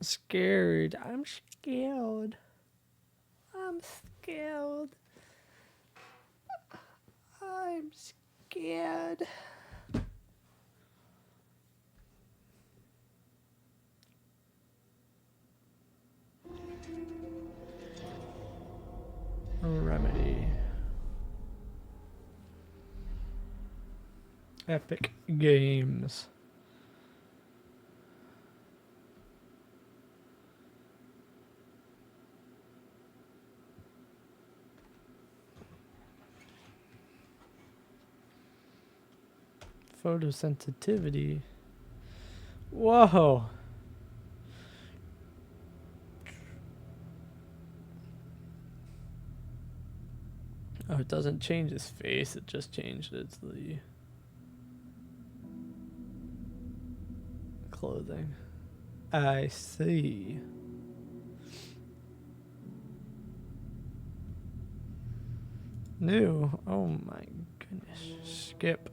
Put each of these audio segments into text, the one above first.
scared. I'm scared. I'm scared. I'm scared. Remedy. Epic Games. Photosensitivity. Whoa. Oh, it doesn't change his face, it just changed its the clothing. I see. New. Oh my goodness. Skip.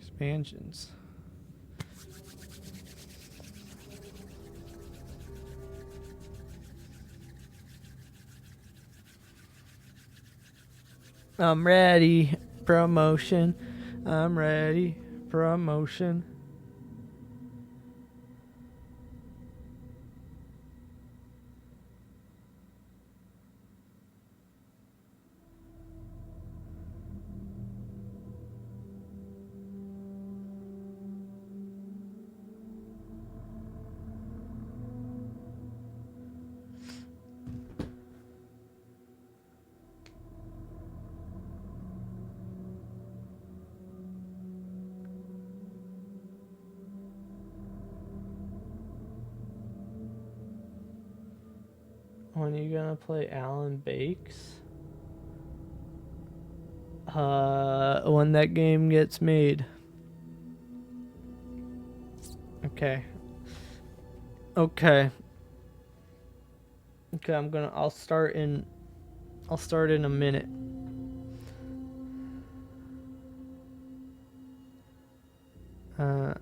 Expansions. I'm ready. Promotion. I'm ready. Promotion. When are you gonna play Alan Bakes? When that game gets made. Okay. Okay. Okay, I'll start in a minute. Uh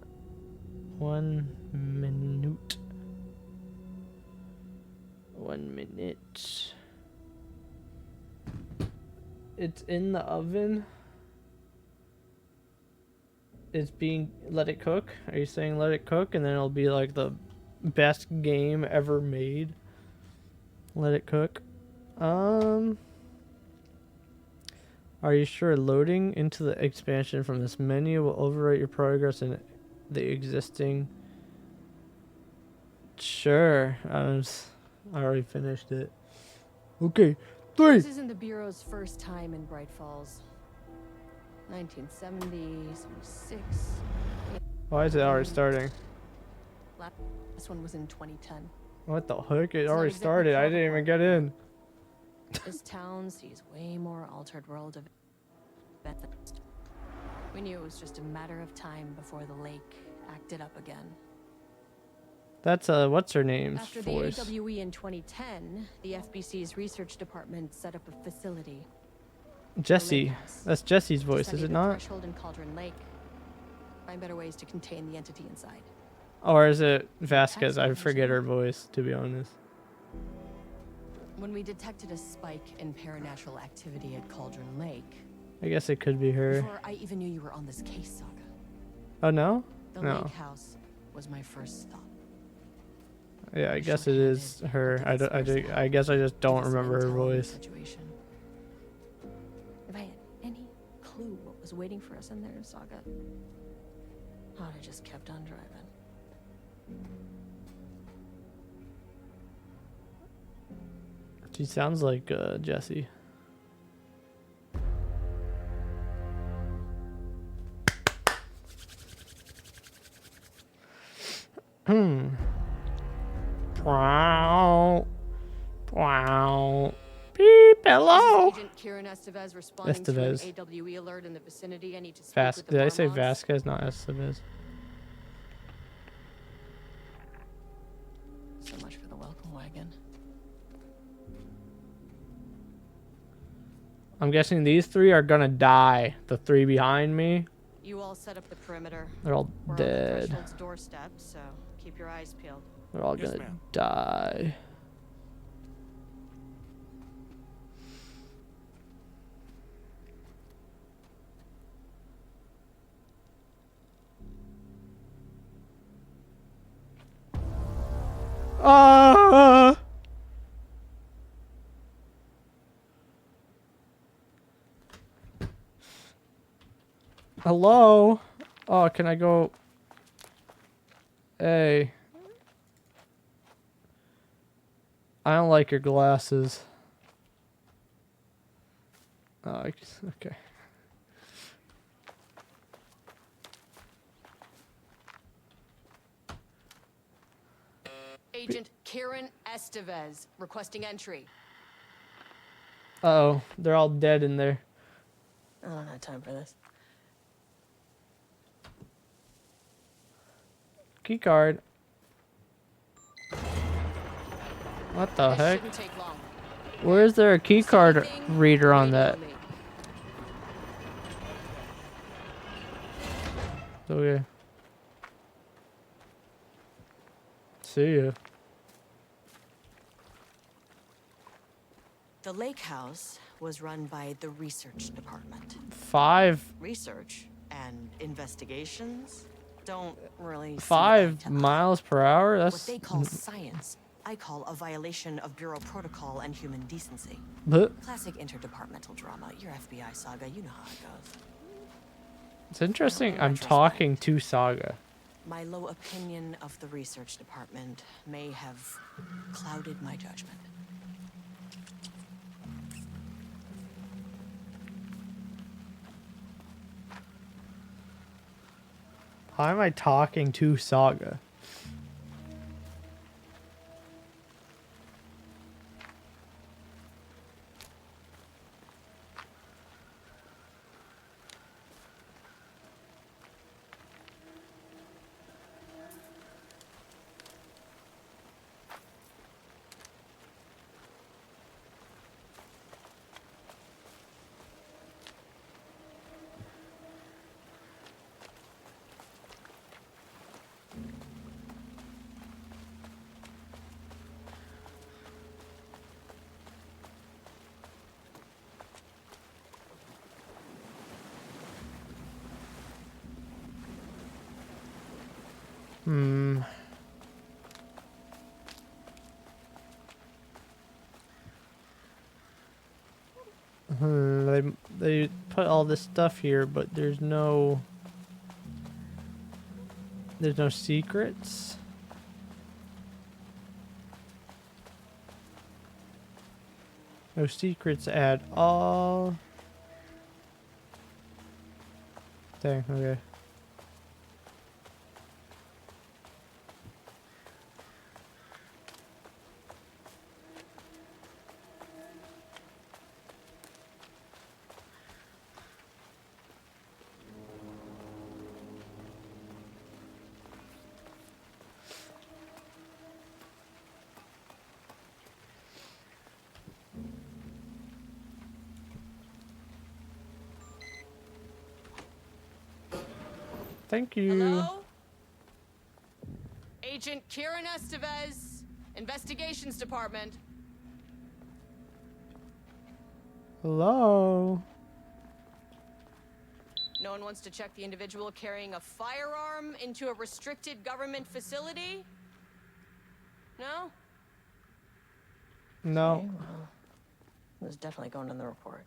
1 minute. 1 minute. It's in the oven. It's being let it cook. Are you saying let it cook and then it'll be like the best game ever made? Let it cook. Are you sure loading into the expansion from this menu will overwrite your progress in the existing? Sure. I already finished it. Okay. 3. This isn't the Bureau's first time in Bright Falls. 1970, 76. Why is it already starting? This one was in 2010. What the heck? It already started. I didn't even get in. This town sees way more altered world events. We knew it was just a matter of time before the lake acted up again. That's what's her name's After voice? the AWE in 2010, the FBC's research department set up a facility. Jesse. That's Jesse's voice, is it not? Threshold in Cauldron Lake. Find better ways to contain the entity inside. Or is it Vasquez? I forget her voice, to be honest. When we detected a spike in paranatural activity at Cauldron Lake. I guess it could be her. Before I even knew you were on this case, Saga. Oh no? The No. lake house was my first stop. Yeah, I guess it is her. I guess I just don't remember her voice. Situation. If I had any clue what was waiting for us in there, Saga, I'd have just kept on driving. She sounds like Jesse. Wow. Wow. Beep. Hello. Agent Kieran Estevez responding to an AWE alert in the vicinity. I need to speak with the Did I say Barlows. Vasquez, not Estevez? So much for the welcome wagon. I'm guessing these 3 are gonna die. The 3 behind me. You all set up the perimeter. They're all We're on the dead. threshold's doorstep, so keep your eyes peeled. They're all Yes, gonna ma'am. die. Ah! Hello? Oh, can I go? Hey. I don't like your glasses. Oh, okay. Agent Kieran Estevez requesting entry. Uh-oh, they're all dead in there. I don't have time for this. Key card. What the This heck? shouldn't take long. Where is there a key card Anything, reader on radio that? me. Okay. See ya. The lake house was run by the research department. 5 Research and investigations don't really seem eye 5 to eye. miles per hour? What That's they call science, I call a violation of bureau protocol and human decency. but Classic interdepartmental drama. Your FBI saga, you know how it goes. it's interesting. I'm Retrospect. talking to Saga. My low opinion of the research department may have clouded my judgment. How am I talking to Saga? Hmm. They put all this stuff here, but there's no secrets. No secrets at all. Dang, okay. Thank you. Hello? Agent Kieran Estevez, Investigations Department. Hello. No one wants to check the individual carrying a firearm into a restricted government facility? No? No. Okay, well, it was definitely going in the report.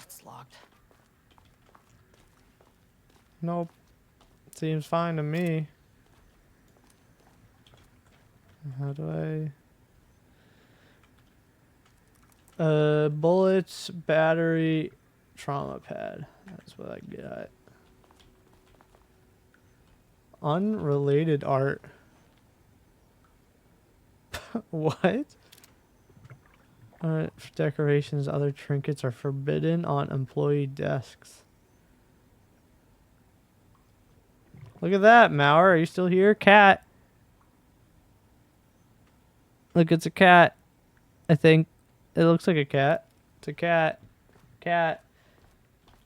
It's locked. Nope. Seems fine to me. How do I? Bullets, battery, trauma pad. That's what I got. Unrelated art. What? Decorations, other trinkets are forbidden on employee desks. Look at that, Mauer. Are you still here? Cat. Look, it's a cat. I think. It looks like a cat. It's a cat. Cat.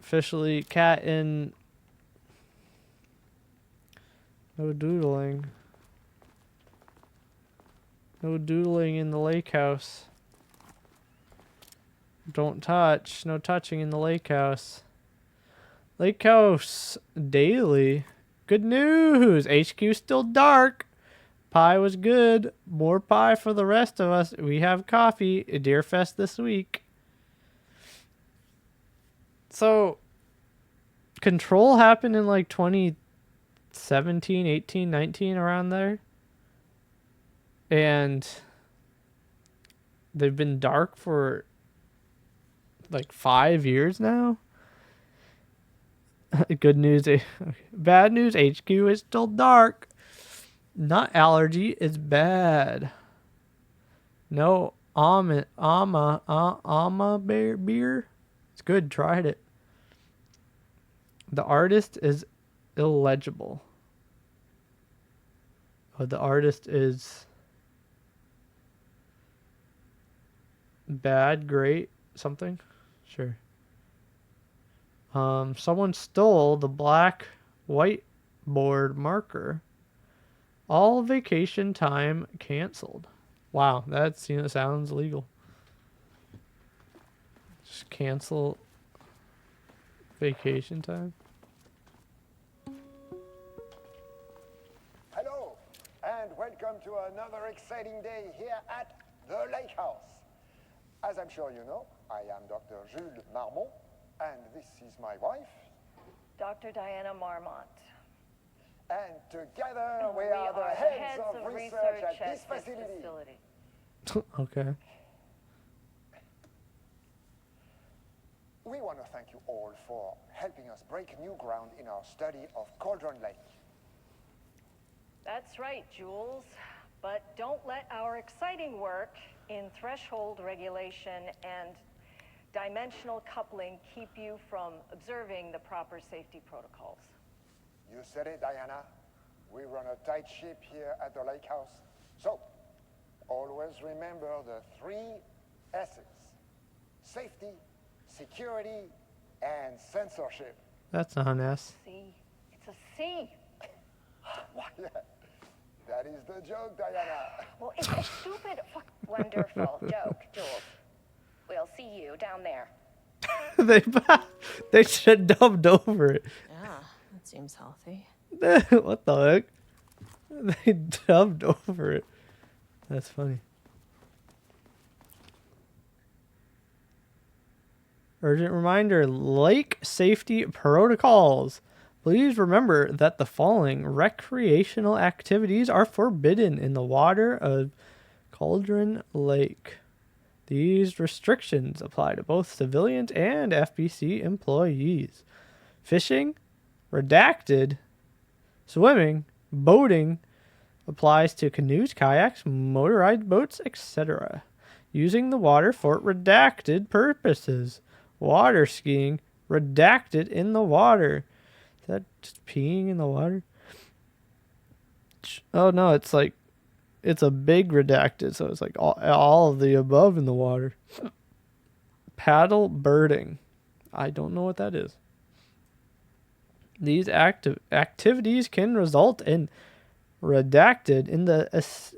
Officially cat in. No doodling. No doodling in the lake house. Don't touch. No touching in the lake house. Lake house daily. Good news. HQ still dark. Pie was good. More pie for the rest of us. We have coffee. Deerfest this week. So, Control happened in like 2017, 18, 19, around there. And they've been dark for like 5 years now. Good news. Bad news. HQ is still dark. Not allergy. It's bad. No beer. It's good. Tried it. The artist is illegible. Oh, the artist is bad, great, something. Sure. Someone stole the black whiteboard marker. All vacation time canceled. Wow, that's, sounds legal. Just cancel vacation time. Hello, and welcome to another exciting day here at the Lake House. As I'm sure you know, I am Dr. Jules Marmont, and this is my wife, Dr. Diana Marmont. And together we are the heads of research at this facility. Okay. We want to thank you all for helping us break new ground in our study of Cauldron Lake. That's right, Jules. But don't let our exciting work in threshold regulation and dimensional coupling keep you from observing the proper safety protocols. You said it, Diana. We run a tight ship here at the Lake House. So, always remember the 3 S's. Safety, security, and censorship. That's not an S. C. It's a C. That is the joke, Diana. Well, it's a stupid, wonderful joke, Jules. We'll see you down there. they should dubbed over it. Yeah, that seems healthy. What the heck? They dubbed over it. That's funny. Urgent reminder, lake safety protocols. Please remember that the following recreational activities are forbidden in the water of Cauldron Lake. These restrictions apply to both civilians and FBC employees. Fishing, redacted. Swimming, boating, applies to canoes, kayaks, motorized boats, etc. Using the water for redacted purposes. Water skiing, redacted in the water. Is that just peeing in the water? Oh no, it's like, it's a big redacted, so it's like all of the above in the water. Paddle birding. I don't know what that is. These activities can result in redacted in the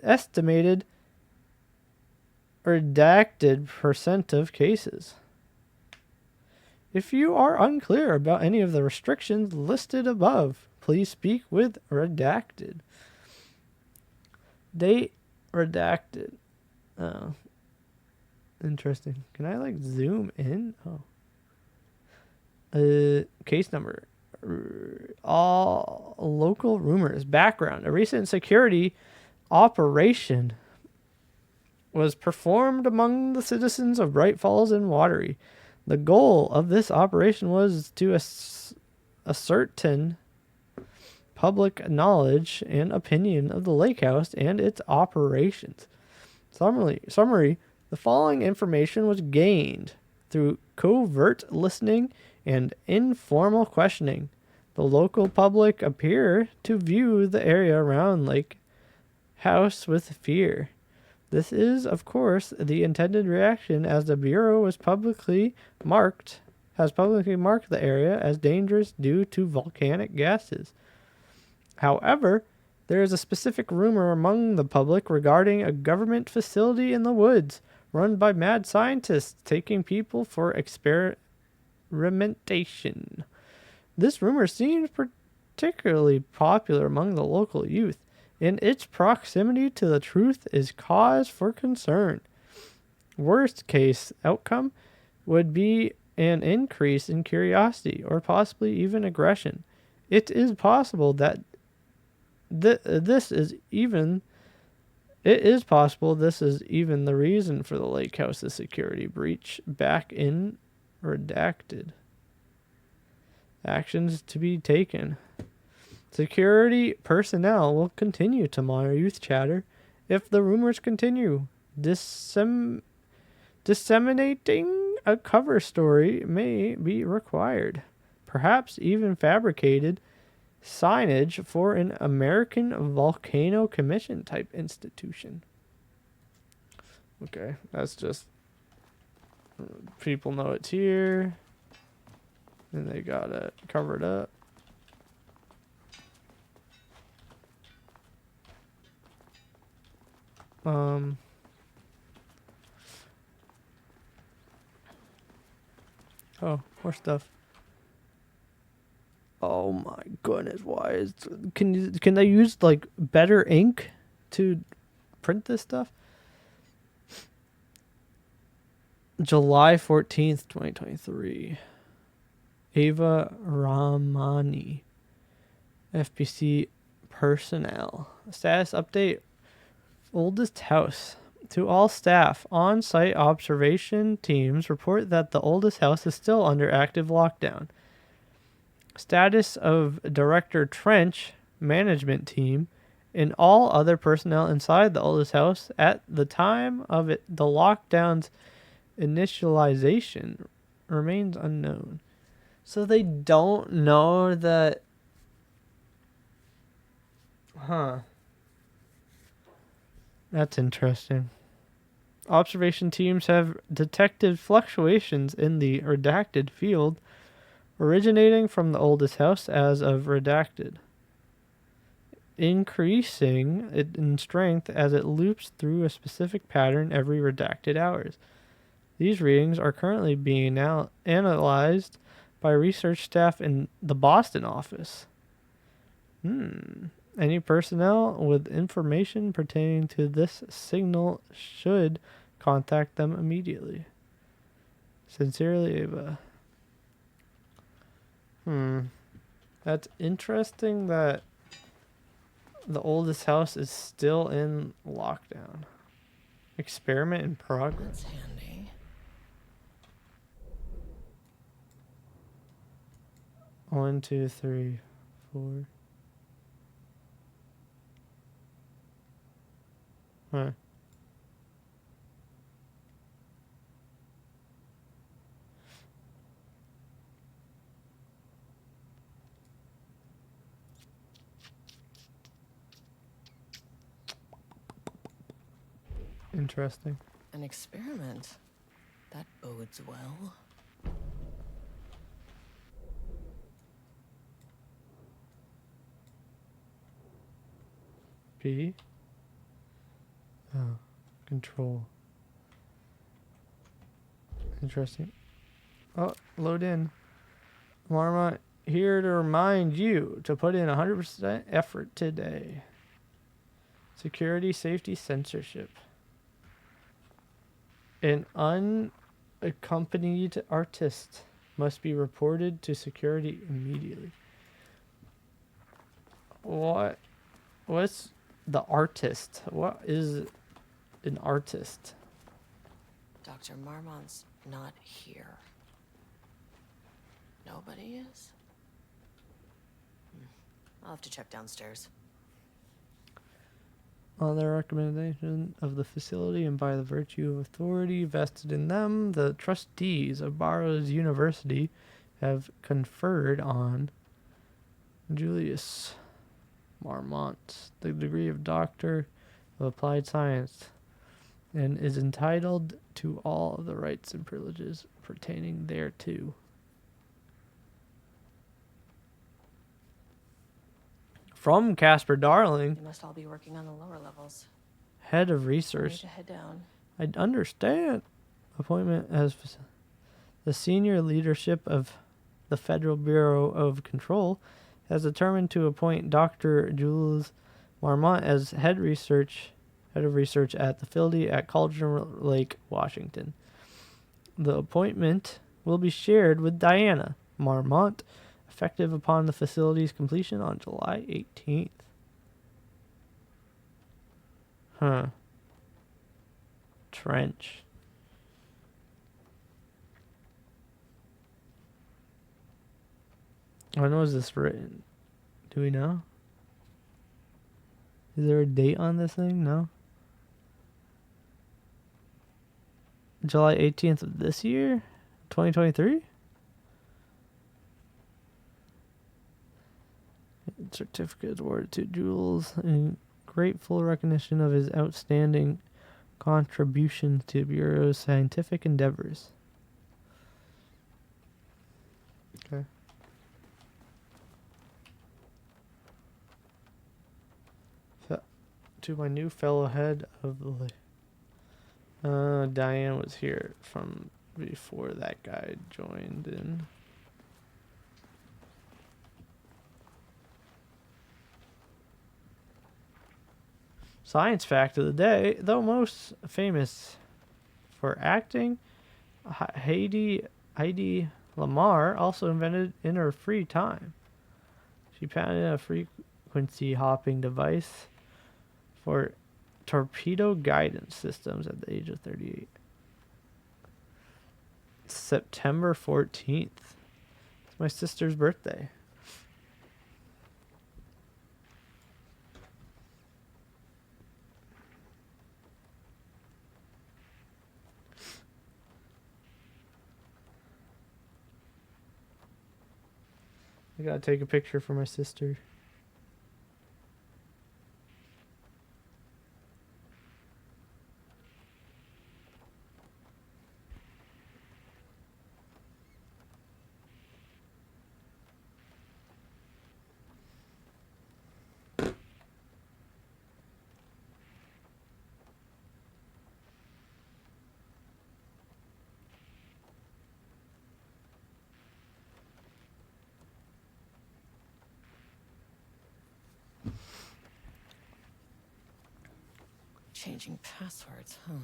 estimated redacted % of cases. If you are unclear about any of the restrictions listed above, please speak with redacted. Date redacted. Oh. Interesting. Can I like zoom in? Oh. Case number. All local rumors. Background. A recent security operation was performed among the citizens of Bright Falls and Watery. The goal of this operation was to ascertain public knowledge and opinion of the lake house and its operations. Summary. The following information was gained through covert listening and informal questioning. The local public appear to view the area around Lake House with fear. This is, of course, the intended reaction as the Bureau was publicly marked has publicly marked the area as dangerous due to volcanic gases. However, there is a specific rumor among the public regarding a government facility in the woods run by mad scientists taking people for experimentation. This rumor seems particularly popular among the local youth, and its proximity to the truth is cause for concern. Worst case outcome would be an increase in curiosity or possibly even aggression. It is possible that this is even the reason for the lake house's security breach back in redacted. Actions to be taken. Security personnel will continue to monitor youth chatter if the rumors continue. Disseminating a cover story may be required. Perhaps even fabricated signage for an American Volcano Commission type institution. Okay, that's just people know it's here and they got it covered up. Oh, more stuff. Oh my goodness, why is can they use like better ink to print this stuff? July 14th, 2023. Ava Ramani, FPC personnel. Status update. Oldest house. To all staff, on-site observation teams report that the oldest house is still under active lockdown. Status of Director Trench, management team, and all other personnel inside the oldest house at the time of the lockdown's initialization remains unknown. So they don't know that... That's interesting. Observation teams have detected fluctuations in the redacted field originating from the oldest house as of redacted, increasing it in strength as it loops through a specific pattern every redacted hours. These readings are currently being now analyzed by research staff in the Boston office. Any personnel with information pertaining to this signal should contact them immediately. Sincerely, Ava. That's interesting that the oldest house is still in lockdown. Experiment in progress. That's handy. 1, 2, 3, 4. Huh. Interesting. An experiment. That bodes well. P. Oh, control. Interesting. Oh, load in. Marmot here to remind you to put in 100% effort today. Security, safety, censorship. An unaccompanied artist must be reported to security immediately. What's the artist? What is an artist? Dr. Marmont's not here. Nobody is? I'll have to check downstairs. On their recommendation of the facility and by the virtue of authority vested in them, the trustees of Barrows University have conferred on Julius Marmont the degree of Doctor of Applied Science and is entitled to all of the rights and privileges pertaining thereto. From Casper Darling, They must all be working on the lower levels. head of I need research. to head down. I understand. Appointment as the senior leadership of the Federal Bureau of Control has determined to appoint Dr. Jules Marmont as head of research at the facility at Cauldron Lake, Washington. The appointment will be shared with Diana Marmont, effective upon the facility's completion on July 18th. Huh. Trench. When was this written? Do we know? Is there a date on this thing? No. July 18th of this year? 2023? Certificate awarded to Jules in grateful recognition of his outstanding contributions to Bureau's scientific endeavors. Okay. To my new fellow head of the... Diane was here from before that guy joined in. Science fact of the day, though most famous for acting, Heidi Lamar also invented in her free time. She patented a frequency hopping device for torpedo guidance systems at the age of 38. September 14th. It's my sister's birthday. I gotta take a picture for my sister. Changing passwords, huh?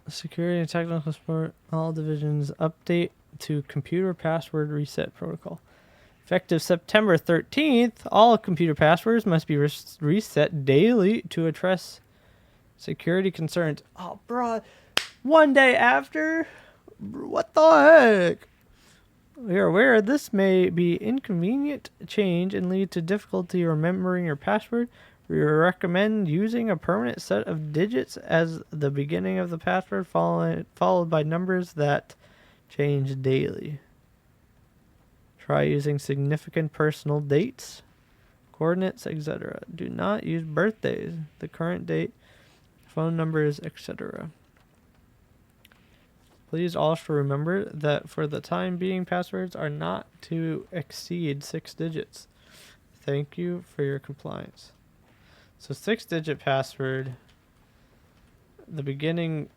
Security and technical support, all divisions update to computer password reset protocol. Effective September 13th, all computer passwords must be reset daily to address security concerns. Oh, bro. One day after? What the heck? We are aware this may be inconvenient change and lead to difficulty remembering your password. We recommend using a permanent set of digits as the beginning of the password, followed by numbers that change daily. Try using significant personal dates, coordinates, etc. Do not use birthdays, the current date, phone numbers, etc. Please also remember that for the time being, passwords are not to exceed 6 digits. Thank you for your compliance. So 6-digit password, the beginning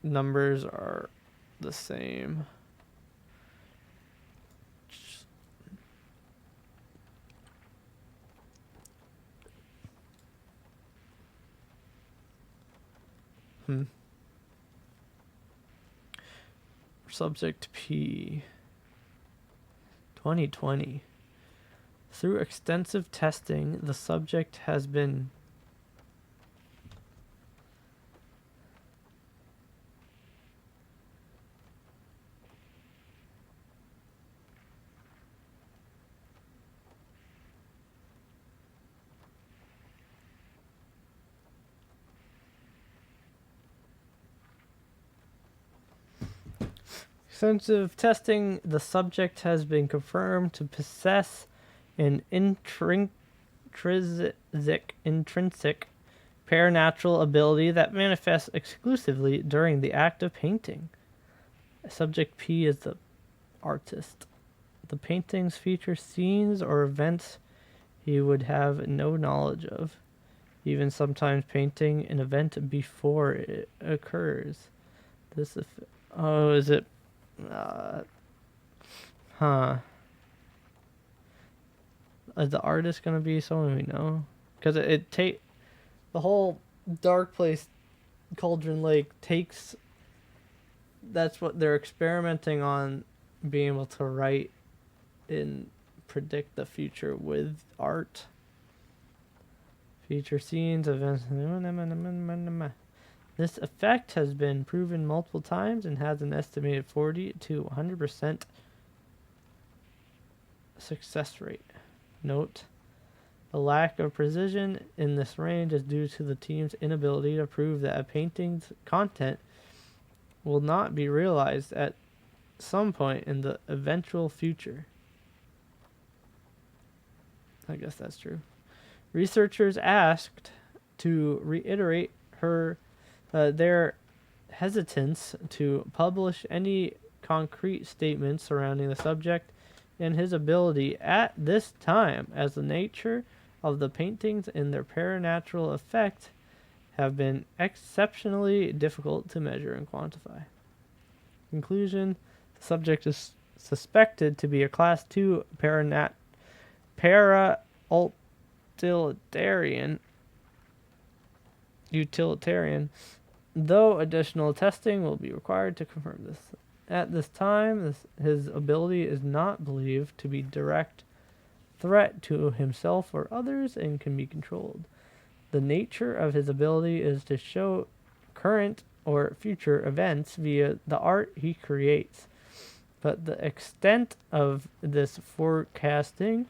numbers are the same. Subject P. 2020. Through extensive testing, the subject has been confirmed to possess an intrinsic paranatural ability that manifests exclusively during the act of painting. Subject P is the artist. The paintings feature scenes or events he would have no knowledge of, even sometimes painting an event before it occurs. This, oh, is it? Uh, huh. Is the artist gonna be someone we know? Because it take the whole Dark Place Cauldron Lake takes. That's what they're experimenting on, being able to write and predict the future with art. Feature scenes, events. This effect has been proven multiple times and has an estimated 40 to 100% success rate. Note: the lack of precision in this range is due to the team's inability to prove that a painting's content will not be realized at some point in the eventual future. I guess that's true. Researchers asked to reiterate their hesitance to publish any concrete statements surrounding the subject and his ability at this time, as the nature of the paintings and their paranatural effect have been exceptionally difficult to measure and quantify. Conclusion: the subject is suspected to be a Class 2 utilitarian, though additional testing will be required to confirm this. At this time, his ability is not believed to be direct threat to himself or others and can be controlled. The nature of his ability is to show current or future events via the art he creates, but the extent of this forecasting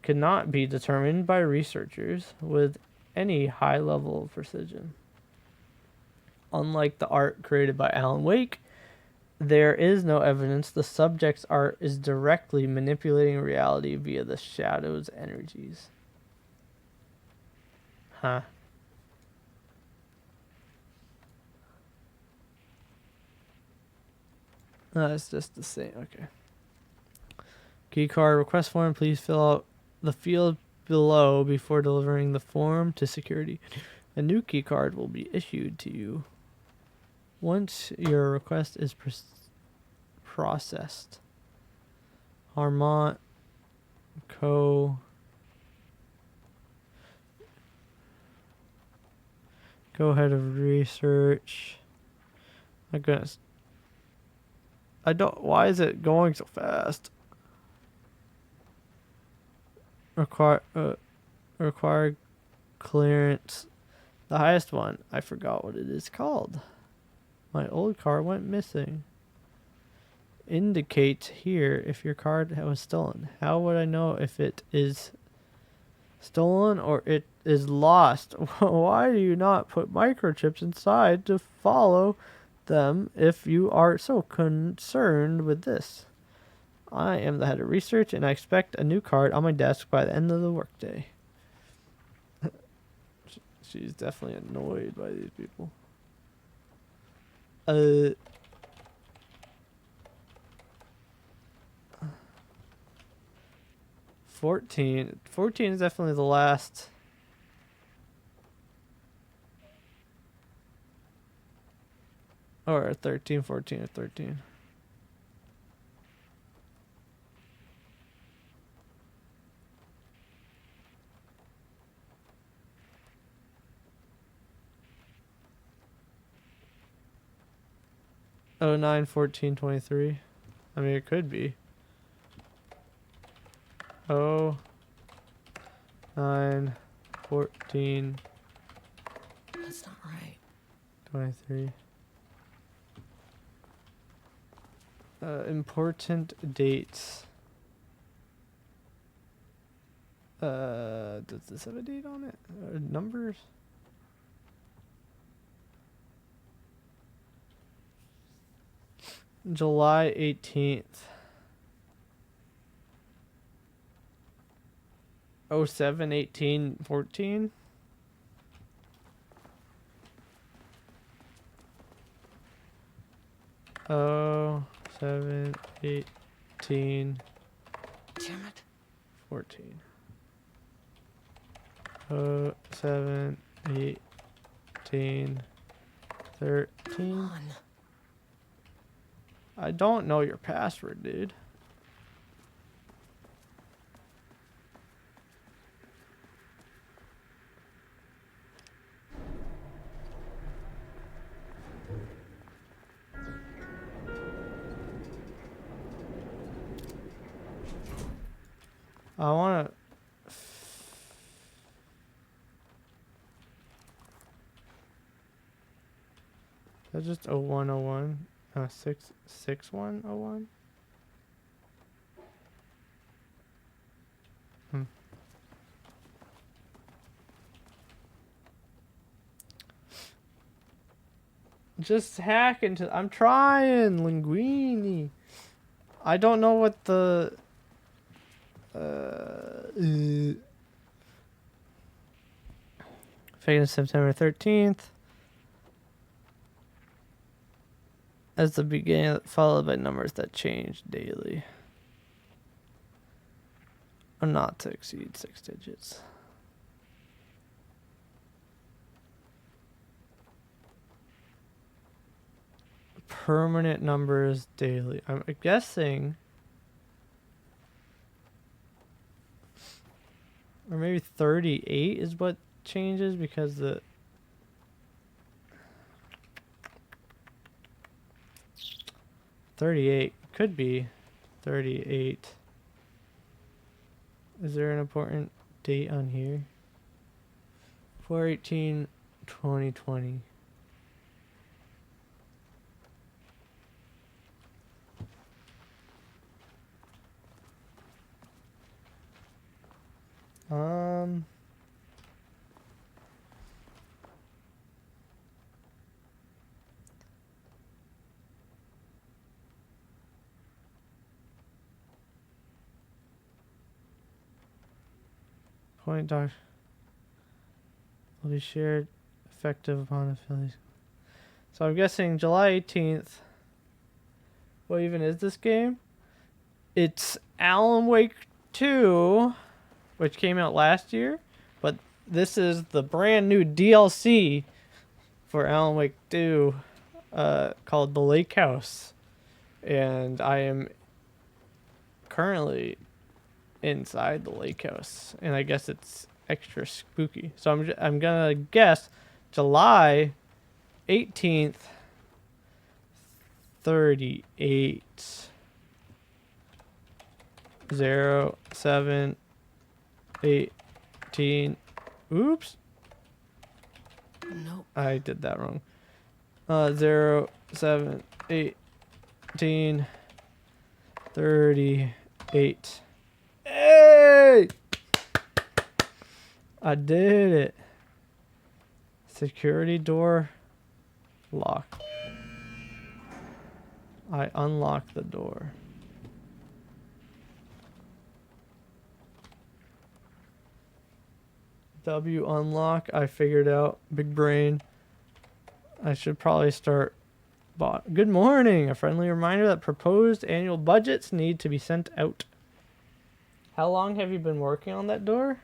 cannot be determined by researchers with any high level of precision. Unlike the art created by Alan Wake, there is no evidence the subject's art is directly manipulating reality via the shadow's energies. Huh. It's just the same. Okay. Key card request form. Please fill out the field below before delivering the form to security. A new key card will be issued to you once your request is processed. Harmont Co. Go ahead of research. My goodness. Why is it going so fast? Required clearance. The highest one. I forgot what it is called. My old card went missing. Indicate here if your card was stolen. How would I know if it is stolen or it is lost? Why do you not put microchips inside to follow them if you are so concerned with this? I am the head of research and I expect a new card on my desk by the end of the workday. She's definitely annoyed by these people. 14 is definitely the last. Or 13, 14, or 13. Oh, 9, 14, 23. I mean, it could be. Oh, 9, 14. That's not right. 23. Important dates. Does this have a date on it? Numbers? July 18th. 07, 18, 14. Oh, 7, 18, Damn it. 14. 7, 18, 13. On. I don't know your password, dude. I want to... That's just 0101. 6101. Just hack into... I'm trying, Linguini. I don't know what the... Fake September 13th. As the beginning, followed by numbers that change daily. Or not to exceed 6 digits. Permanent numbers daily. I'm guessing... Or maybe 38 is what changes because the... $38 could be 38. Is there an important date on here? 4/18/2020. Point doc will be shared effective upon affiliation. So I'm guessing July 18th. What even is this game? It's Alan Wake 2, which came out last year, but this is the brand new DLC for Alan Wake 2 called The Lake House. And I am currently inside the lake house, and I guess it's extra spooky. So I'm gonna guess July 18th, 38 07 18. Oops, Nope. I did that wrong. 07 18 38. Hey! I did it. Security door lock. I unlocked the door. W unlock. I figured out. Big brain. I should probably start. Good morning. A friendly reminder that proposed annual budgets need to be sent out. How long have you been working on that door?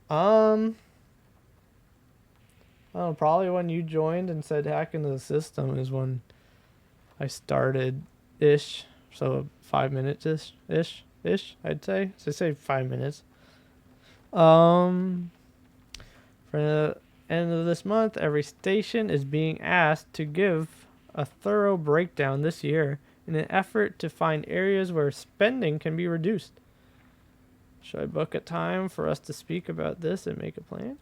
Oh, probably when you joined and said hack into the system is when I started ish. So 5 minutes ish, I'd say. So say 5 minutes. For the end of this month, every station is being asked to give a thorough breakdown this year in an effort to find areas where spending can be reduced. Should I book a time for us to speak about this and make a plan?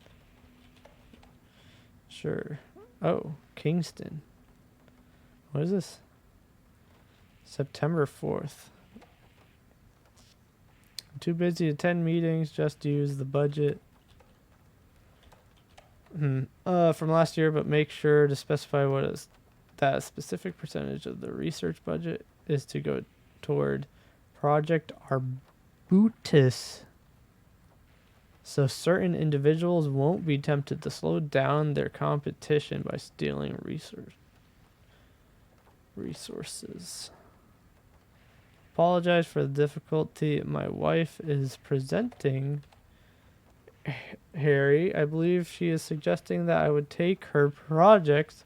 Sure. Oh, Kingston. What is this? September 4th. I'm too busy to attend meetings, just use the budget. From last year, but make sure to specify what is that a specific percentage of the research budget is to go toward Project Arbutus. So certain individuals won't be tempted to slow down their competition by stealing resources. Apologize for the difficulty my wife is presenting. Harry, I believe she is suggesting that I would take her project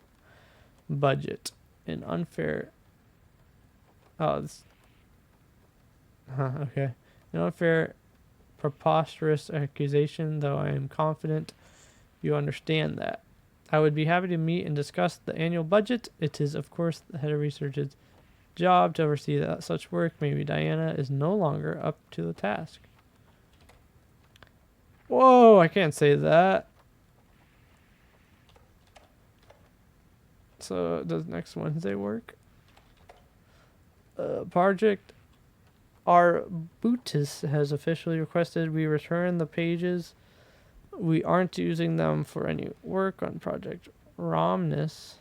budget. An unfair... Oh, this... okay. An unfair, preposterous accusation, though I am confident you understand that. I would be happy to meet and discuss the annual budget. It is, of course, the head of research's job to oversee that such work. Maybe Diana is no longer up to the task. Whoa, I can't say that. So, does next Wednesday work? Project Arbutus has officially requested we return the pages. We aren't using them for any work on Project Romnus.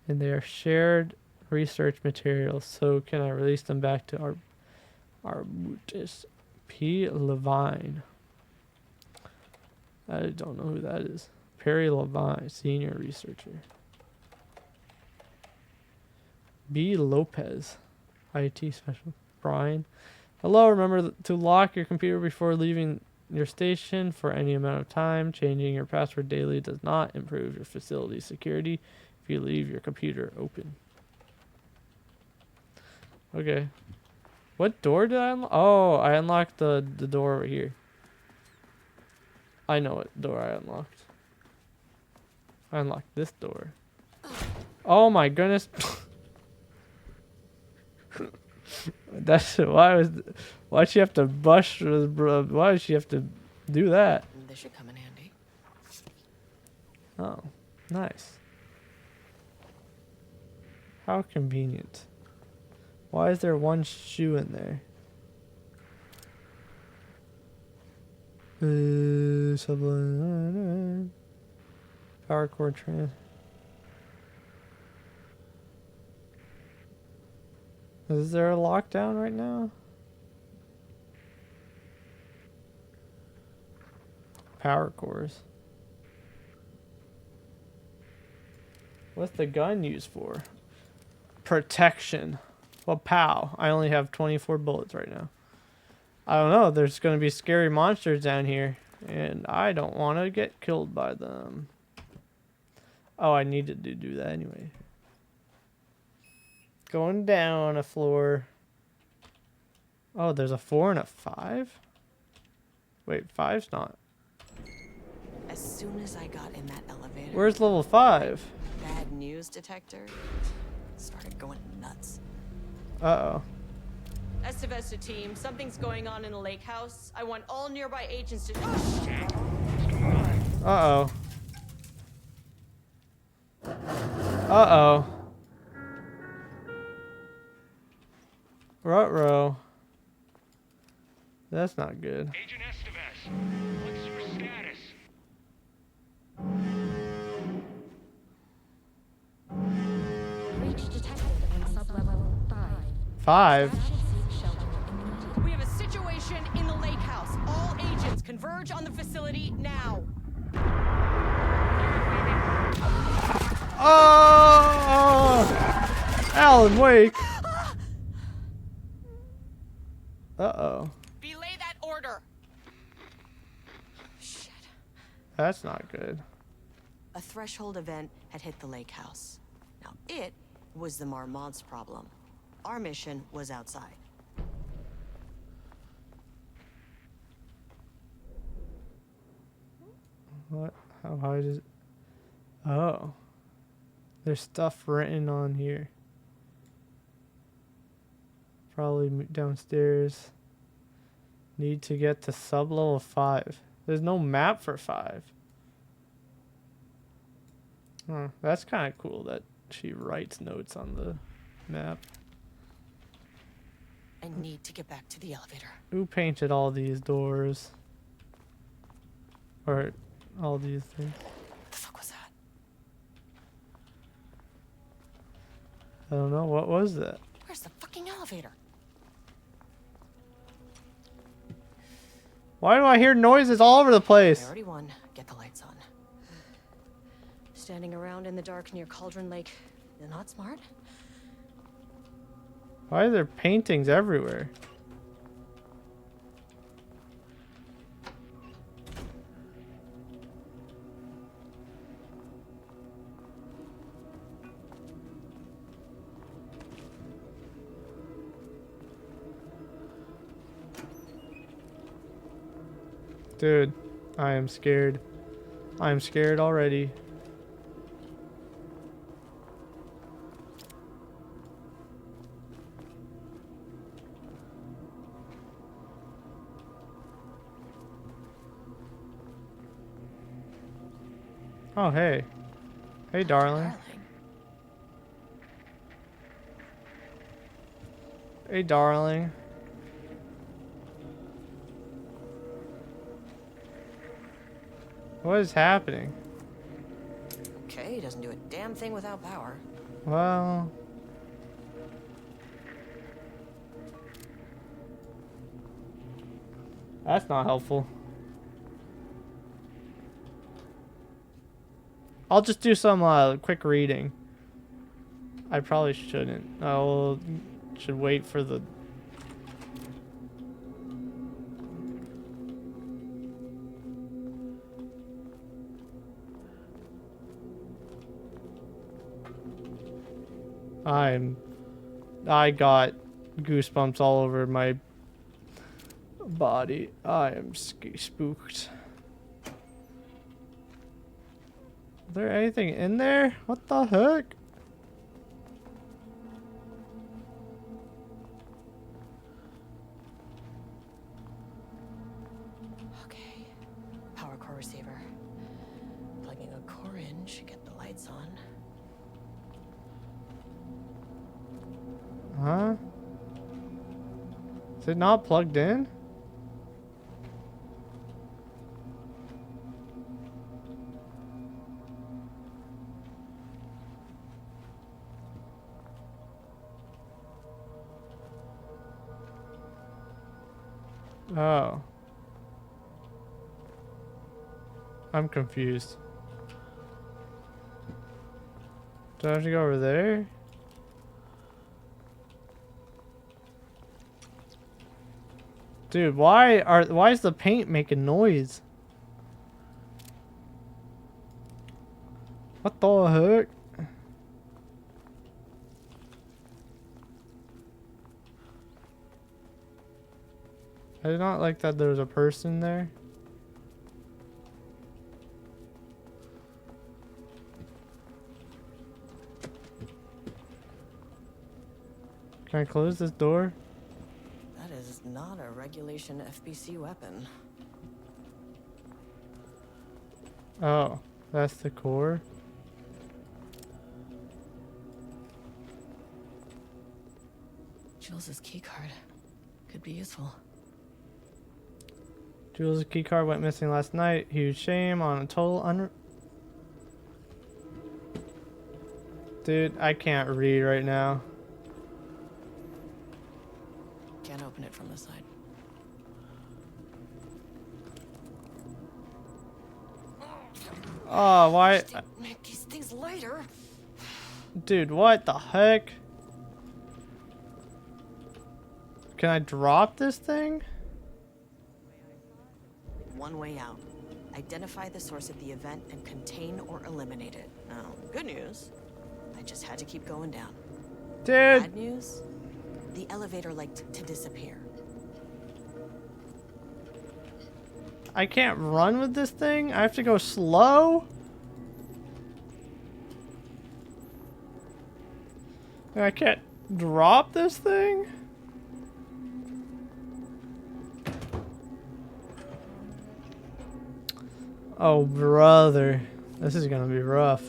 And they are shared research materials. So, can I release them back to Arbutus? P. Levine. I don't know who that is. Perry Levine, senior researcher. B. Lopez, IT specialist. Brian. Hello, remember to lock your computer before leaving your station for any amount of time. Changing your password daily does not improve your facility's security if you leave your computer open. Okay. What door did I unlock? Oh, I unlocked the door over here. I know what door I unlocked. I unlocked this door. Oh my goodness. That's why'd she have to bust? Why did she have to do that? This should come in handy. Oh, nice. How convenient. Why is there one shoe in there? Sublime. Power cord trans. Is there a lockdown right now? Power cores. What's the gun used for? Protection. Well, pow. I only have 24 bullets right now. I don't know. There's going to be scary monsters down here. And I don't want to get killed by them. Oh, I needed to do that anyway. Going down a floor. Oh, there's a 4 and a 5? Wait, 5's not. As soon as I got in that elevator, Where's level 5? bad news detector started going nuts. Uh-oh. Estevesta team, something's going on in the lake house. I want all nearby agents to... Oh, shit! Uh-oh. Uh-oh. Ruh-roh. That's not good. Agent Estevez, what's your status? Breach detected in sublevel 5. 5? Seek shelter immediately. We have a situation in the lake house. All agents converge on the facility now. Oh! Alan Wake. Uh-oh. Belay that order. Shit. That's not good. A threshold event had hit the lake house. Now, it was the Marmont's problem. Our mission was outside. What? How high does it... Oh. There's stuff written on here. Probably downstairs. Need to get to sub-level 5. There's no map for 5. Huh. That's kind of cool that she writes notes on the map. I need to get back to the elevator. Who painted all these doors? Or all these things? What the fuck was that? I don't know. What was that? Where's the fucking elevator? Why do I hear noises all over the place? Priority 1, get the lights on. Standing around in the dark near Cauldron Lake, is not smart. Why are there paintings everywhere? Dude, I am scared. I am scared already. Oh, hey. Hey, darling. Hey, darling. What is happening? Okay, he doesn't do a damn thing without power. Well... That's not helpful. I'll just do some quick reading. I probably shouldn't. Should wait for the... I got goosebumps all over my body. I am spooked. Is there anything in there? What the heck? Okay. Power core receiver. Plugging a core in should get the lights on. Huh? Is it not plugged in? Oh. I'm confused. Do I have to go over there? Dude, why is the paint making noise? What the heck? I did not like that there was a person there. Can I close this door? That is not a regulation FBC weapon. Oh, that's the core. Jules's keycard could be useful. Jules' keycard went missing last night. Huge shame on a total Dude, I can't read right now. Can't open it from the side. Oh, why? Make these things lighter. Dude, what the heck? Can I drop this thing? One way out. Identify the source of the event and contain or eliminate it. Now, good news. I just had to keep going down. Dude! Bad news? The elevator liked to disappear. I can't run with this thing? I have to go slow? And I can't drop this thing? Oh, brother. This is gonna be rough.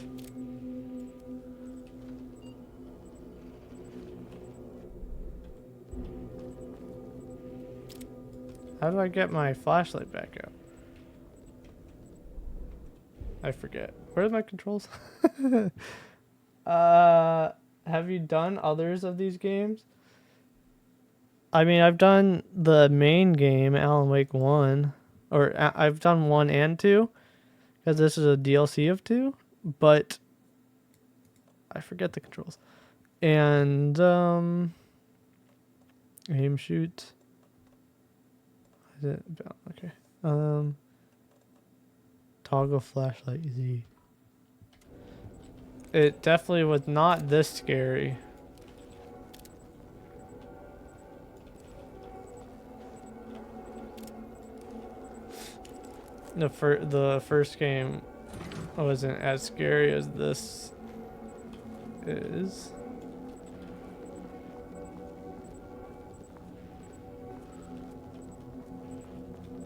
How do I get my flashlight back up? I forget. Where are my controls? Have you done others of these games? I mean, I've done the main game, Alan Wake 1. Or I've done 1 and 2. Because this is a DLC of 2. But I forget the controls. And, Aim shoot. Is it okay? Toggle flashlight Z. It definitely was not this scary. The first game wasn't as scary as this is.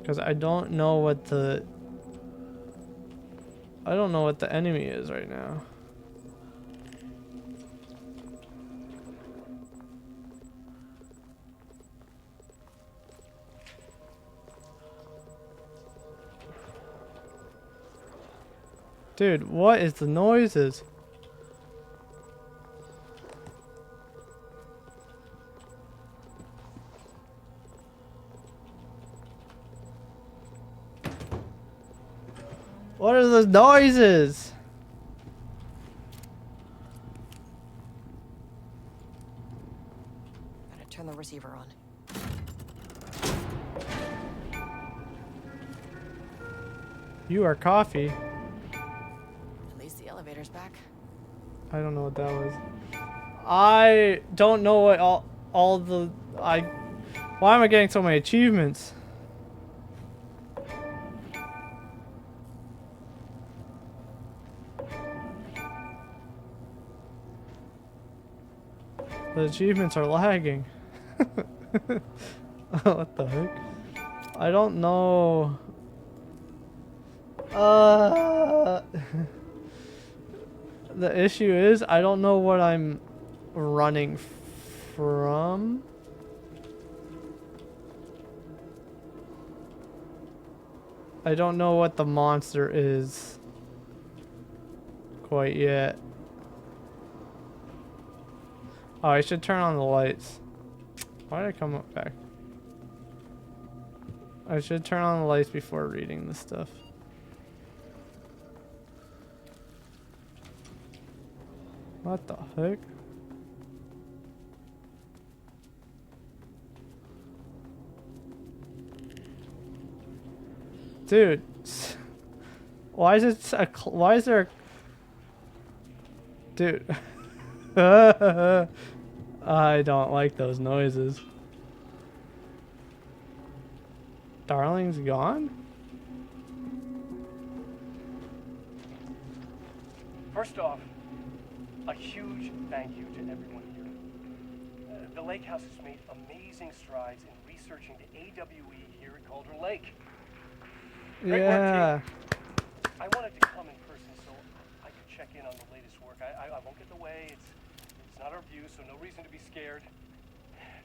Because I don't know what the enemy is right now. Dude, what is the noises? What are the noises? Gotta turn the receiver on. You are coffee. At least the elevator's back. I don't know what that was. I don't know what all the why am I getting so many achievements? The achievements are lagging. What the heck? I don't know. The issue is I don't know what I'm running from. I don't know what the monster is quite yet. Oh, I should turn on the lights. Why did I come up back? I should turn on the lights before reading this stuff. What the heck? Dude, why is it why is there a, dude? I don't like those noises. Darling's gone? First off, a huge thank you to everyone here. The lake house has made amazing strides in researching the AWE here at Cauldron Lake. Great work, Yeah. team. I wanted to come in person so I could check in on the latest work. I won't get in the way. It's not our view, so no reason to be scared.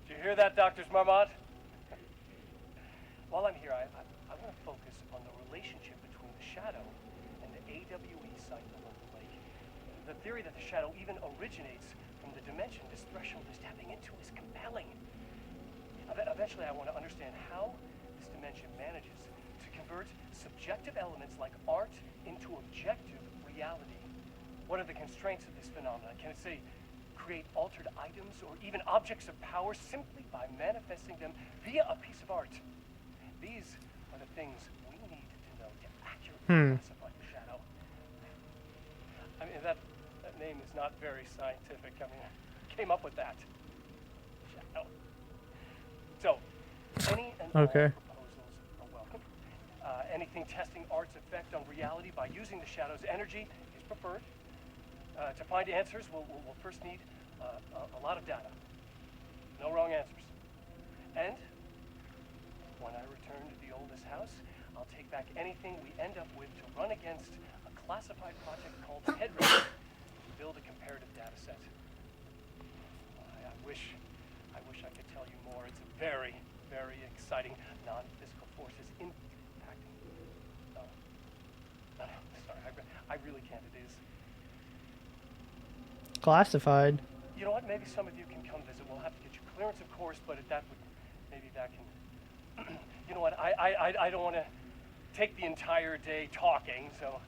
Did you hear that, Dr. Marmot? While I'm here, I want to focus on the relationship between the shadow and the AWE site along the lake. The theory that the shadow even originates from the dimension this threshold is tapping into is compelling. Eventually, I want to understand how this dimension manages to convert subjective elements like art into objective reality. What are the constraints of this phenomenon? Can it, say, create altered items or even objects of power simply by manifesting them via a piece of art? These are the things we need to know to accurately classify the shadow. I mean, that name is not very scientific. I mean, I came up with that. Shadow. So, any and all proposals are welcome. Anything testing art's effect on reality by using the shadow's energy is preferred. To find answers, we'll first need a lot of data. No wrong answers. And when I return to the oldest house, I'll take back anything we end up with to run against a classified project called Headroom to build a comparative data set. I wish I could tell you more. It's a very, very exciting non-physical forces impacting. Sorry, I really can't. It is. Classified. You know what? Maybe some of you can come visit. We'll have to get you clearance, of course, but maybe that can. You know what? I don't want to take the entire day talking. So,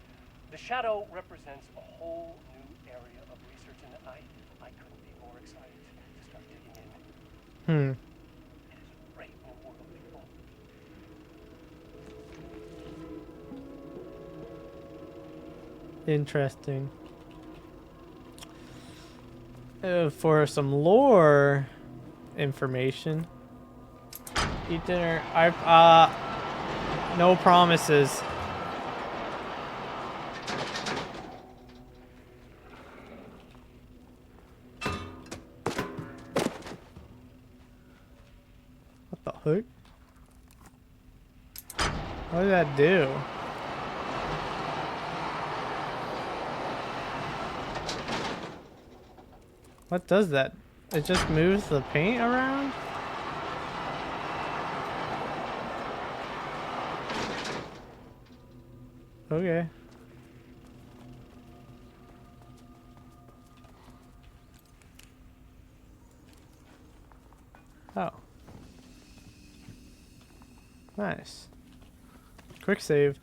the shadow represents a whole new area of research, and I couldn't be more excited to start digging in. Interesting. For some lore information, eat dinner. No promises. What the heck? What did that do? What does that? It just moves the paint around? Okay. Oh. Nice. Quick save.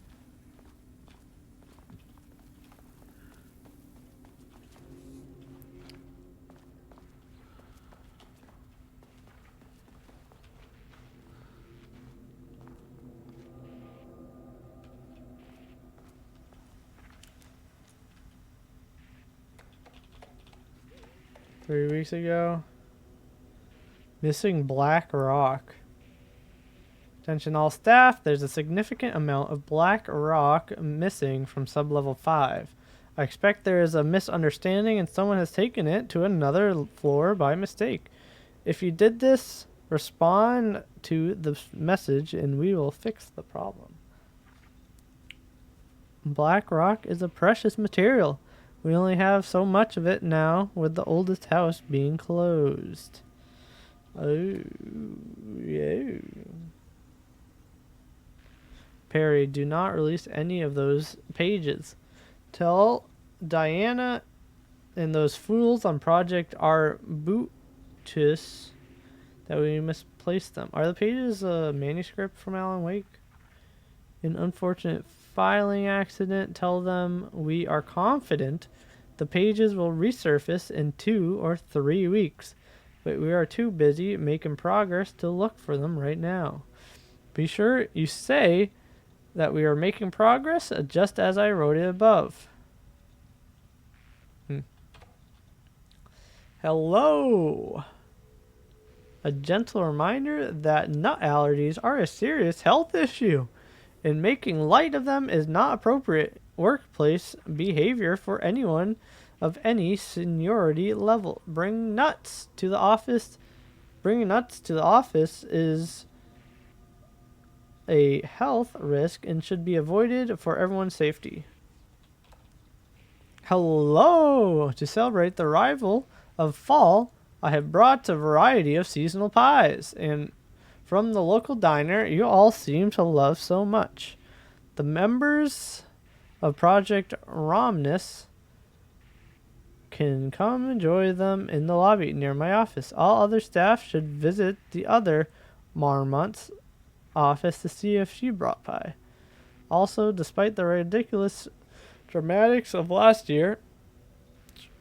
Three weeks ago. Missing black rock. Attention all staff, there's a significant amount of black rock missing from sublevel 5. I expect there is a misunderstanding and someone has taken it to another floor by mistake. If you did this, respond to the message and we will fix the problem. Black rock is a precious material. We only have so much of it now with the oldest house being closed. Oh, yeah. Perry, do not release any of those pages. Tell Diana and those fools on Project Arbutus that we misplaced them. Are the pages a manuscript from Alan Wake? An unfortunate filing accident. Tell them we are confident the pages will resurface in 2 or 3 weeks, but we are too busy making progress to look for them right now. Be sure you say that we are making progress just as I wrote it above. Hello. A gentle reminder that nut allergies are a serious health issue, and making light of them is not appropriate workplace behavior for anyone of any seniority level. Bringing nuts to the office is a health risk and should be avoided for everyone's safety. Hello! To celebrate the arrival of fall, I have brought a variety of seasonal pies, and from the local diner you all seem to love so much. The members of Project Romnus can come enjoy them in the lobby near my office. All other staff should visit the other Marmont's office to see if she brought pie. Also, despite the ridiculous dramatics of last year,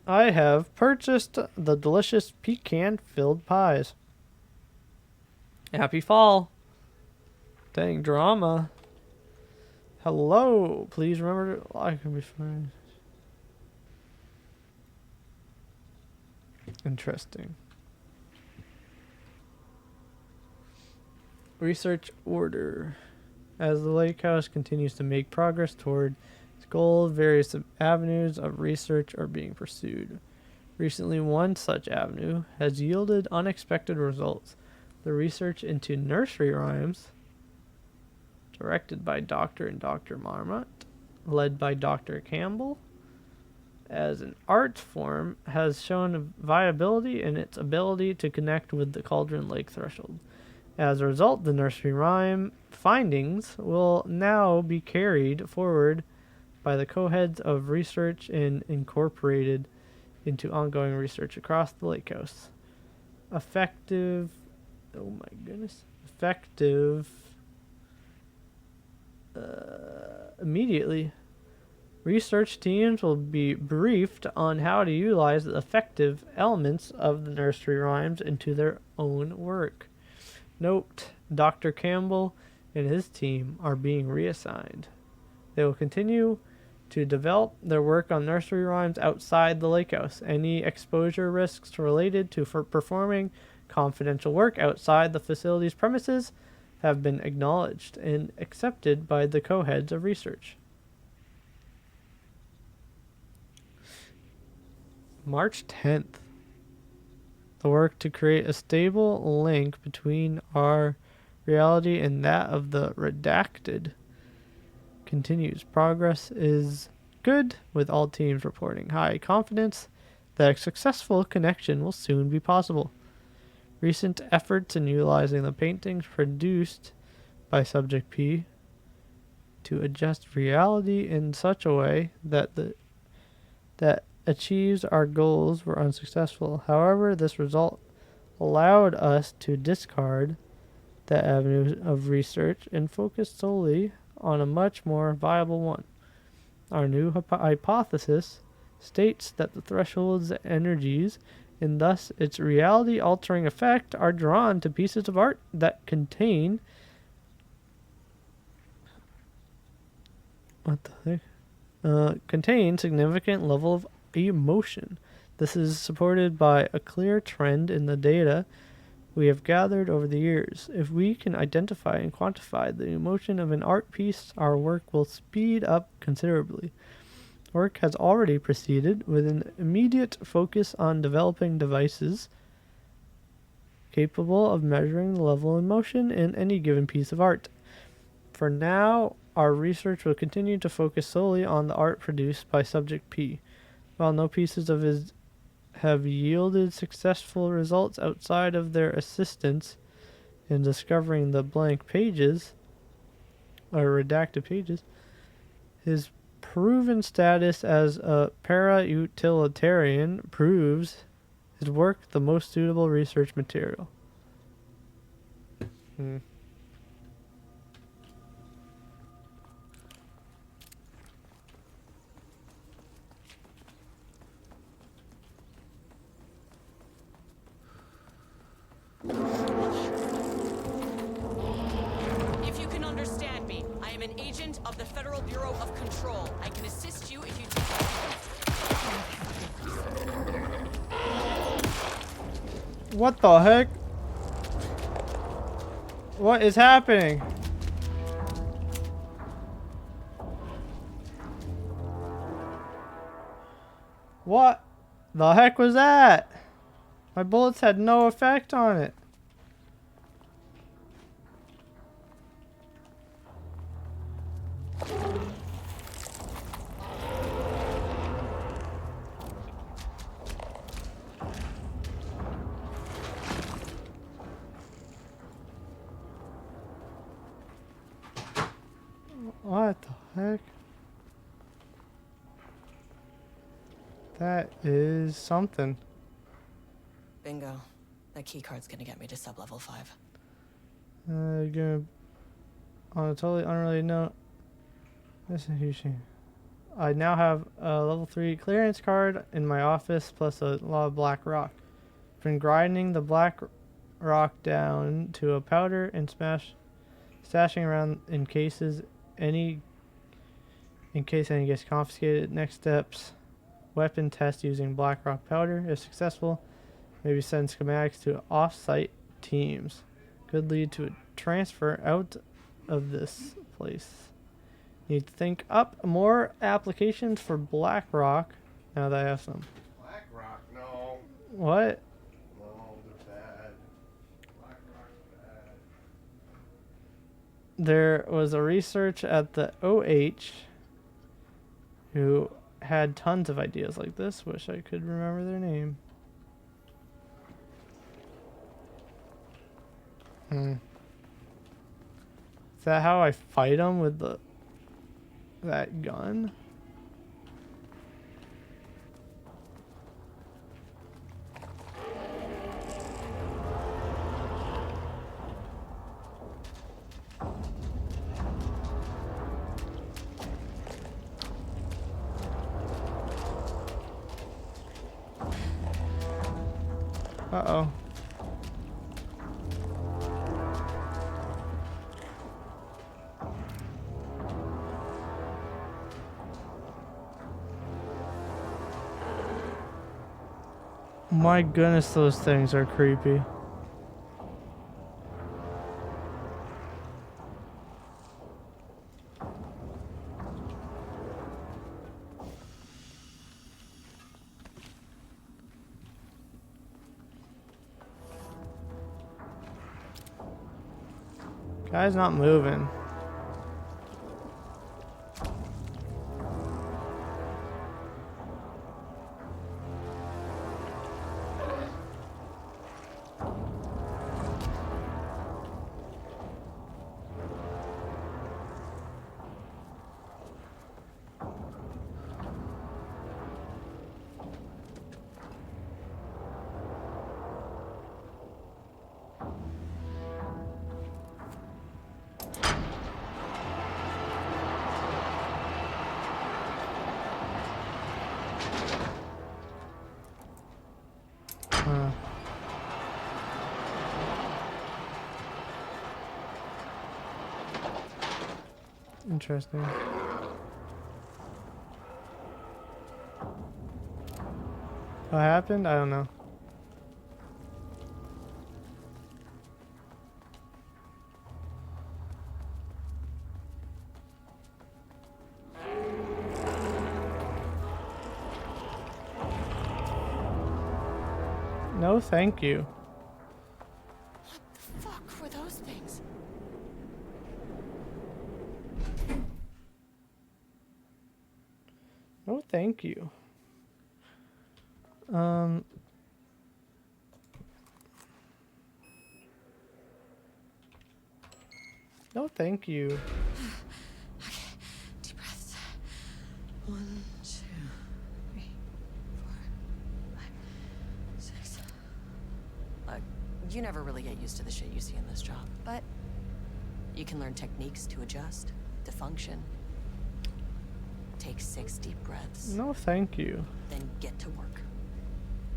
I have purchased the delicious pecan-filled pies. Happy fall. Dang drama. Hello. Please remember to like and be friends. Interesting. Research order. As the lake house continues to make progress toward its goal, various avenues of research are being pursued. Recently, one such avenue has yielded unexpected results. The research into nursery rhymes, directed by Dr. and Dr. Marmot, led by Dr. Campbell, as an art form, has shown viability in its ability to connect with the Cauldron Lake threshold. As a result, the nursery rhyme findings will now be carried forward by the co-heads of research and incorporated into ongoing research across the lake house. Effective immediately. Research teams will be briefed on how to utilize the effective elements of the nursery rhymes into their own work. Note, Dr. Campbell and his team are being reassigned. They will continue to develop their work on nursery rhymes outside the lake house. Any exposure risks related to performing confidential work outside the facility's premises have been acknowledged and accepted by the co-heads of research. March 10th. The work to create a stable link between our reality and that of the redacted continues. Progress is good, with all teams reporting high confidence that a successful connection will soon be possible. Recent efforts in utilizing the paintings produced by Subject P to adjust reality in such a way that achieves our goals were unsuccessful. However, this result allowed us to discard that avenue of research and focus solely on a much more viable one. Our new hypothesis states that the threshold's energies and thus its reality-altering effect are drawn to pieces of art that contain contain significant level of emotion. This is supported by a clear trend in the data we have gathered over the years. If we can identify and quantify the emotion of an art piece, our work will speed up considerably. Work has already proceeded with an immediate focus on developing devices capable of measuring the level of emotion in any given piece of art. For now, our research will continue to focus solely on the art produced by Subject P. While no pieces of his have yielded successful results outside of their assistance in discovering the blank pages, or redacted pages, his proven status as a para-utilitarian proves his work the most suitable research material. If you can understand me, I am an agent of the Federal Bureau of Control. I can assist you if you take... What the heck? What is happening? What the heck was that? My bullets had no effect on it. What the heck? That is something. Bingo. That keycard's gonna get me to sub-level 5. Gonna, on a totally unrelated note, this is a huge thing. I now have a level 3 clearance card in my office, plus a lot of black rock. Been grinding the black rock down to a powder and stashing around in case any gets confiscated. Next steps: weapon test using black rock powder. If successful, maybe send schematics to off-site teams. Could lead to a transfer out of this place. Need to think up more applications for black rock. Now that I have some. Black rock, no. What? No, they're bad. Black rock's bad. There was a research at the OH who had tons of ideas like this. Wish I could remember their name. Is that how I fight them with that gun? Uh-oh. My goodness, those things are creepy. Guy's not moving. Interesting. What happened? I don't know. No, thank you. What the fuck were those things? No, thank you. No, thank you. Okay, deep breaths. 1, 2, 3, 4, 5, 6. Look, you never really get used to the shit you see in this job, but you can learn techniques to adjust, to function. Take 6 deep breaths. No, thank you. Then get to work.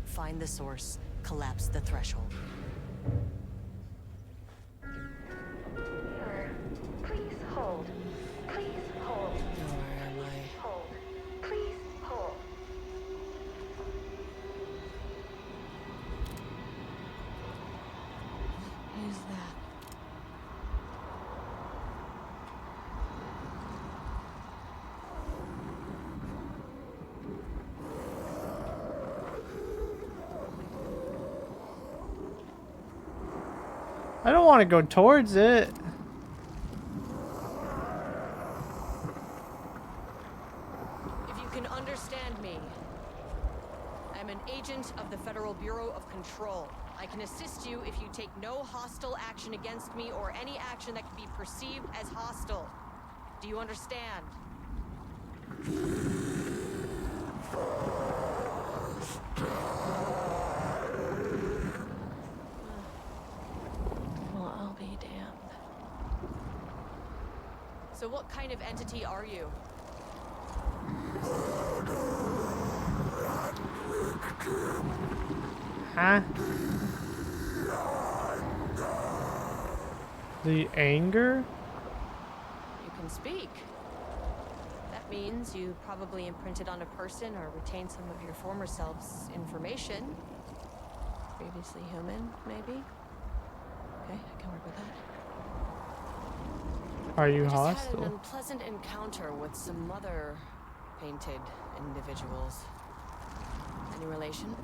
Find the source, collapse the threshold. Please hold. Please hold. Where am I? Hold. Please hold. What is that? I don't want to go towards it. If you can understand me, I'm an agent of the Federal Bureau of Control. I can assist you if you take no hostile action against me or any action that can be perceived as hostile. Do you understand? Well, I'll be damned. So what kind of entity are you? Huh? The anger? You can speak. That means you probably imprinted on a person or retained some of your former self's information. Previously human, maybe? Okay, I can work with that. Are you I just had an hostile? unpleasant encounter with some other painted individuals. Any relation?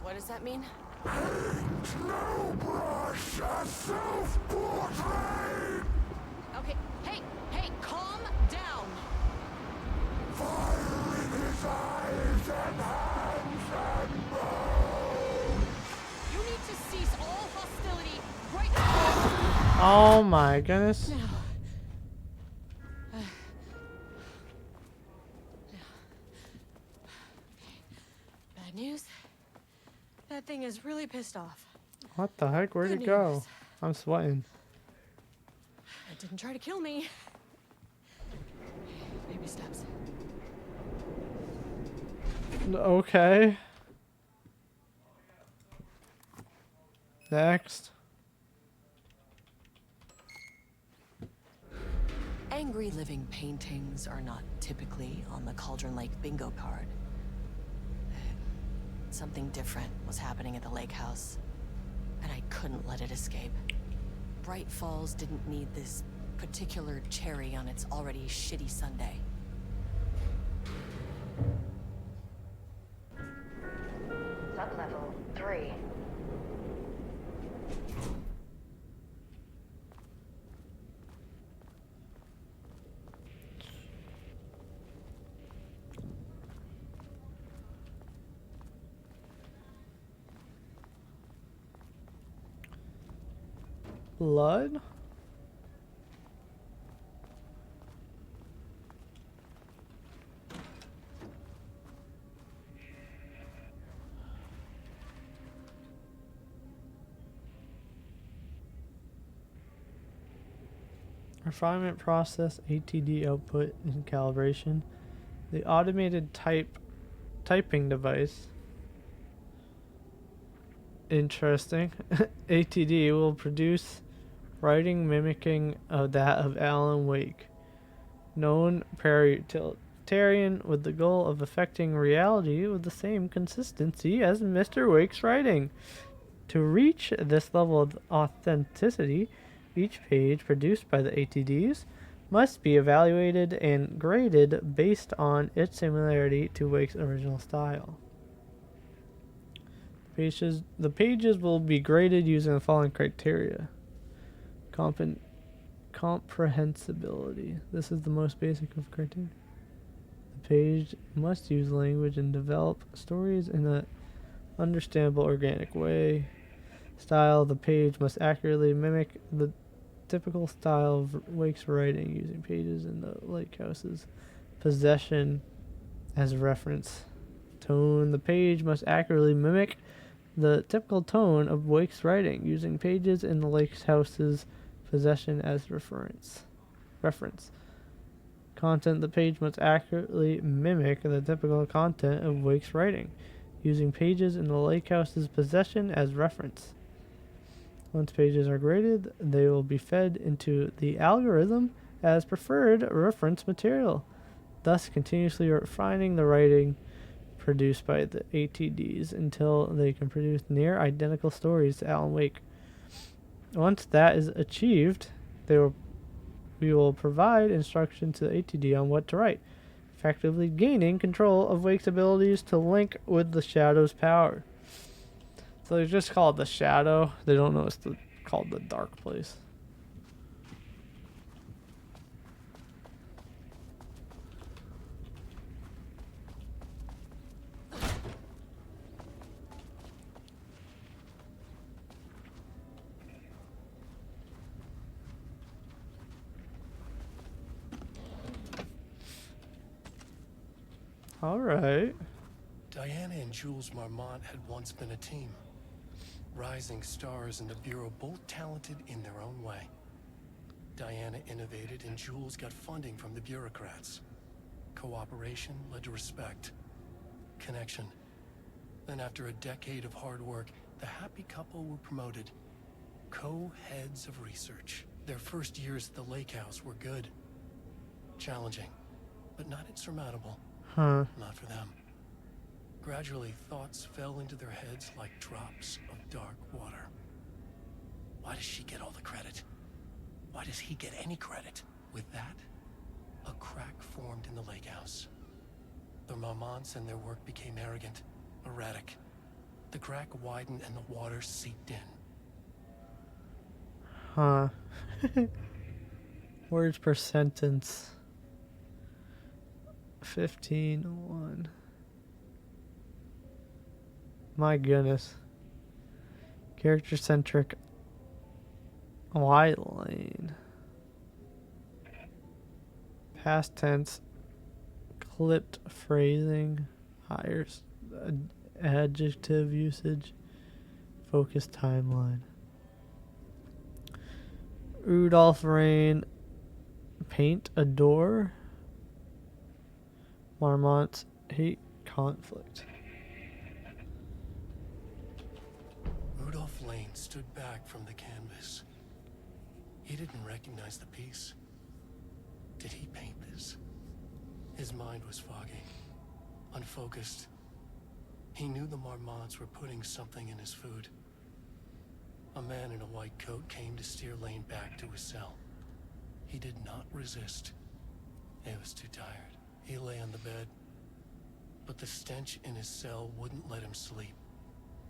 What does that mean? Okay, hey, calm down! You need to cease all hostility right now! Oh my goodness. Bad news? That thing is really pissed off. What the heck? Where'd Good it go? news. I'm sweating. It didn't try to kill me. Baby steps. Okay. Next. angry living paintings are not typically on the Cauldron Lake bingo card. Something different was happening at the lake house, and I couldn't let it escape. Bright Falls didn't need this particular cherry on its already shitty sundae. Sublevel 3. Blood? Refinement process, ATD output and calibration. The automated typing device. Interesting. ATD will produce writing mimicking of that of Alan Wake, known para-utilitarian with the goal of affecting reality with the same consistency as Mr. Wake's writing. To reach this level of authenticity, each page produced by the ATDs must be evaluated and graded based on its similarity to Wake's original style. The pages will be graded using the following criteria. Comprehensibility. This is the most basic of criteria. The page must use language and develop stories in an understandable, organic way. Style. The page must accurately mimic the typical style of Wake's writing, using pages in the lake house's possession as reference. Tone. The page must accurately mimic the typical tone of Wake's writing, using pages in the lake house's possession as reference. Content. The page must accurately mimic the typical content of Wake's writing, using pages in the lake house's possession as reference. Once pages are graded, they will be fed into the algorithm as preferred reference material, thus continuously refining the writing produced by the ATDs until they can produce near identical stories to Alan Wake. Once that is achieved, we will provide instruction to the ATD on what to write, effectively gaining control of Wake's abilities to link with the Shadow's power. So they just call it the Shadow. They don't know it's called the Dark Place. All right. Diana and Jules Marmont had once been a team. Rising stars in the Bureau, both talented in their own way. Diana innovated and Jules got funding from the bureaucrats. Cooperation led to respect. Connection. Then after a decade of hard work, the happy couple were promoted. Co-heads of research. Their first years at the lake house were good. Challenging, but not insurmountable. Not for them. Gradually, thoughts fell into their heads like drops of dark water. Why does she get all the credit? Why does he get any credit? With that, a crack formed in the lake house. The Marmonts and their work became arrogant, erratic. The crack widened and the water seeped in. Words per sentence. 15:1. My goodness. Character-centric wide lane. Past tense. Clipped phrasing. Higher adjective usage. Focused timeline. Rudolph Rain. Paint a door. Marmont hate conflict. Rudolph Lane stood back from the canvas. He didn't recognize the piece. Did he paint this? His mind was foggy, unfocused. He knew the Marmonts were putting something in his food. A man in a white coat came to steer Lane back to his cell. He did not resist. He was too tired. He lay on the bed, but the stench in his cell wouldn't let him sleep.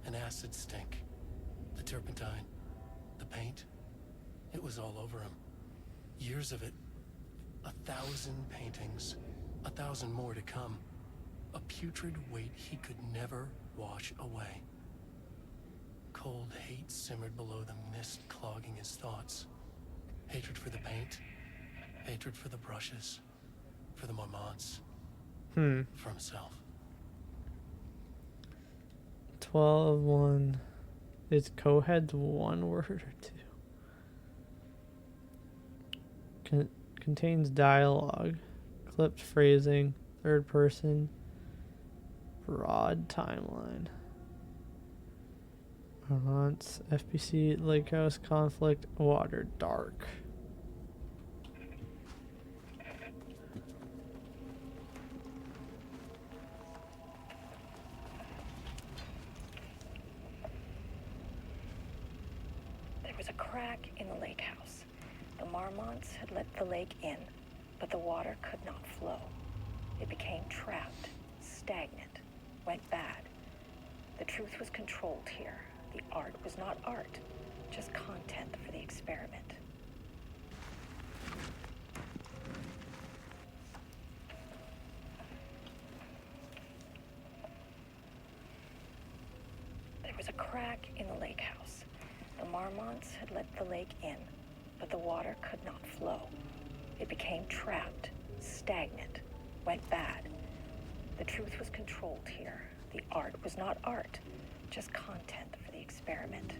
An acid stink. The turpentine. The paint. It was all over him. Years of it. 1,000 paintings. 1,000 more to come. A putrid weight he could never wash away. Cold hate simmered below the mist clogging his thoughts. Hatred for the paint. Hatred for the brushes. For the Marmonts. For himself. 12-1. Is co-heads one word or two? Contains dialogue, clipped phrasing, third person, broad timeline. Marmont's FBC Lake House conflict, water dark. There was a crack in the lake house. The Marmonts had let the lake in, but the water could not flow. It became trapped, stagnant, went bad. The truth was controlled here. The art was not art, just content for the experiment. There was a crack in the lake house. The Marmonts had let the lake in, but the water could not flow. It became trapped, stagnant, went bad. The truth was controlled here. The art was not art, just content for the experiment.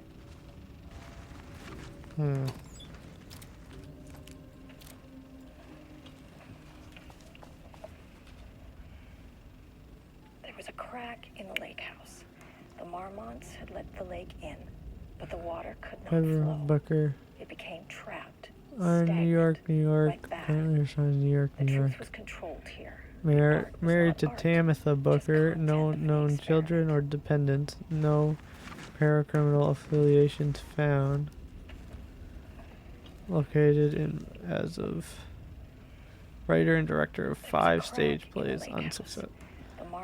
There was a crack in the lake house. The Marmonts had let the lake in, but the water could not flow. Booker. It became trapped, New York, stagnant, New York. went bad. Apparently you're signed New York, The New York. truth was controlled here. Married to Tamitha Booker, just no content for the known children or dependents, no paracriminal affiliations found. Located in as of writer and director of 5 stage plays, unsuccessful.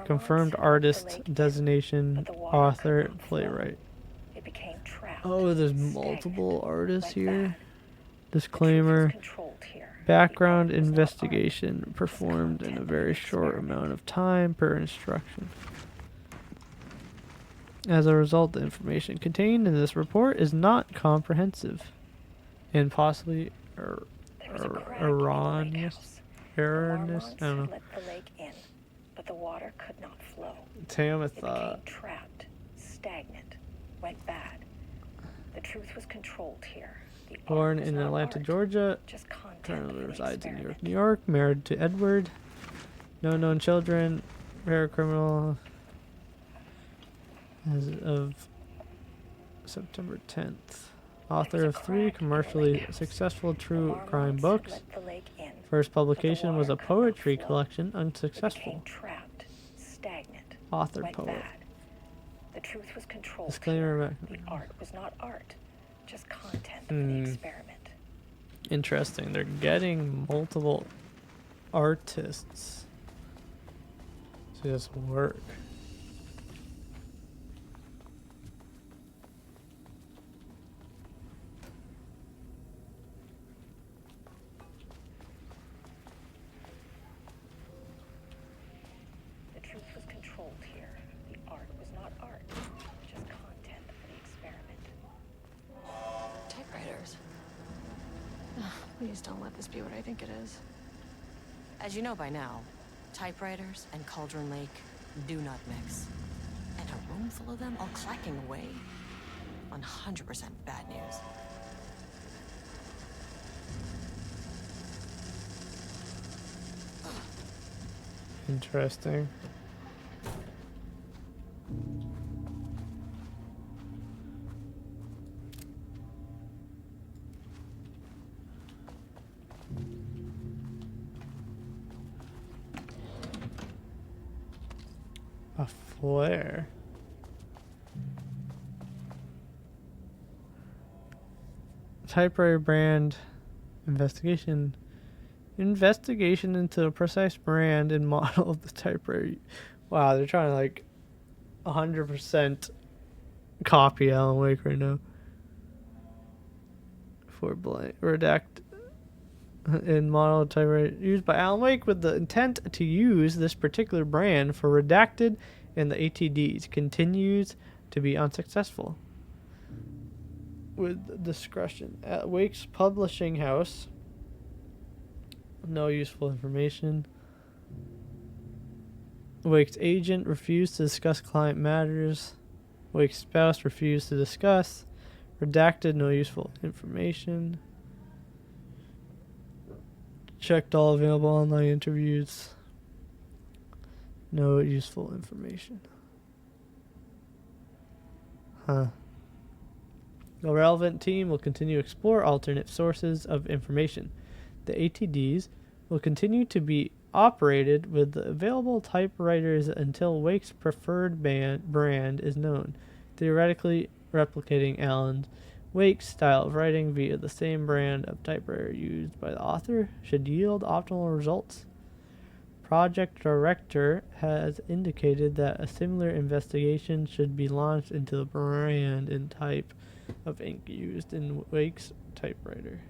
Confirmed artist designation, author, playwright. It became trapped. Oh, there's stagnant, multiple artists went here. bad. Disclaimer. The truth was controlled here. Background The art was not investigation art, performed just in a content very for the short experiment. amount of time per instruction. As a result, the information contained in this report is not comprehensive and possibly There was a crack in the lake erroneous. house. Erroneous? The I don't Marmonts know. had let the lake in, but the water could not flow. It Tamitha. became trapped, stagnant, went bad. The truth was controlled here. The art Born was in not Atlanta, art, Georgia. just content Currently for the resides in New York, experiment. New York. Married to Edward. No known children. Paracriminal. As of September 10th. Author of 3 commercially successful true crime books. First publication was a poetry collection, unsuccessful. Trapped, stagnant, Author went poet. bad. The truth was controlled. Disclaimer. The art was not art, just content for the experiment. Interesting. They're getting multiple artists to this work. The truth was controlled here. The art was not art, just content for the experiment. Typewriters. Please don't let this be what I think it is. As you know by now, typewriters and Cauldron Lake do not mix. And a room full of them all clacking away. 100% bad news. Interesting. A flare. Typewriter brand investigation. Investigation into the precise brand and model of the typewriter. Wow, they're trying to like 100% copy Alan Wake right now. For blank redact in model typewriter used by Alan Wake with the intent to use this particular brand for redacted and the ATDs continues to be unsuccessful. With discretion at Wake's publishing house, no useful information. Wake's agent refused to discuss client matters. Wake's spouse refused to discuss. Redacted, no useful information. Checked all available online interviews. No useful information. Huh. The relevant team will continue to explore alternate sources of information. The ATDs will continue to be operated with the available typewriters until Wake's preferred brand is known, theoretically replicating Alan Wake's style of writing via the same brand of typewriter used by the author should yield optimal results. Project Director has indicated that a similar investigation should be launched into the brand and type of ink used in Wake's typewriter.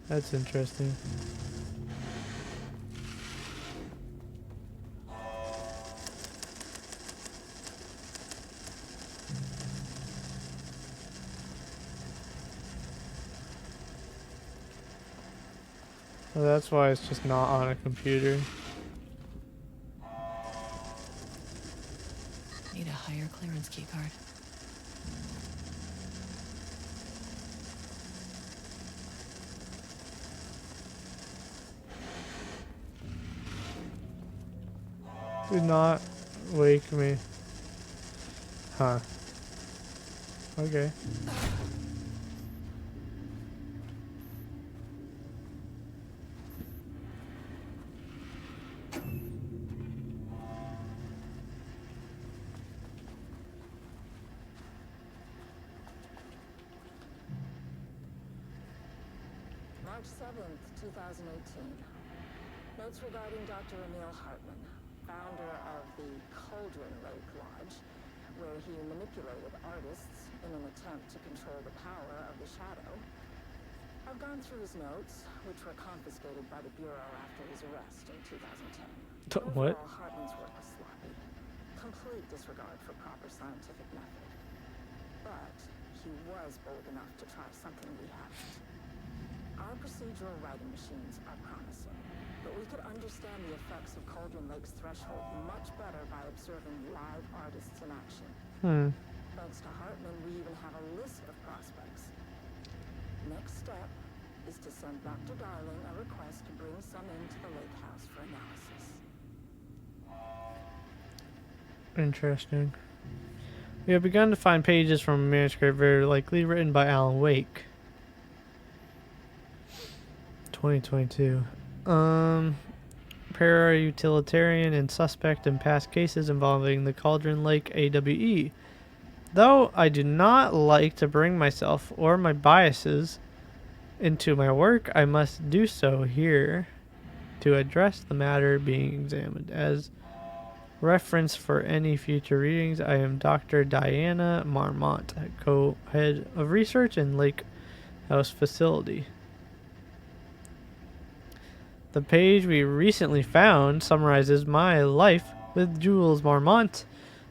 That's interesting. Well, that's why it's just not on a computer. Need a higher clearance keycard. Do not wake me. Huh. Okay. March 7th, 2018. Notes regarding Dr. Emil Hartman, founder of the Cauldron Lake Lodge, where he manipulated artists in an attempt to control the power of the shadow. I've gone through his notes, which were confiscated by the Bureau after his arrest in 2010. What? Overall, Hartman's work was sloppy. Complete disregard for proper scientific method. But he was bold enough to try something we haven't. Our procedural writing machines are promising, but we could understand the effects of Cauldron Lake's threshold much better by observing live artists in action. Thanks to Hartman, we even have a list of prospects. Next step is to send Dr. Darling a request to bring some into the lake house for analysis. Interesting. We have begun to find pages from a manuscript very likely written by Alan Wake. 2022. Para-utilitarian and suspect in past cases involving the Cauldron Lake AWE. Though I do not like to bring myself or my biases into my work, I must do so here to address the matter being examined. As reference for any future readings, I am Dr. Diana Marmont, co-head of research in Lake House Facility. The page we recently found summarizes my life with Jules Marmont,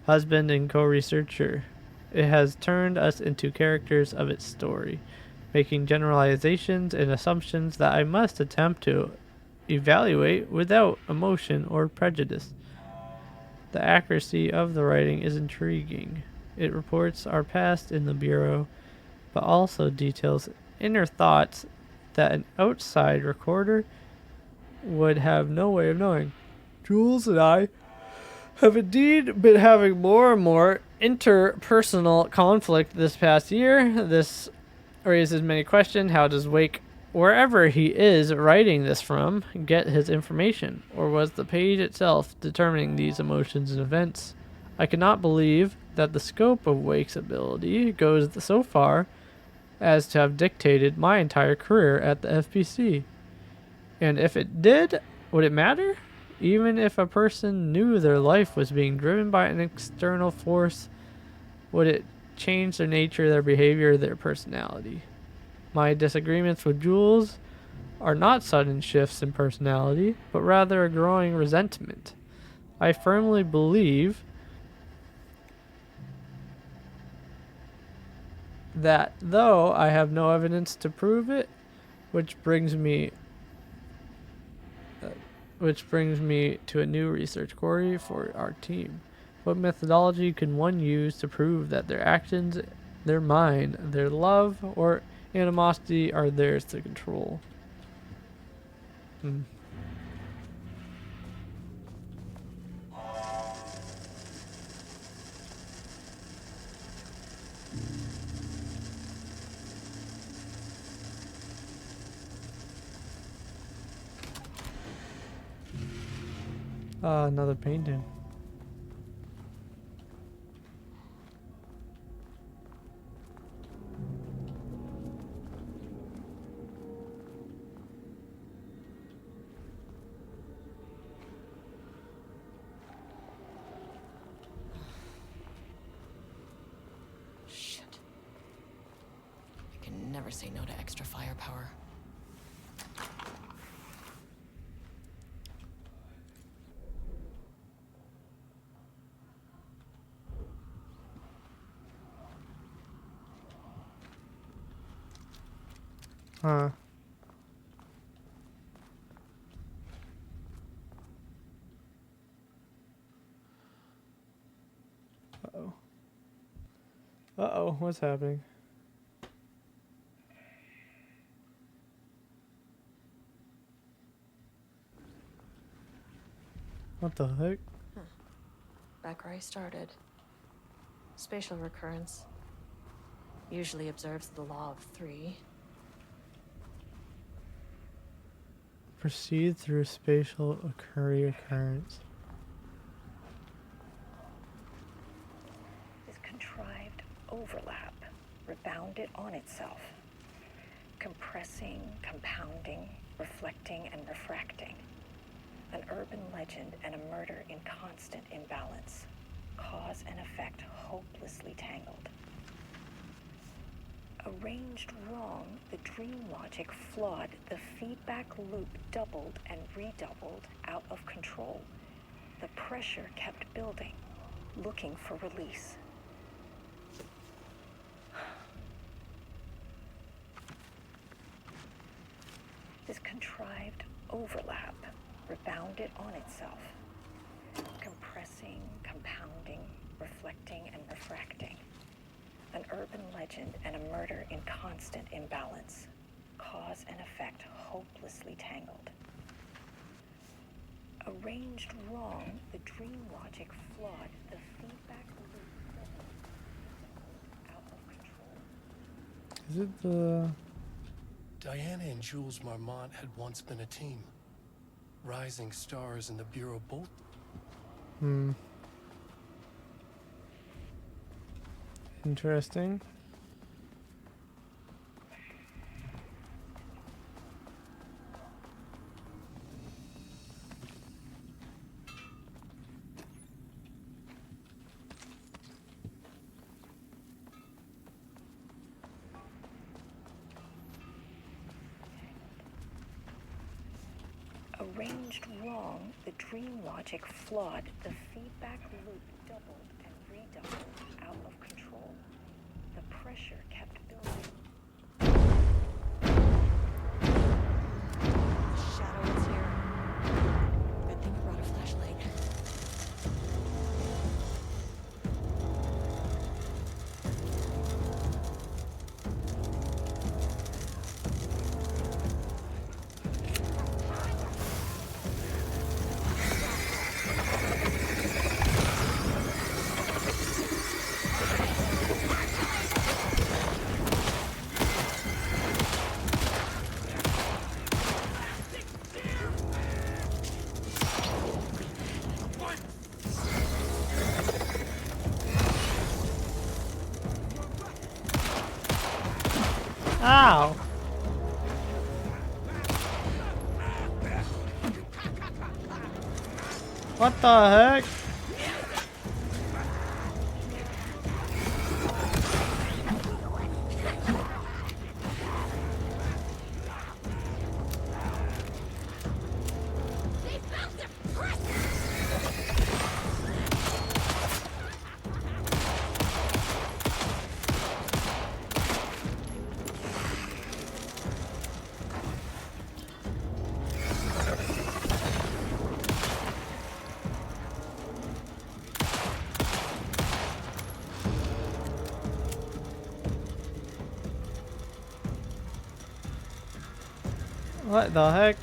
husband and co-researcher. It has turned us into characters of its story, making generalizations and assumptions that I must attempt to evaluate without emotion or prejudice. The accuracy of the writing is intriguing. It reports our past in the Bureau, but also details inner thoughts that an outside recorder would have no way of knowing. Jules and I have indeed been having more and more interpersonal conflict this past year. This raises many questions. How does Wake wherever he is writing this from get his information, or was the page itself determining these emotions and events? I cannot believe that the scope of Wake's ability goes so far as to have dictated my entire career at the FPC. And if it did, would it matter? Even if a person knew their life was being driven by an external force, would it change their nature, their behavior, their personality? My disagreements with Jules are not sudden shifts in personality, but rather a growing resentment. I firmly believe that, though I have no evidence to prove it, which brings me to a new research query for our team. What methodology can one use to prove that their actions, their mind, their love, or animosity are theirs to control? Another painting. Shit. I can never say no to extra firepower. Huh. Uh-oh. Uh-oh, what's happening? What the heck? Back where I started. Spatial recurrence. Usually observes the law of 3. Proceed through spatial recurrence. This contrived overlap rebounded on itself, compressing, compounding, reflecting, and refracting. An urban legend and a murder in constant imbalance. Cause and effect hopelessly tangled. Arranged wrong, the dream logic flawed, the feedback loop doubled and redoubled, out of control. The pressure kept building, looking for release. This contrived overlap rebounded on itself, compressing, compounding, reflecting, and refracting. An urban legend and a murder in constant imbalance. Cause and effect hopelessly tangled. Arranged wrong, the dream logic flawed, the feedback loop out of control. Is it the... Diana and Jules Marmont had once been a team. Rising stars in the Bureau both. Interesting. Arranged wrong, the dream logic flawed, the feedback loop doubled and redoubled, out of control. The pressure kept building. The shadow is here. Good thing you brought a flashlight. Ow. What the heck? What the heck?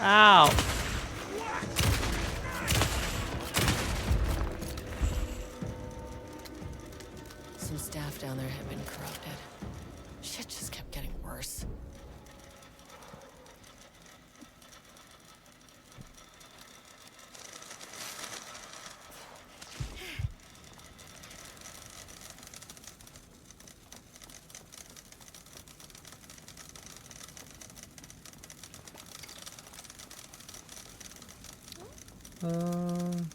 Ow. Some staff down there had been corrupted. Shit just kept getting worse. Um.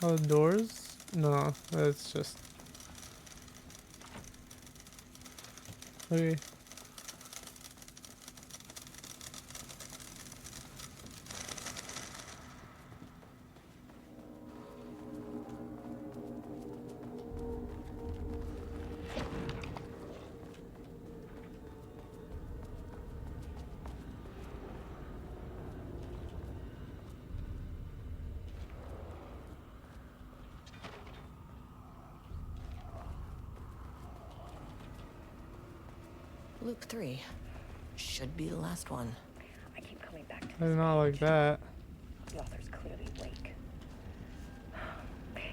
Oh, doors? No, that's just. Okay. Loop 3. Should be the last one. I keep coming back to I this do not like page. that. The author's clearly awake.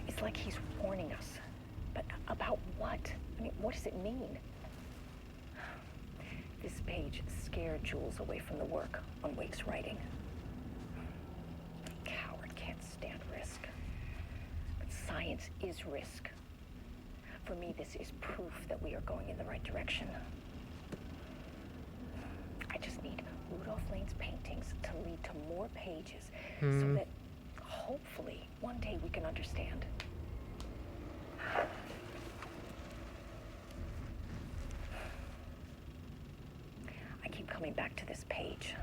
It's like he's warning us. But about what? I mean, what does it mean? This page scared Jules away from the work on Wake's writing. A coward can't stand risk. But science is risk. For me, this is proof that we are going in the right direction. I just need Rudolph Lane's paintings to lead to more pages so that hopefully one day we can understand. I keep coming back to this page.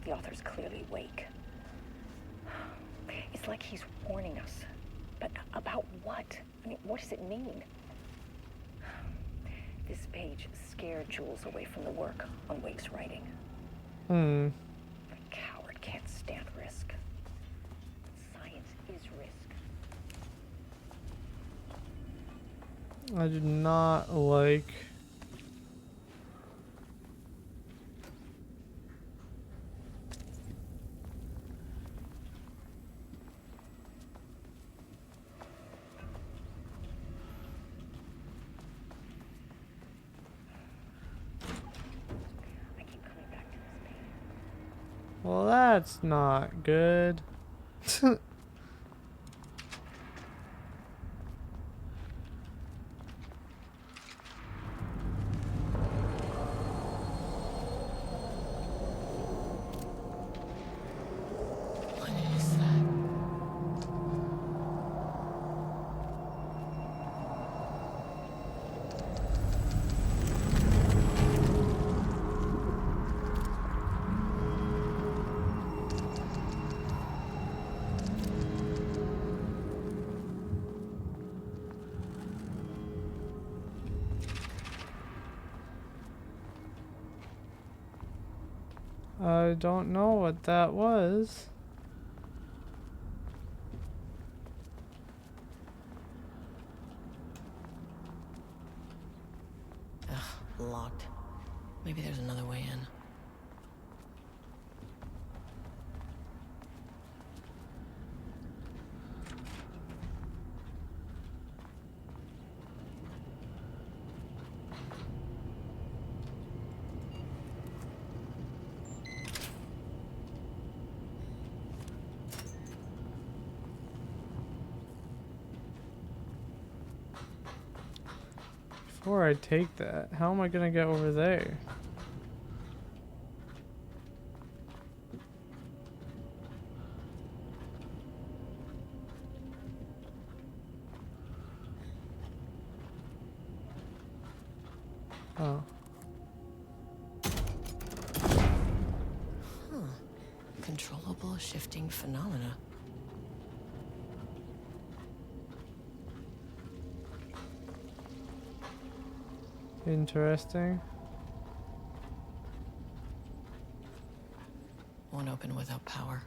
The author's clearly awake. It's like he's warning us. But about what? I mean, what does it mean? This page scared Jules away from the work on Wake's writing. A coward can't stand risk. Science is risk. I do not like. I keep coming back to this page. Well, that's not good. I don't know what that was. Ugh, locked. Maybe there's another way in. Before I take that, how am I gonna get over there? Oh. Huh. Controllable shifting phenomena. Interesting. Won't open without power.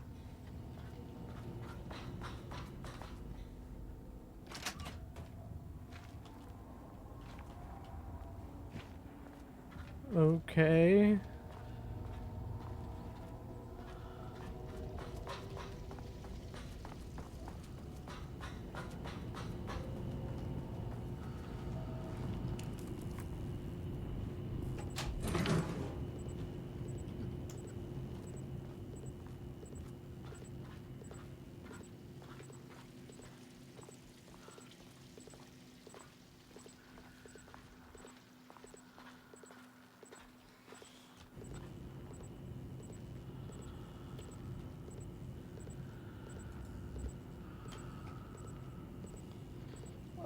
Okay.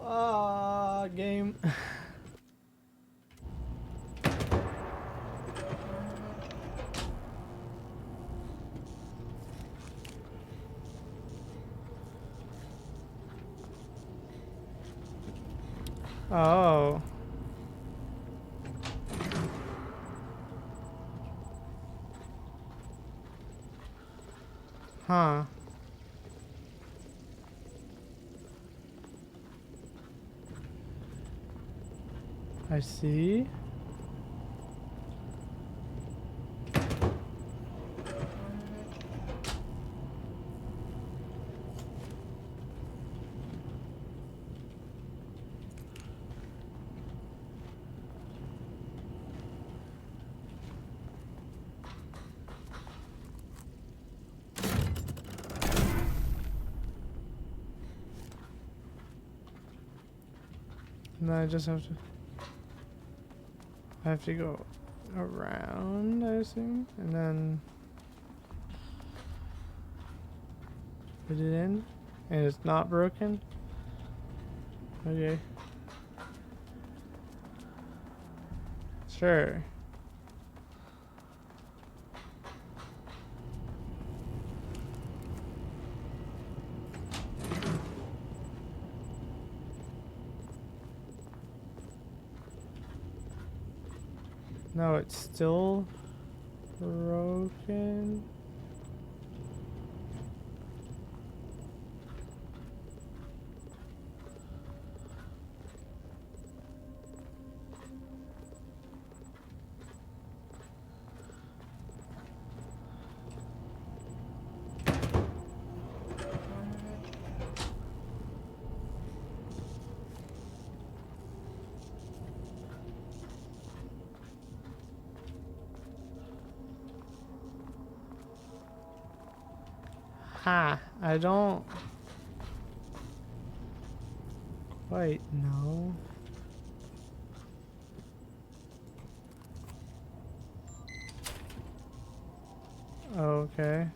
Ah, game. Oh. Huh. I see. And then I just have to... I have to go around, I assume, and then put it in, and it's not broken. Okay. Sure. No, it's still broken. Ha! I don't quite know. Okay.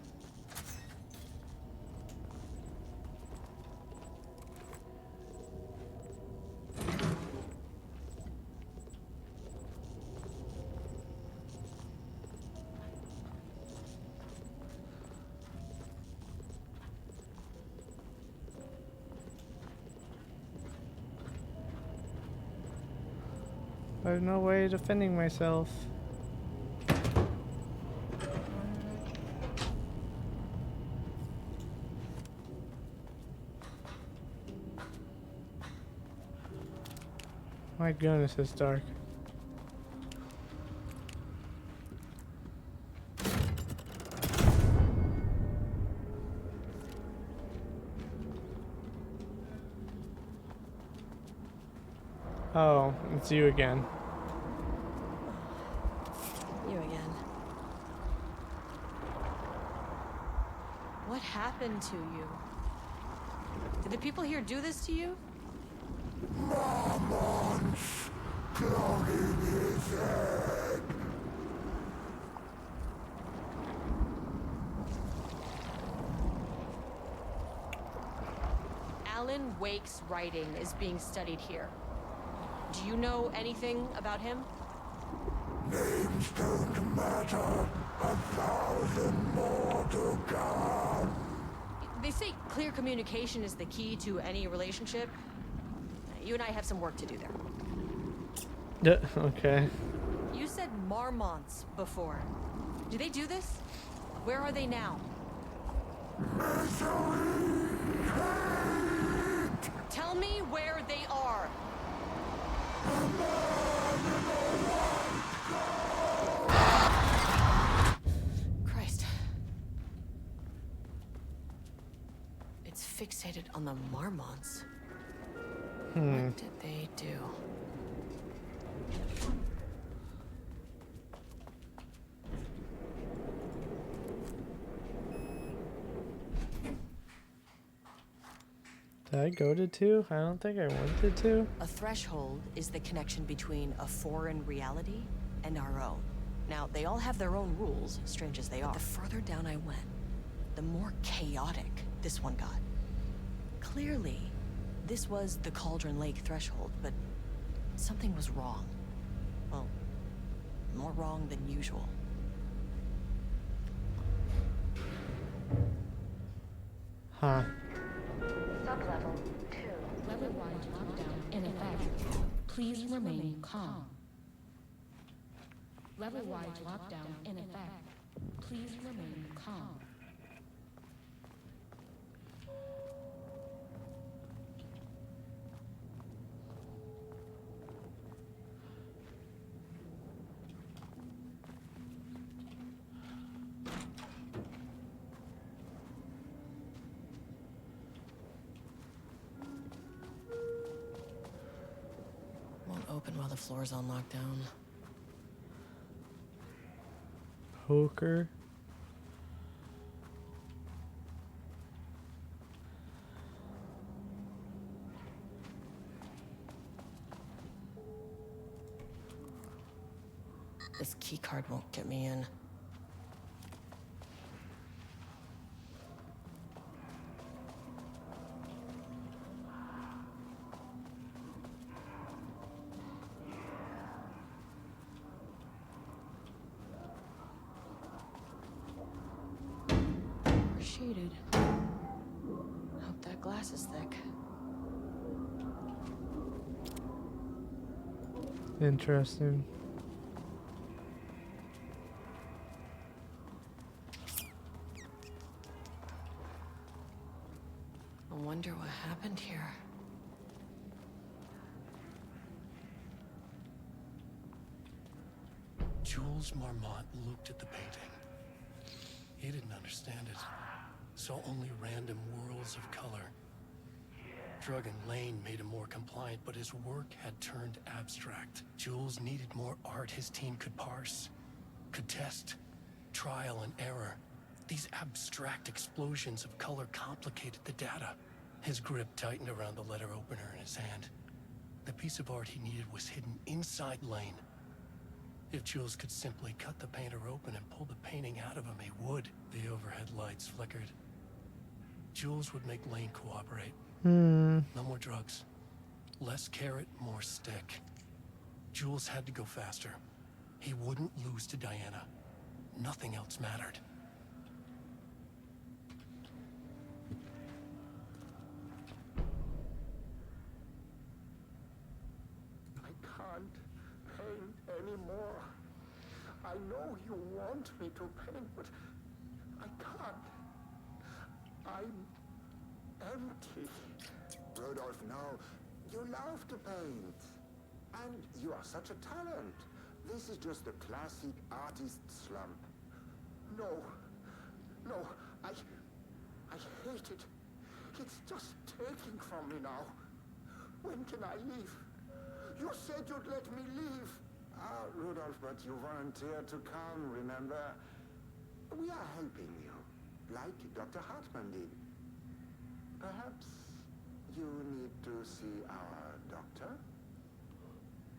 I have no way of defending myself. My goodness, it's dark. Oh, it's you again. You again. What happened to you? Did the people here do this to you? Alan Wake's writing is being studied here. Do you know anything about him? Names don't matter. 1,000 more to come. They say clear communication is the key to any relationship. You and I have some work to do there. Okay. You said marmots before. Do they do this? Where are they now? Tell me where they are. Christ. It's fixated on the marmots. What did they do? Did I go to 2? I don't think I went to 2. A threshold is the connection between a foreign reality and our own. Now, they all have their own rules, strange as they are. But the further down I went, the more chaotic this one got. Clearly, this was the Cauldron Lake threshold, but something was wrong. Well, more wrong than usual. Huh. Sublevel 2. Level-wide lockdown in effect. Please remain calm. Level-wide lockdown in effect. Please remain calm. Won't open while the floor's on lockdown. Poker. This keycard won't get me in. We're shaded. Hope that glass is thick. Interesting. I wonder what happened here. Jules Marmont looked at the painting. He didn't understand it. Saw only random whirls of color. Drug and Lane made him more compliant, but his work had turned abstract. Jules needed more art his team could parse, could test, trial and error. These abstract explosions of color complicated the data. His grip tightened around the letter opener in his hand. The piece of art he needed was hidden inside Lane. If Jules could simply cut the painter open and pull the painting out of him, he would. The overhead lights flickered. Jules would make Lane cooperate. No more drugs. Less carrot, more stick. Jules had to go faster. He wouldn't lose to Diana. Nothing else mattered. I can't paint anymore. I know you want me to paint, but I can't. I'm empty. Rudolph, no. You love to paint. And you are such a talent. This is just the classic artist slump. No. No, I hate it. It's just taking from me now. When can I leave? You said you'd let me leave. Rudolph, but you volunteered to come, remember? We are helping you, like Dr. Hartman did. Perhaps you need to see our doctor?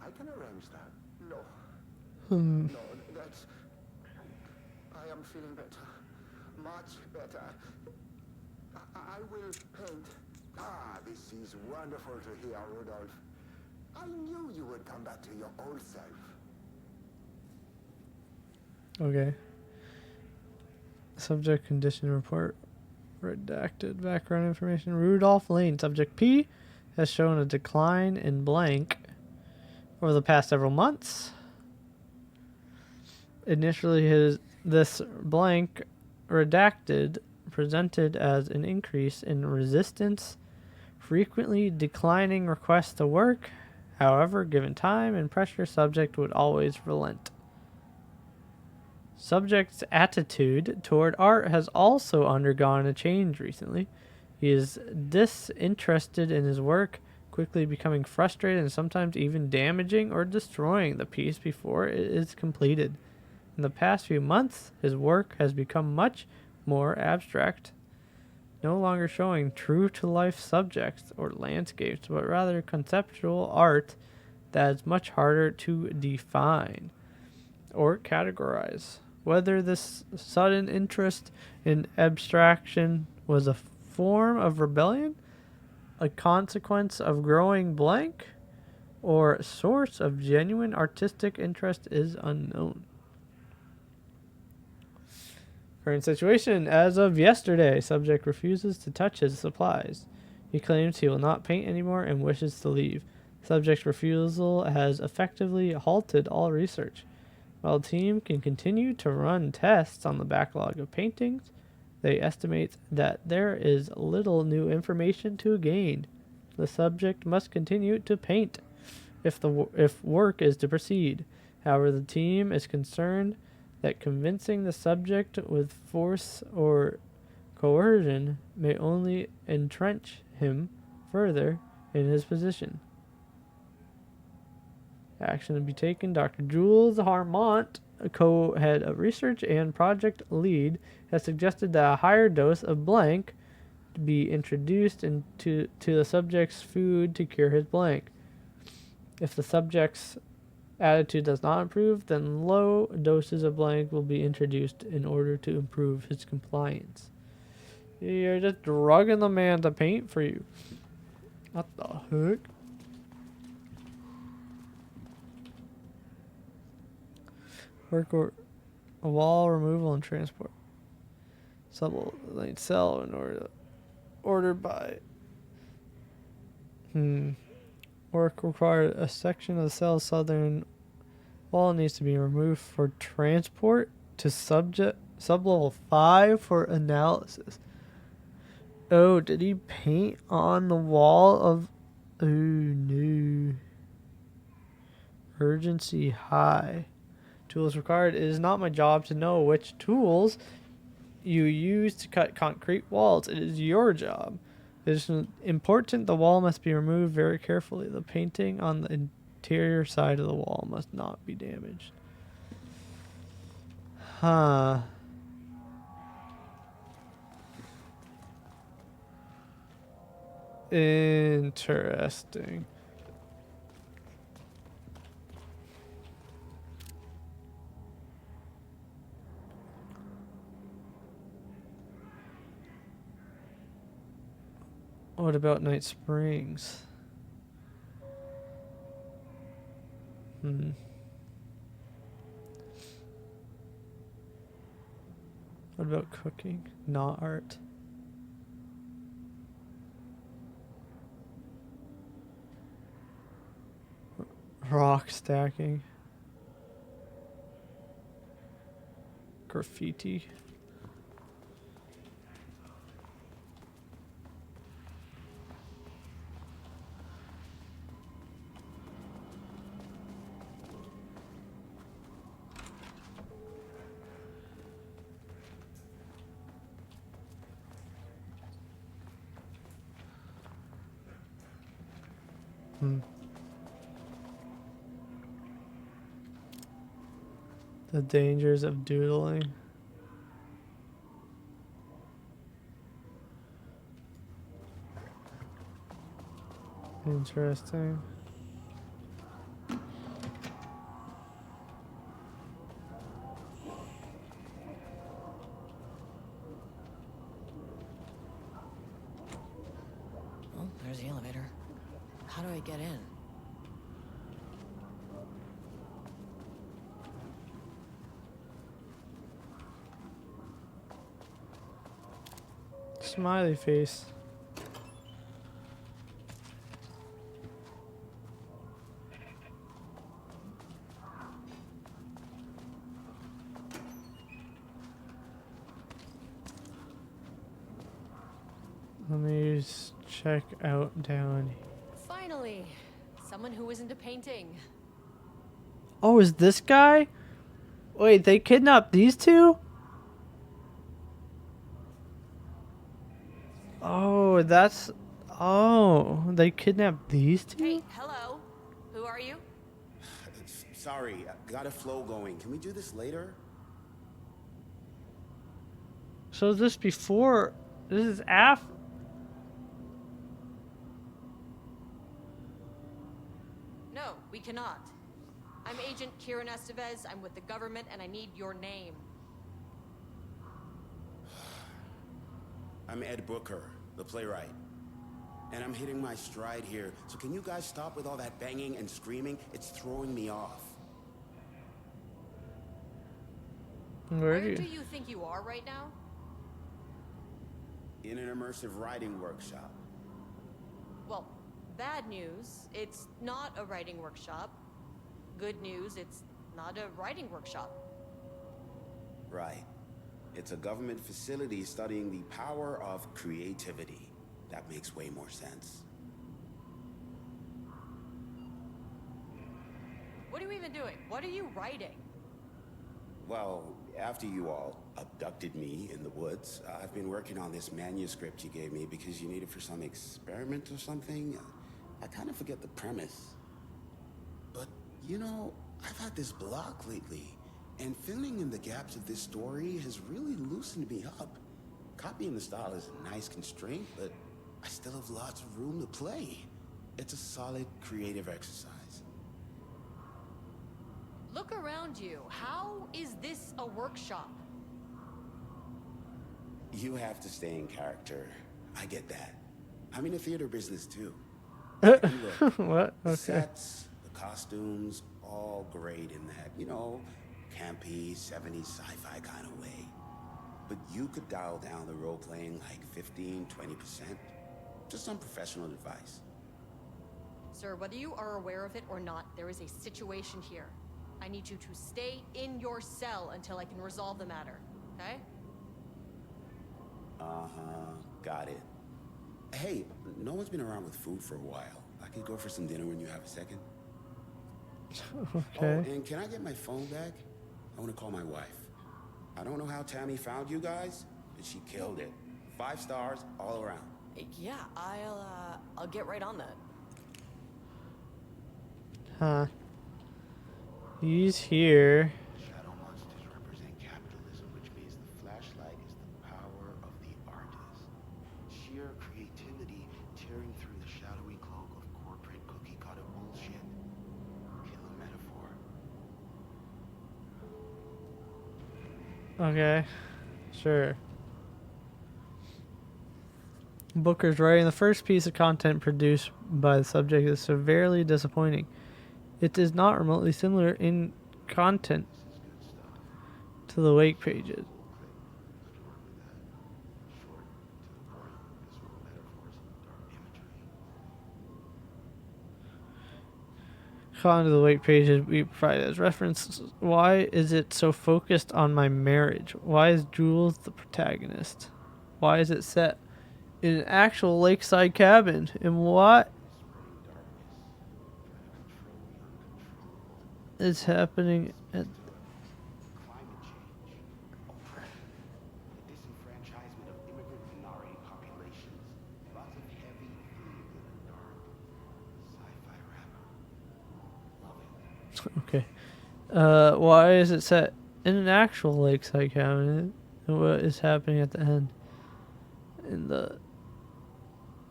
I can arrange that. No. No, that's... I am feeling better. Much better. I will paint. This is wonderful to hear, Rudolph. I knew you would come back to your old self. Okay. Subject condition report. Redacted background information. Rudolph Lane, subject P, has shown a decline in blank over the past several months. Initially, this blank redacted presented as an increase in resistance, frequently declining requests to work. However, given time and pressure, subject would always relent. Subject's attitude toward art has also undergone a change recently. He is disinterested in his work, quickly becoming frustrated and sometimes even damaging or destroying the piece before it is completed. In the past few months, his work has become much more abstract, no longer showing true-to-life subjects or landscapes, but rather conceptual art that is much harder to define or categorize. Whether this sudden interest in abstraction was a form of rebellion, a consequence of growing blank, or a source of genuine artistic interest is unknown. Current situation. As of yesterday, subject refuses to touch his supplies. He claims he will not paint anymore and wishes to leave. Subject's refusal has effectively halted all research. While the team can continue to run tests on the backlog of paintings, they estimate that there is little new information to gain. The subject must continue to paint if work is to proceed. However, the team is concerned that convincing the subject with force or coercion may only entrench him further in his position. Action to be taken. Dr. Jules Harmont, a co-head of research and project lead, has suggested that a higher dose of blank be introduced into the subject's food to cure his blank. If the subject's attitude does not improve, then low doses of blank will be introduced in order to improve his compliance. You're just drugging the man to paint for you. What the heck? Work or wall removal and transport. Sublane cell in ordered by. Work required a section of the cell's southern wall needs to be removed for transport to sublevel 5 for analysis. Oh, did he paint on the wall of... Oh no. Urgency high. Tools required. It is not my job to know which tools you use to cut concrete walls. It is your job. It is important the wall must be removed very carefully. The painting on the interior side of the wall must not be damaged. Huh. Interesting. What about Night Springs? What about cooking? Not art. Rock stacking. Graffiti. The dangers of doodling. Interesting. Well, there's the elevator. How do I get in? Smiley face. Let me just check out down here. Finally, someone who isn't a painting. Oh, is this guy? Wait, they kidnapped these two? Oh, that's... Oh, they kidnapped these two? Hey, hello. Who are you? Sorry, got a flow going. Can we do this later? So is this before... This is after... No, we cannot. I'm Agent Kieran Estevez. I'm with the government, and I need your name. I'm Ed Booker, the playwright. And I'm hitting my stride here, so can you guys stop with all that banging and screaming? It's throwing me off. Where do you think you are right now? In an immersive writing workshop. Well, bad news, it's not a writing workshop. Good news, it's not a writing workshop. Right. It's a government facility studying the power of creativity. That makes way more sense. What are you even doing? What are you writing? Well, after you all abducted me in the woods, I've been working on this manuscript you gave me because you need it for some experiment or something. I kind of forget the premise. But, you know, I've had this block lately, and filling in the gaps of this story has really loosened me up. Copying the style is a nice constraint, but I still have lots of room to play. It's a solid creative exercise. Look around you. How is this a workshop? You have to stay in character. I get that. I'm in the theater business too. What? The Okay. sets, the costumes, all great in that, you know, campy, 70s sci-fi kind of way. But you could dial down the role-playing like 15, 20%. Just some professional advice. Sir, whether you are aware of it or not, there is a situation here. I need you to stay in your cell until I can resolve the matter, okay? Uh-huh, got it. Hey, no one's been around with food for a while. I could go for some dinner when you have a second. Okay. Oh, and can I get my phone back? I want to call my wife. I don't know how Tammy found you guys, but she killed it. 5 stars all around. Yeah, I'll get right on that. Huh. He's here. Shadow monsters represent capitalism, which means the flashlight is the power of the artist. Sheer creativity tearing through the shadowy cloak of corporate cookie-cutter bullshit. Killer metaphor. Okay. Sure. Booker's writing the first piece of content produced by the subject is severely disappointing. It is not remotely similar in content to the wake pages. According to the wake pages we provide as reference, why is it so focused on my marriage? Why is Jules the protagonist? Why is it set in an actual lakeside cabin? And what is happening at... Climate change, oppression, the disenfranchisement of immigrant minority populations. Lots of heavy themes that are dark. Sci-fi Why is it set in an actual lakeside cabinet? And what is happening at the end? In the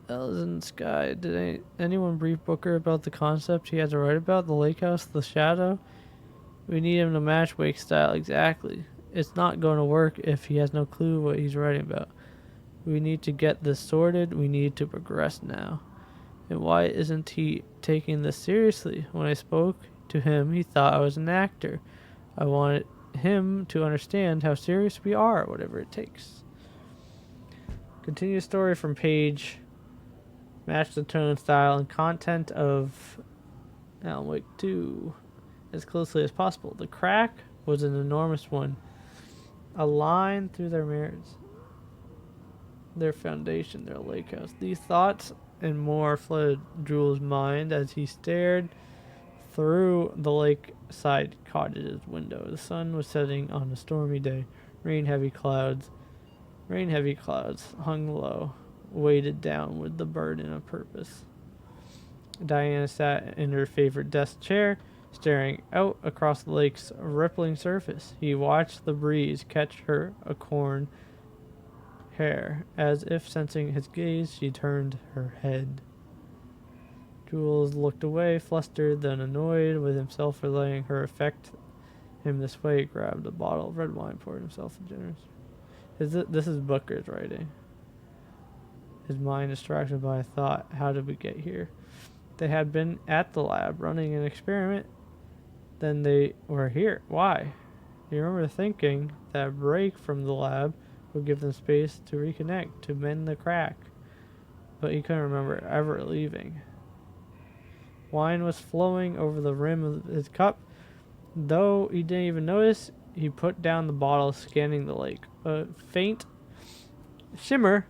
Elzen Sky, did anyone brief Booker about the concept he had to write about? The lake house, the shadow? We need him to match Wake's style exactly. It's not going to work if he has no clue what he's writing about. We need to get this sorted. We need to progress now. And why isn't he taking this seriously? When I spoke to him, he thought I was an actor. I wanted him to understand how serious we are, whatever it takes. Continue story from page. Match the tone, style, and content of Alan Wake 2 as closely as possible. The crack was an enormous one. A line through their mirrors. Their foundation, their lake house. These thoughts and more flooded Jules' mind as he stared through the lakeside cottage's window. The sun was setting on a stormy day. Rain-heavy clouds hung low, weighted down with the burden of purpose. Diana sat in her favorite desk chair, staring out across the lake's rippling surface. He watched the breeze catch her acorn hair. As if sensing his gaze, she turned her head. Jules looked away, flustered, then annoyed with himself for letting her affect him this way. He grabbed a bottle of red wine, poured himself a generous. This is Booker's writing. His mind distracted by a thought. How did we get here? They had been at the lab running an experiment. Then they were here. Why? You remember thinking that a break from the lab would give them space to reconnect, to mend the crack. But he couldn't remember ever leaving. Wine was flowing over the rim of his cup. Though he didn't even notice, he put down the bottle, scanning the lake. A faint shimmer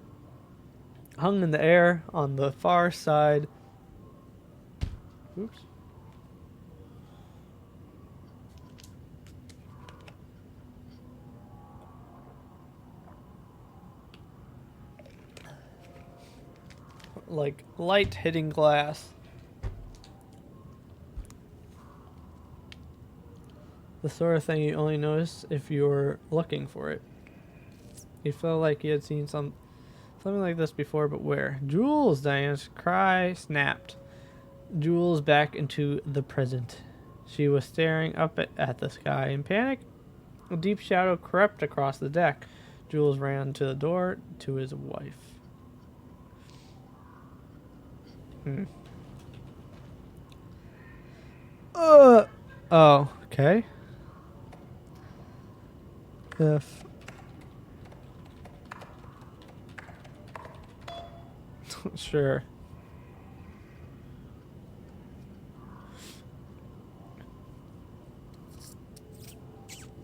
hung in the air on the far side. Oops. Like light hitting glass. The sort of thing you only notice if you're looking for it. He felt like he had seen something like this before, but where? Jules! Diana's cry snapped. Jules back into the present. She was staring up at the sky in panic. A deep shadow crept across the deck. Jules ran to the door to his wife. Oh, okay. If sure.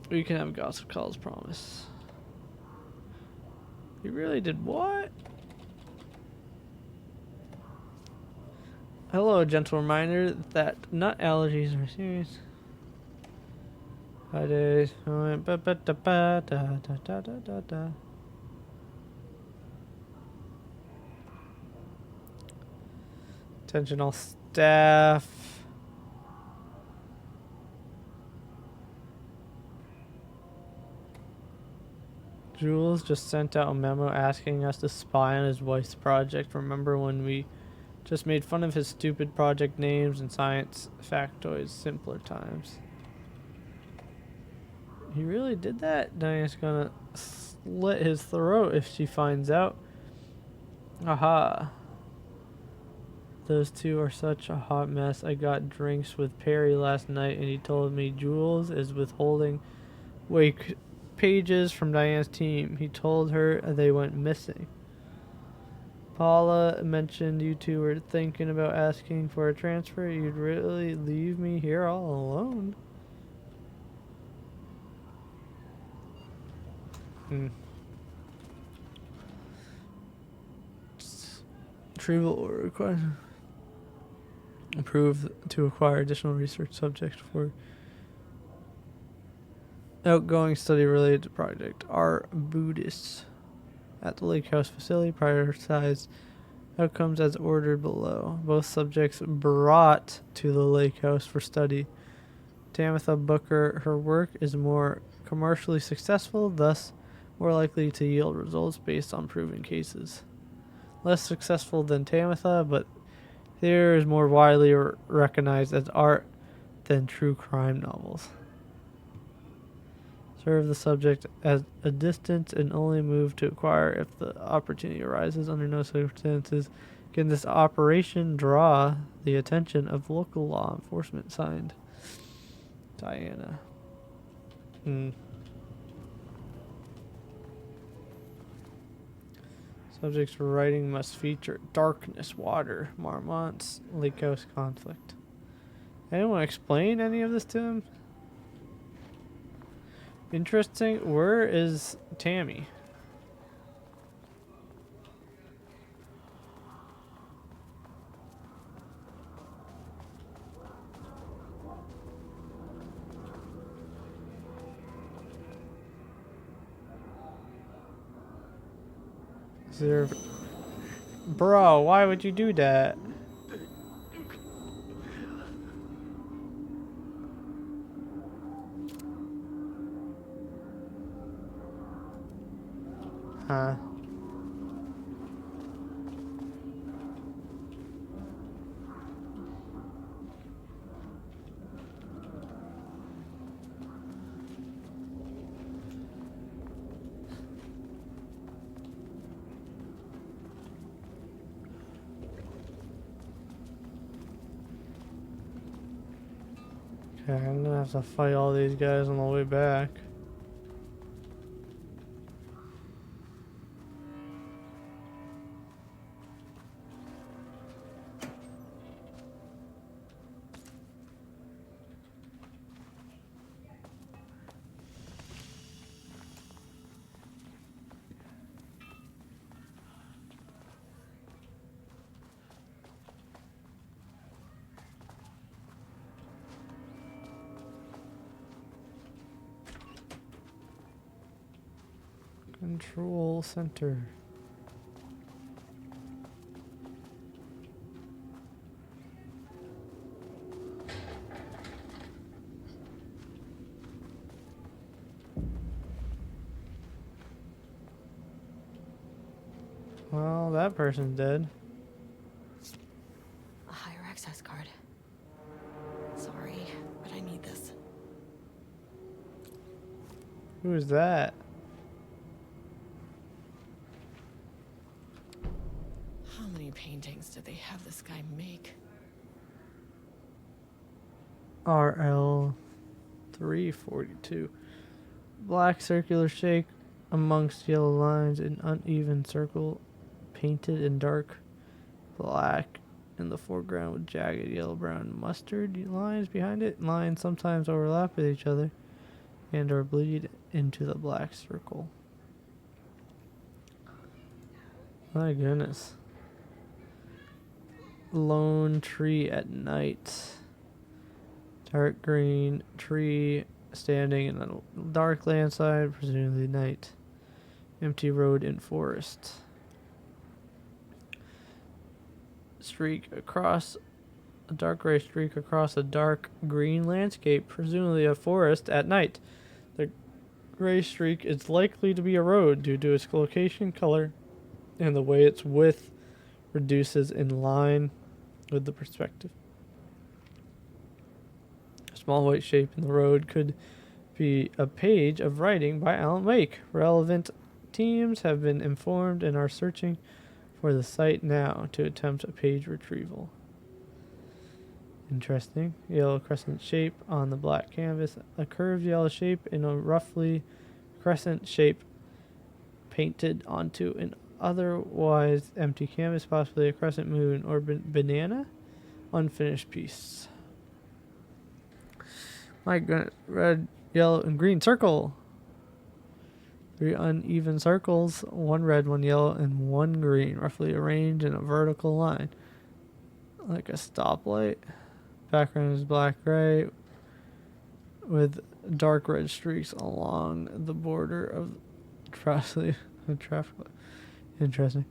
We can have a gossip call as promise. You really did what? Hello, a gentle reminder that nut allergies are serious. 5 days. Attention all staff. Jules just sent out a memo asking us to spy on his wife's project. Remember when we just made fun of his stupid project names and science factoids? Simpler times. He really did that? Diana's gonna slit his throat if she finds out. Aha. Those two are such a hot mess. I got drinks with Perry last night and he told me Jules is withholding Wake pages from Diana's team. He told her they went missing. Paula mentioned you two were thinking about asking for a transfer. You'd really leave me here all alone? Retrieval order required. Approved to acquire additional research subject for outgoing study related to project. Our Buddhists at the Lake House facility prioritize outcomes as ordered below. Both subjects brought to the Lake House for study Tamitha Booker, her work is more commercially successful, thus more likely to yield results based on proven cases. Less successful than Tamitha, but there is more widely recognized as art than true crime novels. Serve the subject at a distance and only move to acquire if the opportunity arises. Under no circumstances can this operation draw the attention of local law enforcement. Signed, Diana. Subject's writing must feature darkness, water, Marmont's Lake House conflict. Anyone explain any of this to him? Interesting. Where is Tammy? Is there... Bro, why would you do that? Huh. Okay, I'm gonna have to fight all these guys on the way back. Control center. Well, that person's dead. A higher access card. Sorry, but I need this. Who is that? How many paintings did they have this guy make? RL 342. Black circular shape amongst yellow lines, an uneven circle painted in dark black in the foreground with jagged yellow-brown mustard lines behind it. Lines sometimes overlap with each other and or bleed into the black circle. My goodness. Lone tree at night. Dark green tree standing in a dark landside, presumably night. Empty road in forest. Streak across a dark gray streak across a dark green landscape, presumably a forest at night. The gray streak is likely to be a road due to its location, color, and the way its width reduces in line with the perspective. A small white shape in the road could be a page of writing by Alan Wake. Relevant teams have been informed and are searching for the site now to attempt a page retrieval. Interesting. Yellow crescent shape on the black canvas. A curved yellow shape in a roughly crescent shape painted onto an otherwise empty canvas, possibly a crescent moon or banana. Unfinished piece. My goodness. Red, yellow, and green circle. 3 uneven circles, 1 red, 1 yellow, and 1 green, roughly arranged in a vertical line, like a stoplight. Background is black-gray, with dark red streaks along the border of traffic. Interesting.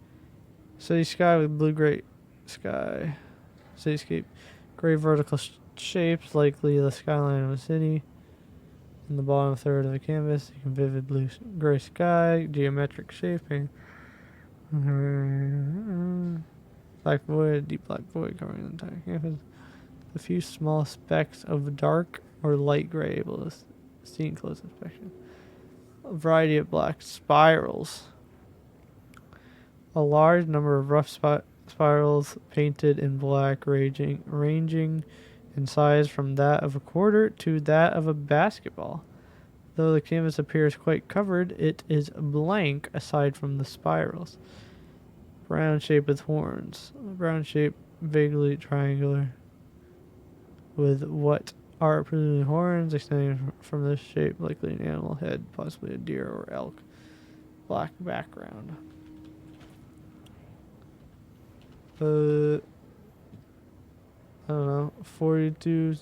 City sky with blue-gray sky. Cityscape. Gray vertical shapes, likely the skyline of a city. In the bottom third of the canvas, you can vivid blue gray sky, geometric shaping. Black void, deep black void covering the entire canvas. A few small specks of dark or light gray able to see in close inspection. A variety of black spirals. A large number of rough spirals painted in black, ranging in size from that of a quarter to that of a basketball. Though the canvas appears quite covered, it is blank aside from the spirals. Brown shape with horns. Brown shape, vaguely triangular, with what are presumably horns extending from this shape, likely an animal head, possibly a deer or elk. Black background. I don't know, 42.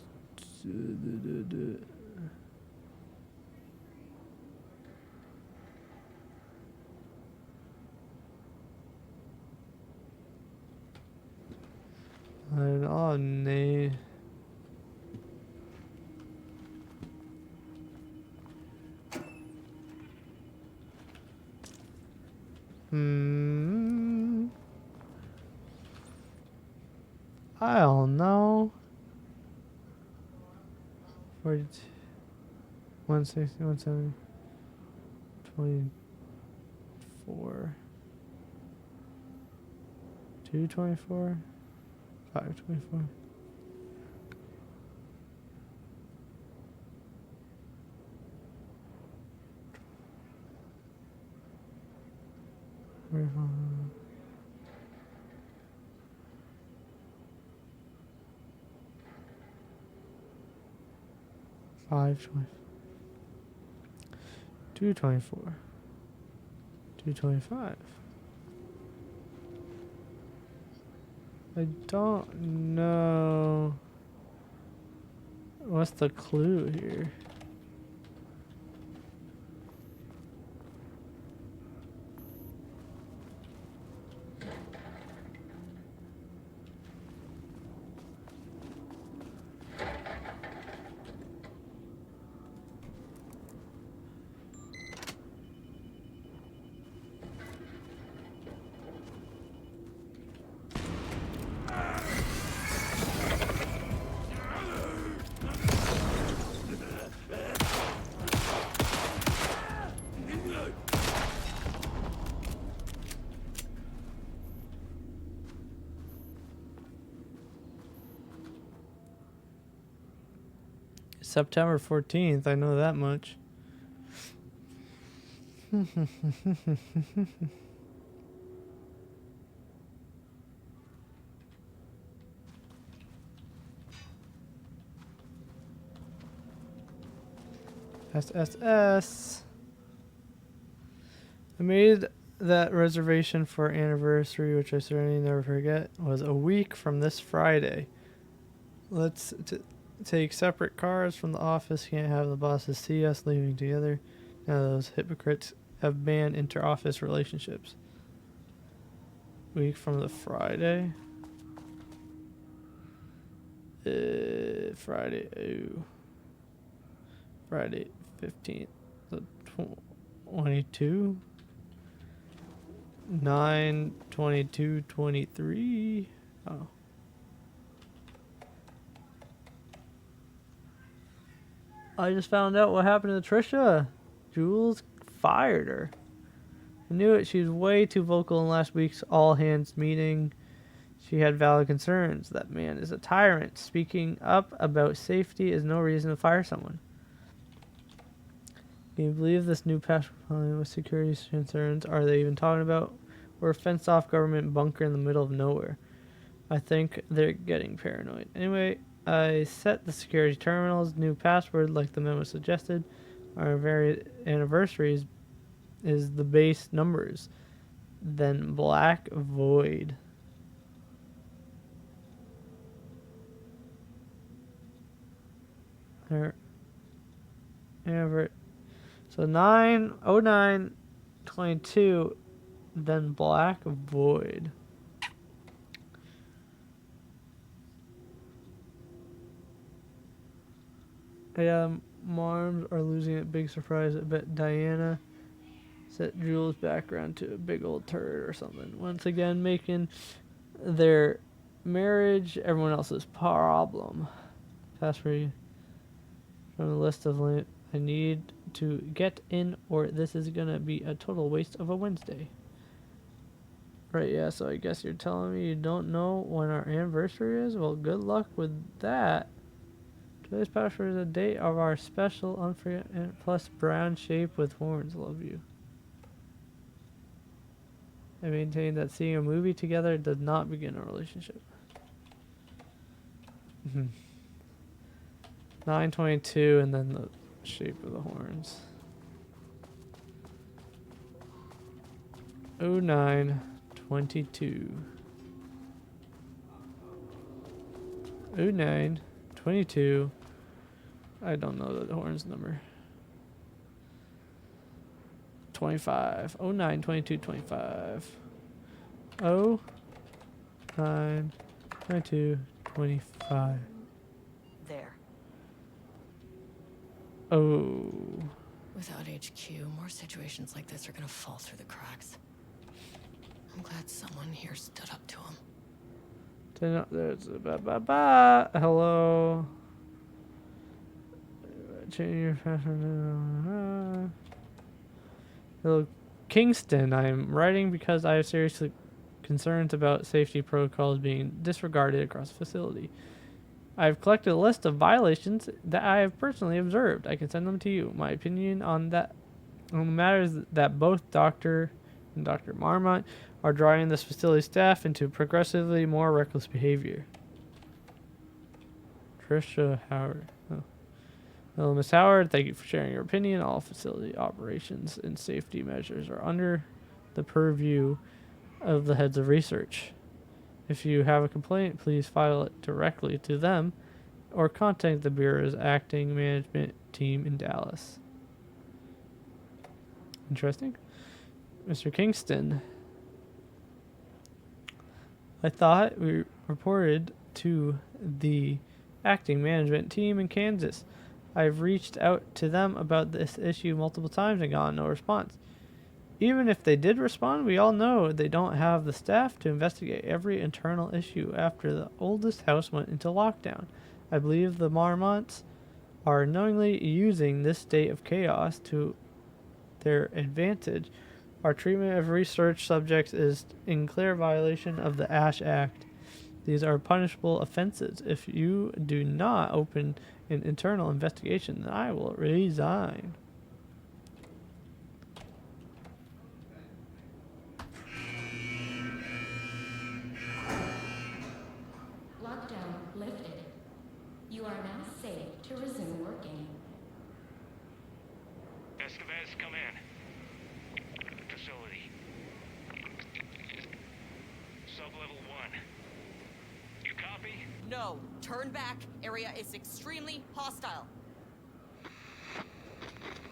Oh, nee. I don't know. 42, 160, 170, 24, 224, 524. Five 224, 225. I don't know. What's the clue here? September 14th, I know that much. SSS. I made that reservation for anniversary, which I certainly never forget, was a week from this Friday. Let's take separate cars from the office. Can't have the bosses see us leaving together. Now those hypocrites have banned inter-office relationships. Week from the Friday. Friday. Oh. Friday 15th. The 22. 9/22/23. Oh. I just found out what happened to Trisha. Jules fired her. I knew it. She was way too vocal in last week's all hands meeting. She had valid concerns. That man is a tyrant. Speaking up about safety is no reason to fire someone. Can you believe this new passport with security concerns? Are they even talking about? We're a fenced off government bunker in the middle of nowhere. I think they're getting paranoid. Anyway, I set the security terminals. New password, like the memo suggested. Our very anniversaries is the base numbers. Then black void. There. So 9/09/22. Then black void. Yeah, Marms are losing it. Big surprise. I bet Diana set Jules back around to a big old turd or something. Once again, making their marriage everyone else's problem. Password from the list of I need to get in, or this is gonna be a total waste of a Wednesday. Right, yeah, so I guess you're telling me you don't know when our anniversary is? Well, good luck with that. Today's password is a date of our special unforgettable plus brown shape with horns. Love you. I maintain that seeing a movie together does not begin a relationship. 922 and then the shape of the horns. 0922. 0922. I don't know the horns number. 25. 09 22 25. 09 22 25. There. Oh. Without HQ, more situations like this are gonna fall through the cracks. I'm glad someone here stood up to him. There's a hello. Change your fashion. Hello, Kingston. I'm writing because I have serious concerns about safety protocols being disregarded across the facility. I've collected a list of violations that I have personally observed. I can send them to you. My opinion on the matter is that both Dr. and Dr. Marmont are driving this facility staff into progressively more reckless behavior. Trisha Howard. Oh. Hello, Ms. Howard. Thank you for sharing your opinion. All facility operations and safety measures are under the purview of the heads of research. If you have a complaint, please file it directly to them or contact the Bureau's acting management team in Dallas. Interesting. Mr. Kingston, I thought we reported to the acting management team in Kansas. I've reached out to them about this issue multiple times and gotten no response. Even if they did respond, we all know they don't have the staff to investigate every internal issue after the oldest house went into lockdown. I believe the Marmonts are knowingly using this state of chaos to their advantage. Our treatment of research subjects is in clear violation of the ASH Act. These are punishable offenses. If you do not open an internal investigation, then I will resign. Lockdown lifted. You are now safe to resume working. Escovez, come in. Facility. Sub-level 1. You copy? No, turn back. Area is extremely hostile.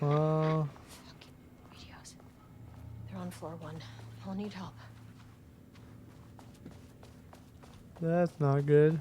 Oh. Fucking radios. They're on floor 1. I'll need help. That's not good.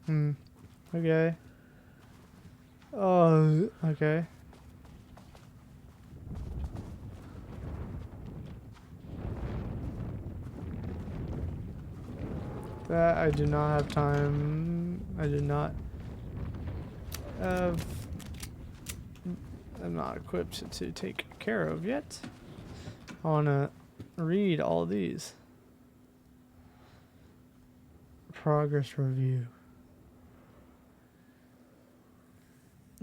Okay. Oh, okay. That I do not have time. I do not have. I'm not equipped to take care of yet. I want to read all these. Progress review.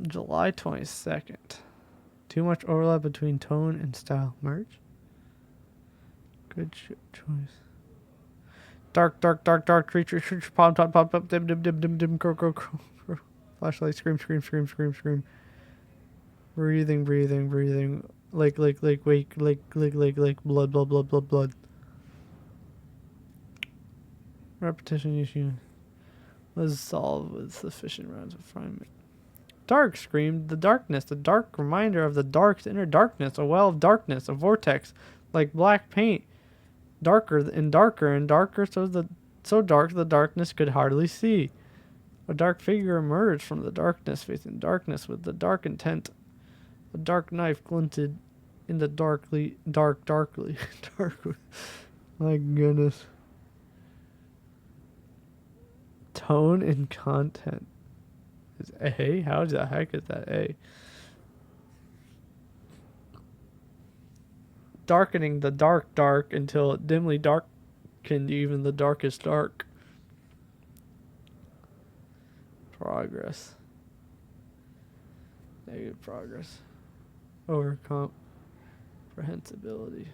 July 22nd. Too much overlap between tone and style. Merge? Good choice. Dark creature, pop, dim, crow. Flashlight, scream. Breathing. Lake, wake, lake, blood. Repetition issue. Was solved with sufficient rounds of refinement. Dark screamed the darkness, the dark reminder of the dark's inner darkness, a well of darkness, a vortex, like black paint, darker, so dark the darkness could hardly see. A dark figure emerged from the darkness, facing darkness with the dark intent. A dark knife glinted in the darkly. My goodness. Tone and content. Is A? How the heck is that A? Darkening the dark until it dimly darkened even the darkest dark. Progress. Negative progress. Overcomprehensibility.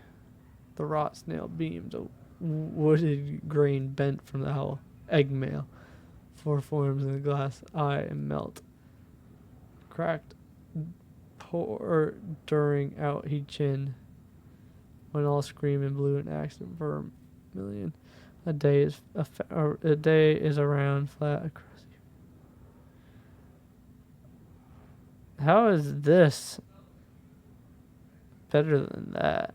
The rot snail beams, a wooded grain bent from the egg mail. Four forms in the glass eye and melt. Cracked, pour during out he chin. When all scream in blue and accent vermilion. A day is around flat across. How is this better than that?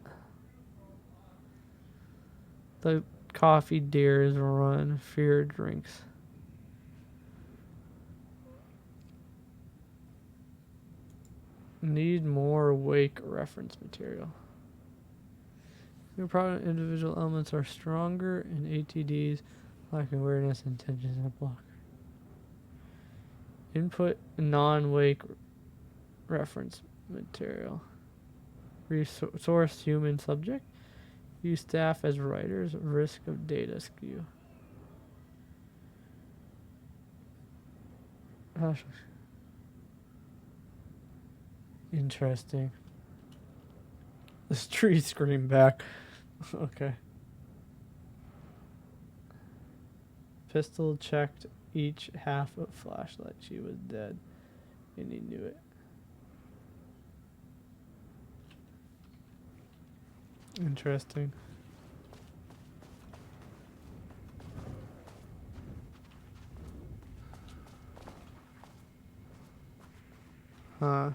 The coffee deers run, fear drinks. Need more wake reference material. Your product individual elements are stronger in ATDs, lacking awareness, intentions, and a blocker. Input non-wake reference material. Resource human subject. Use staff as writers. Risk of data skew. Interesting. This tree screamed back. Okay. Pistol checked each half of flashlight. She was dead. And he knew it. Interesting. Huh.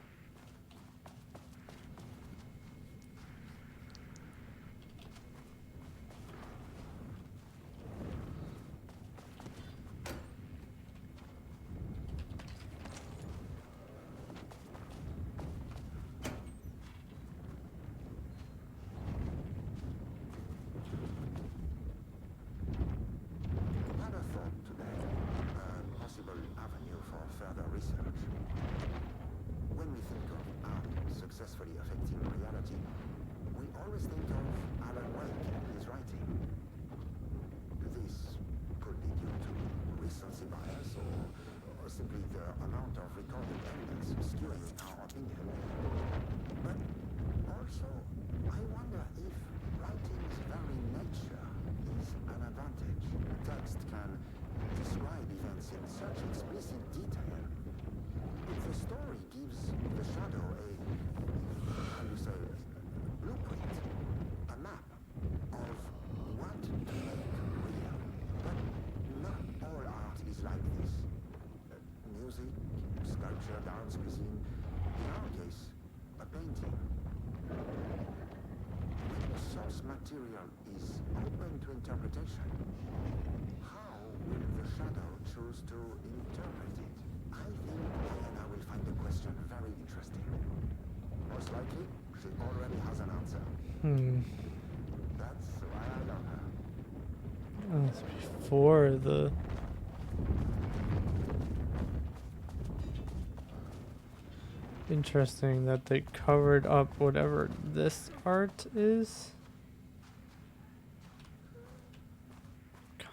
Successfully affecting reality, we always think of Alan Wake and his writing. This could be due to recency bias or simply the amount of recorded evidence skewing our opinion. But also, I wonder if writing's very nature is an advantage. Text can describe events in such explicit detail. If the story gives the shadow blueprint, a map of what to make real. But not all art is like this. Music, sculpture, dance, cuisine. In our case, a painting. When the source material is open to interpretation, how will the shadow choose to question. Very interesting. Most likely, she already has an answer. That's why I love her. That's before the... Interesting that they covered up whatever this art is.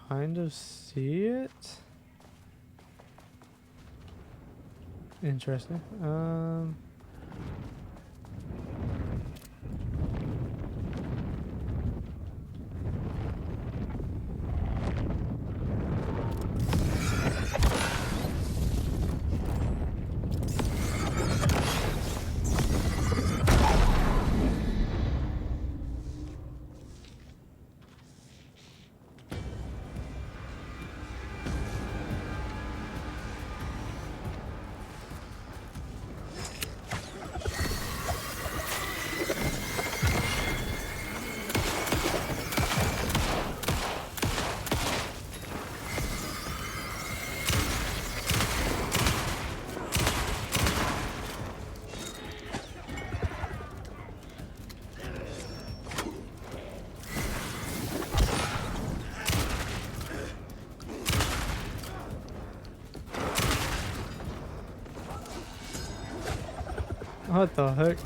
Kind of see it. Interesting. What the heck?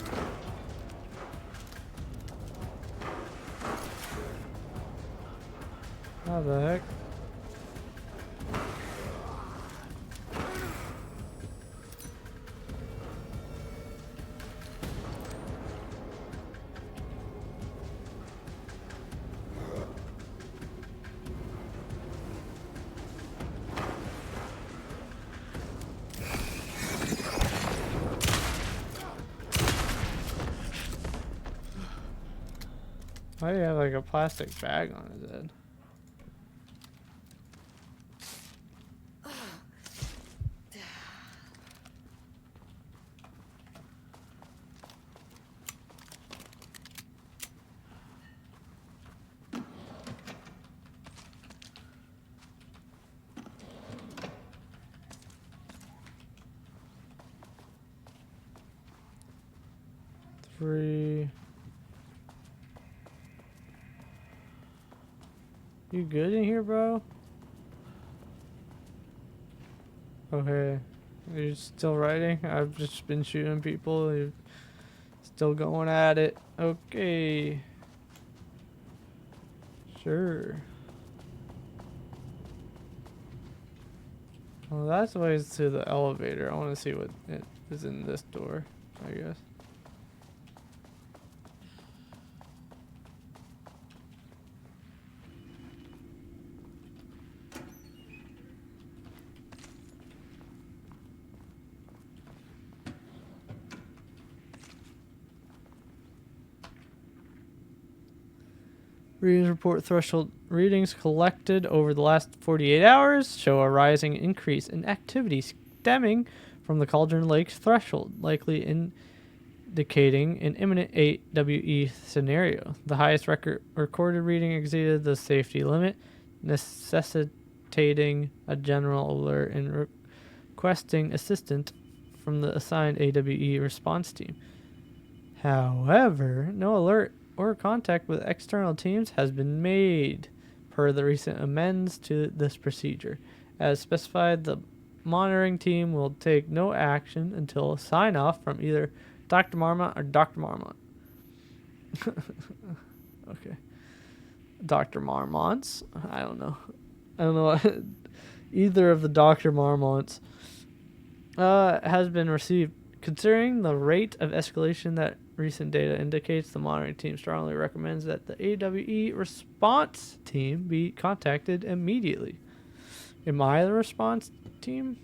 How the heck? Why do you have like a plastic bag on his head? Three. You good in here, bro? Okay. You're still writing? I've just been shooting people. You're still going at it. Okay. Sure. Well, that's the ways to the elevator. I want to see what it is in this door, I guess. Readings report threshold readings collected over the last 48 hours show a rising increase in activity stemming from the Cauldron Lake's threshold, likely indicating an imminent AWE scenario. The highest recorded reading exceeded the safety limit, necessitating a general alert and requesting assistance from the assigned AWE response team. However, no alert or contact with external teams has been made per the recent amends to this procedure. As specified, the monitoring team will take no action until a sign-off from either Dr. Marmont or Dr. Marmont. Okay. Dr. Marmonts? I don't know. What either of the Dr. Marmonts has been received. Considering the rate of escalation that recent data indicates, the monitoring team strongly recommends that the AWE response team be contacted immediately. Am I the response team?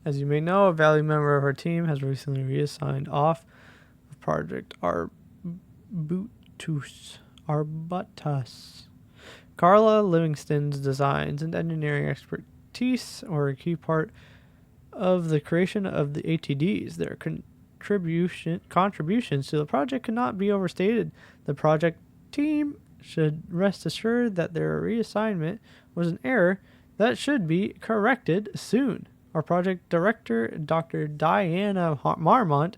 As you may know, a valued member of our team has recently reassigned off of Project Arbutus. Carla Livingston's designs and engineering expertise were a key part of the creation of the ATDs. Their contributions to the project cannot be overstated. The project team should rest assured that their reassignment was an error that should be corrected soon. Our project director, Dr. Diana Marmont,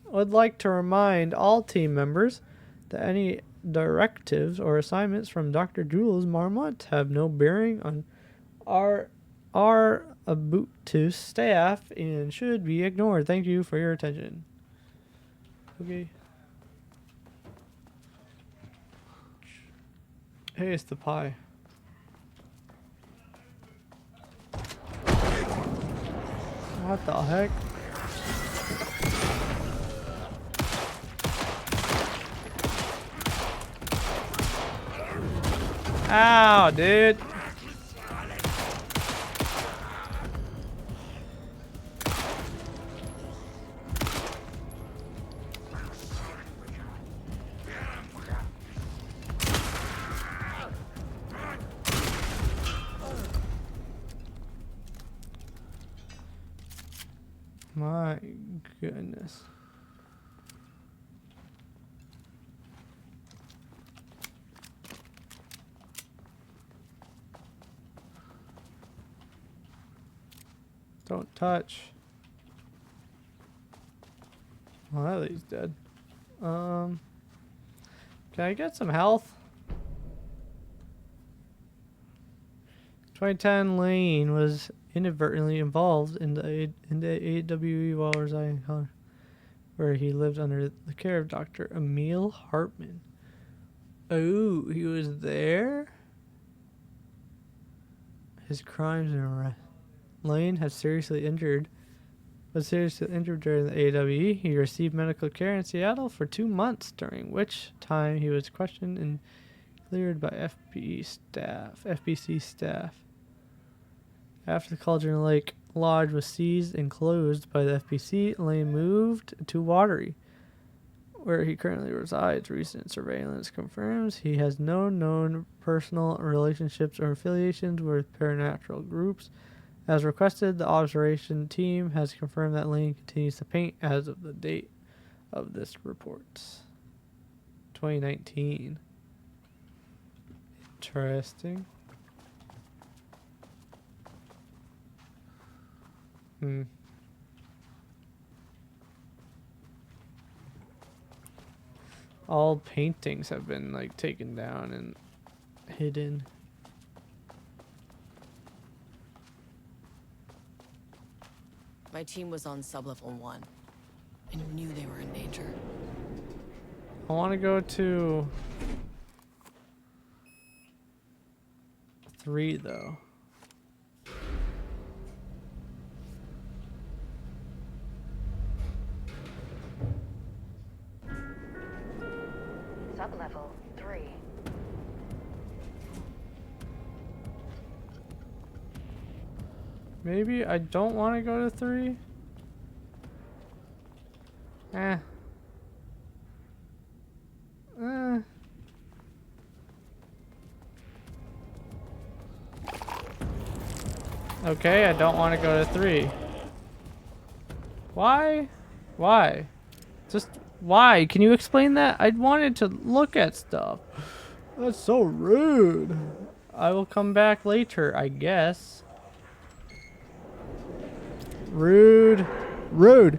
would like to remind all team members that any directives or assignments from Dr. Jules Marmont have no bearing on our Arbutus staff and should be ignored. Thank you for your attention. Okay. Hey, it's the pie. What the heck? Ow, dude. My goodness. Don't touch. Well, that lady's dead. Can I get some health? 2010 Lane was inadvertently involved in the AWE while residing in Colorado, where he lived under the care of Dr. Emil Hartman. Oh, he was there? His crimes and arrest. Lane was seriously injured during the AWE. He received medical care in Seattle for 2 months, during which time he was questioned and cleared by FBC staff. After the Cauldron Lake Lodge was seized and closed by the FBC, Lane moved to Watery, where he currently resides. Recent surveillance confirms he has no known personal relationships or affiliations with paranatural groups. As requested, the observation team has confirmed that Lane continues to paint as of the date of this report. 2019. Interesting. All paintings have been like taken down and hidden. My team was on sublevel 1 and knew they were in danger. I want to go to 3 though. Sublevel 3. Maybe I don't want to go to 3. Okay, I don't want to go to 3. Why? Why? Just why? Can you explain that? I wanted to look at stuff. That's so rude. I will come back later, I guess. Rude. Rude.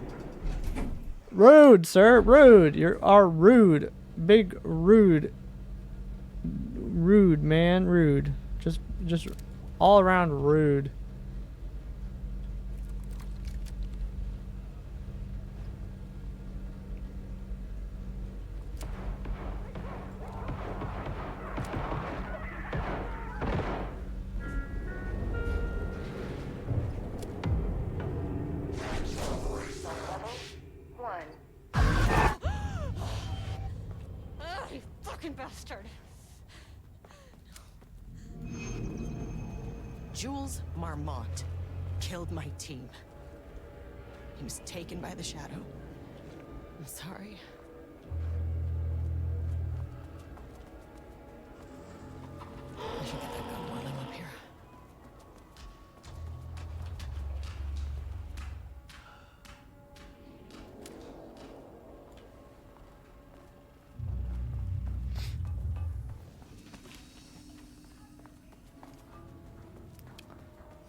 Rude, sir. Rude. You are rude. Big rude. Rude, man. Rude. Just all around rude. Bastard. Jules Marmont, killed my team. He was taken by the shadow. I'm sorry. I should get that gun while I'm up here.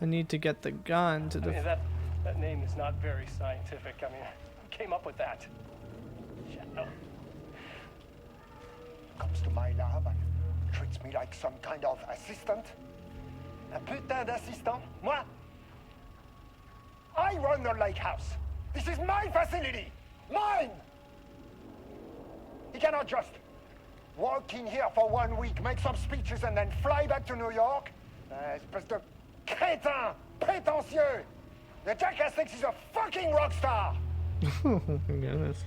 I need to get the gun to I the. mean, that name is not very scientific. I mean, who came up with that? Shadow. Comes to my lab and treats me like some kind of assistant. Un putain d'assistant? Moi? I run the lake house. This is my facility. Mine! He cannot just walk in here for 1 week, make some speeches, and then fly back to New York. Espèce de crétin, prétentieux. The jackass thinks he's a fucking rock star. Oh my goodness.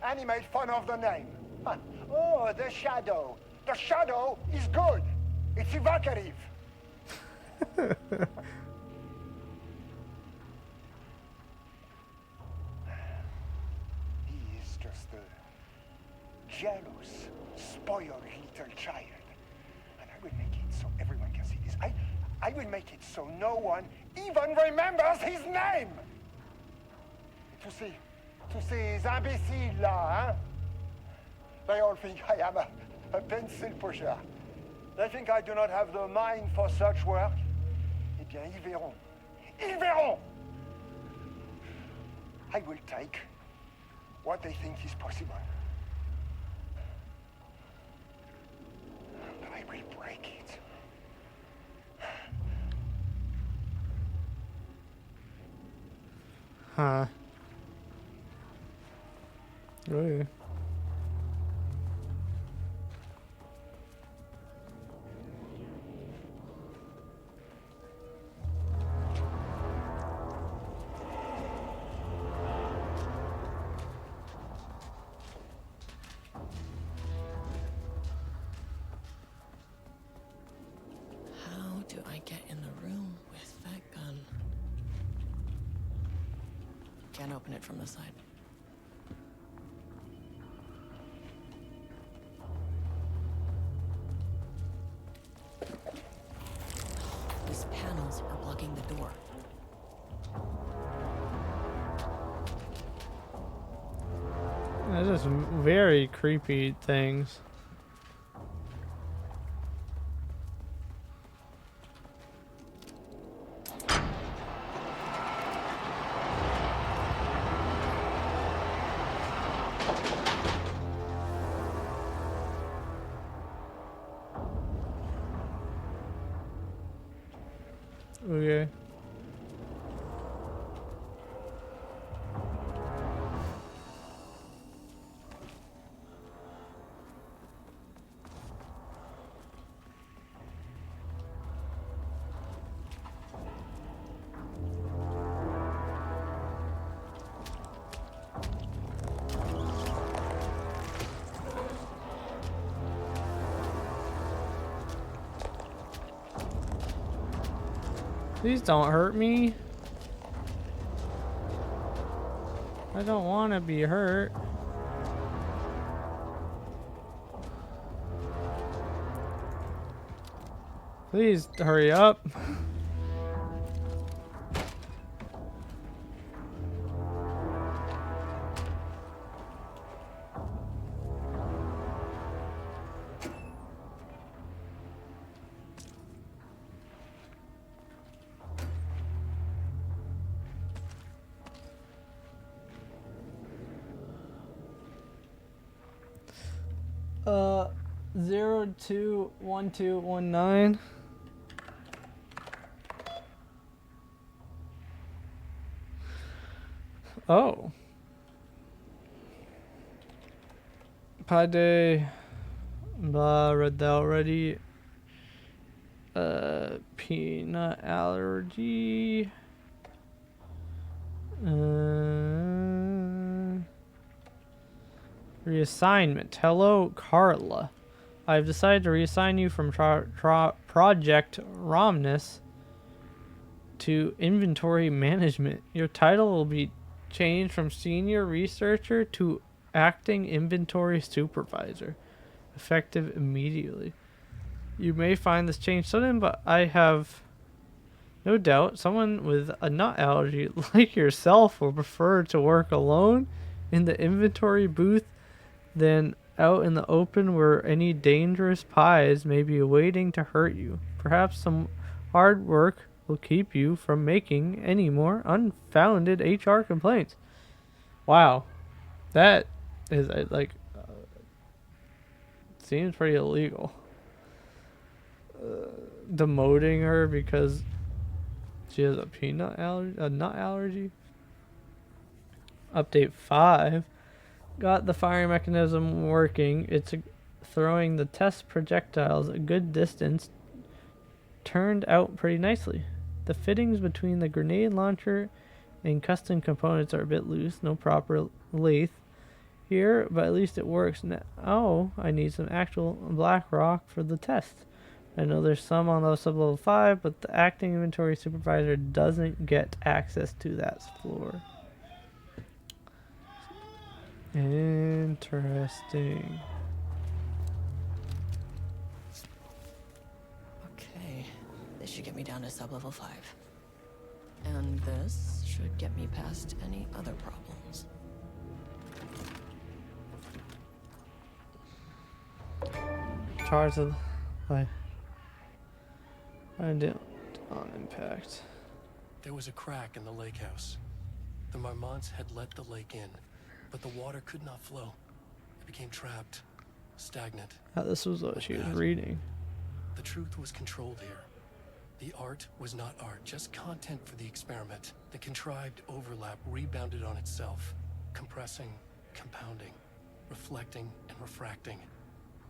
And he made fun of the name. Oh, the shadow. The shadow is good. It's evocative. He is just a jealous, spoiled little child. And I will make it so everyone can see this. I will make it so no one even remembers his name. To ces imbéciles là, hein? They all think I am a pencil pusher. They think I do not have the mind for such work. Eh bien, ils verront. Ils verront! I will take what they think is possible. But I will break it. Huh. Really? How do I get in the room with that gun? Can't open it from the side. These panels are blocking the door. Those are some very creepy things. Okay. Please don't hurt me. I don't want to be hurt. Please hurry up. Uh, 021219. Oh. Pade. Blah, read that already. Peanut allergy. Reassignment. Hello, Carla. I've decided to reassign you from Project Romnus to inventory management. Your title will be changed from senior researcher to acting inventory supervisor, effective immediately. You may find this change sudden, but I have no doubt someone with a nut allergy like yourself will prefer to work alone in the inventory booth than out in the open where any dangerous pies may be waiting to hurt you. Perhaps some hard work will keep you from making any more unfounded HR complaints. Wow. That is seems pretty illegal. Demoting her because she has a nut allergy. Update 5. Got the firing mechanism working. It's throwing the test projectiles a good distance. Turned out pretty nicely. The fittings between the grenade launcher and custom components are a bit loose. No proper lathe here, but at least it works. Now I need some actual black rock for the test. I know there's some on the sub-level 5, but the acting inventory supervisor doesn't get access to that floor. Interesting. Okay, this should get me down to sub-level 5. And this should get me past any other problems. Charge of life. Find it on impact. There was a crack in the lake house. The Marmonts had let the lake in, but the water could not flow. It became trapped, stagnant. This was what she was reading. The truth was controlled here. The art was not art, just content for the experiment. The contrived overlap rebounded on itself, compressing, compounding, reflecting, and refracting.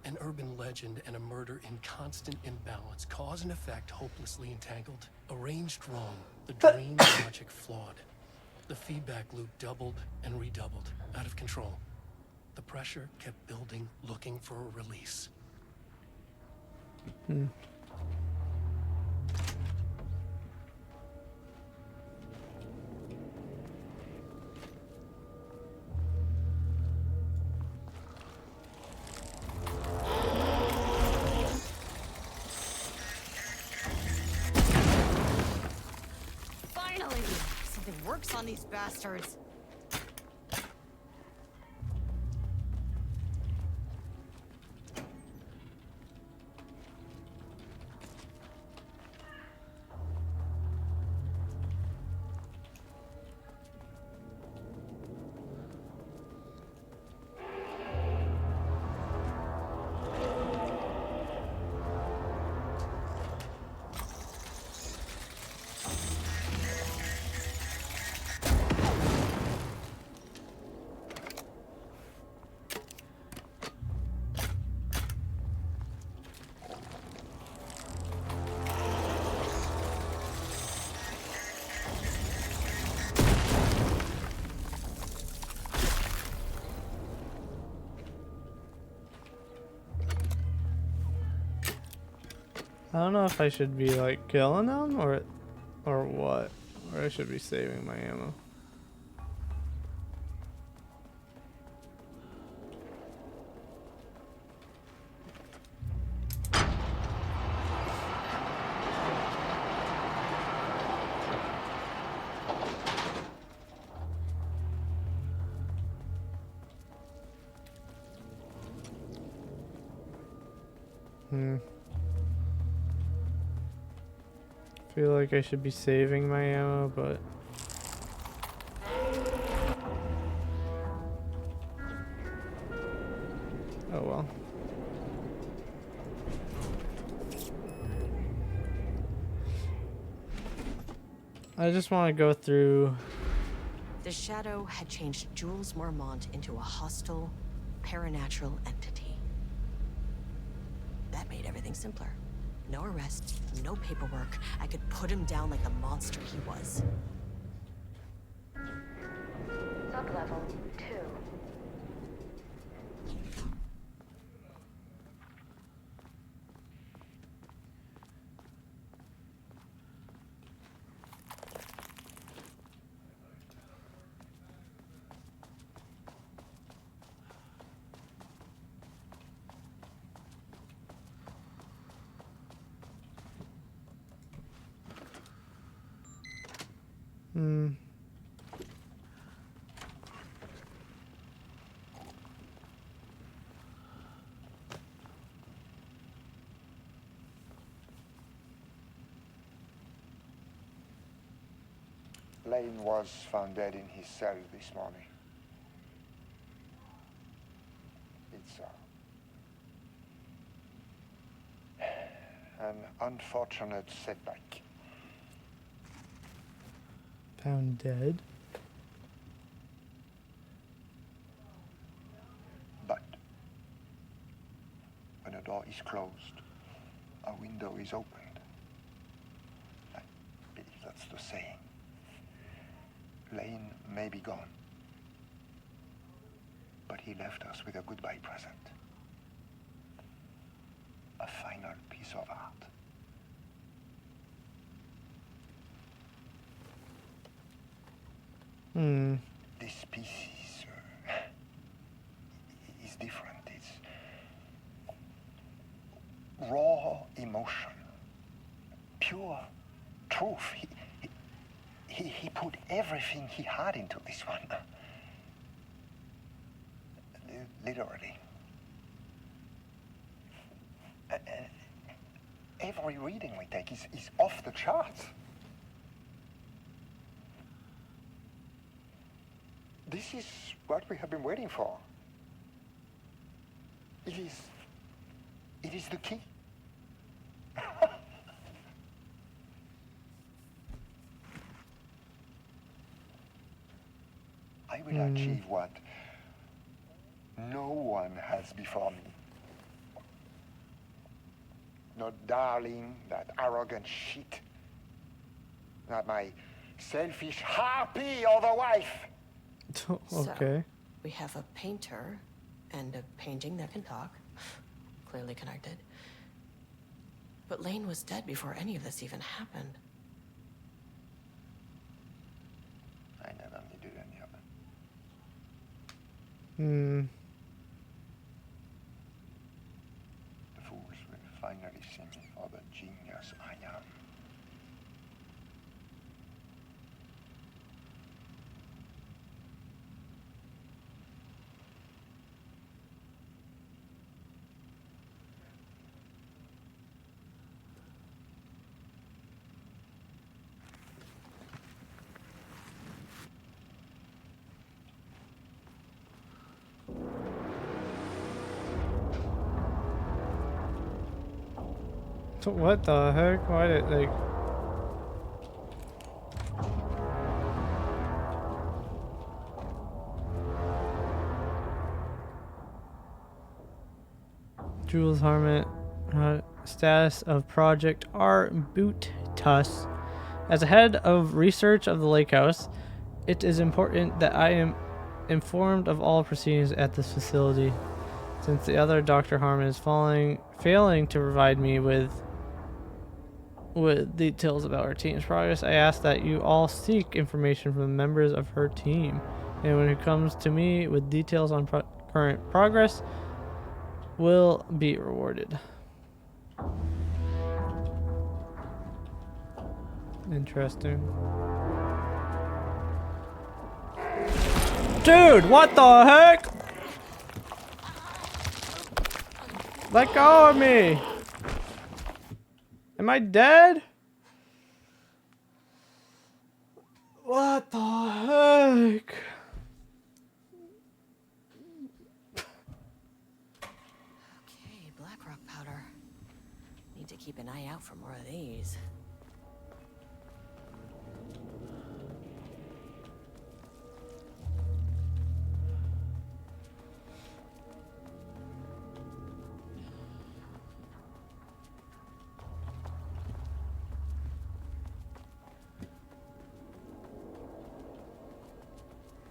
An urban legend and a murder in constant imbalance, cause and effect hopelessly entangled. Arranged wrong, the dream logic flawed. The feedback loop doubled and redoubled, out of control. The pressure kept building, looking for a release. Finally! Something works on these bastards. I don't know if I should be like killing them or what, or I should be saving my ammo. Feel like I should be saving my ammo, but oh well. I just want to go through. The Shadow had changed Jules Marmont into a hostile, paranatural entity. That made everything simpler. No arrest, no paperwork. I could put him down like the monster he was. Sublevel 2. Hmm. Lane was found dead in his cell this morning. It's an unfortunate setback. Found dead. But when a door is closed, a window is opened. I believe that's the saying. Lane may be gone, but he left us with a goodbye present. A final piece of art. This piece is different. It's raw emotion, pure truth. He put everything he had into this one. Literally. Every reading we take is off the charts. This is what we have been waiting for. It is the key. I will achieve what no one has before me. Not darling, that arrogant shit. Not my selfish harpy or the wife. Okay. So, we have a painter and a painting that can talk. Clearly connected. But Lane was dead before any of this even happened. I never needed any of it. The fools will finally see me for the genius I am. What the heck? Why did like? Jules Harmon, status of Project Arbutus. As a head of research of the Lake House, it is important that I am informed of all proceedings at this facility. Since the other Dr. Harmon is failing to provide me with details about her team's progress, I ask that you all seek information from the members of her team. Anyone who comes to me with details on current progress will be rewarded. Interesting. Dude, what the heck? Let go of me! Am I dead? What the heck? Okay, black rock powder. Need to keep an eye out for more of these.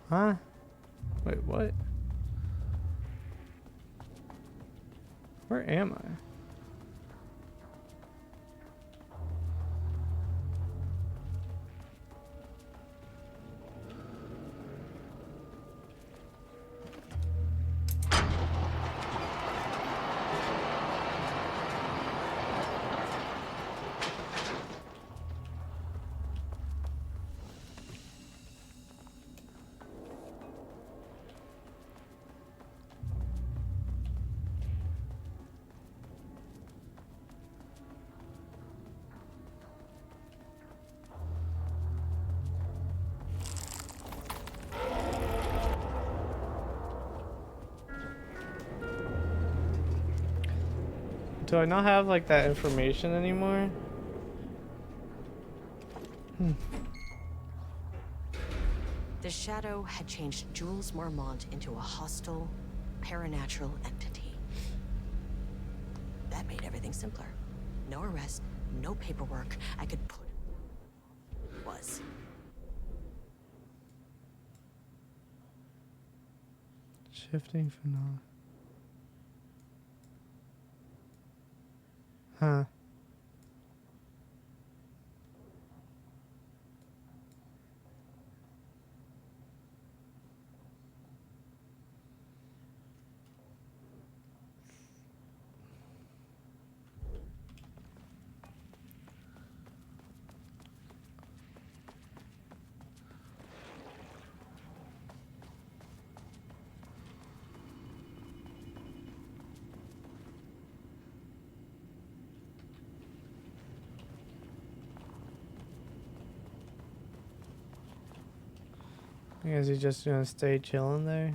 Huh? Wait, what? Where am I? Do I not have like that information anymore? The Shadow had changed Jules Marmont into a hostile, paranatural entity. That made everything simpler. No arrest, no paperwork. I could put it was. Shifting phenomena. Huh. Is he just gonna stay chilling there?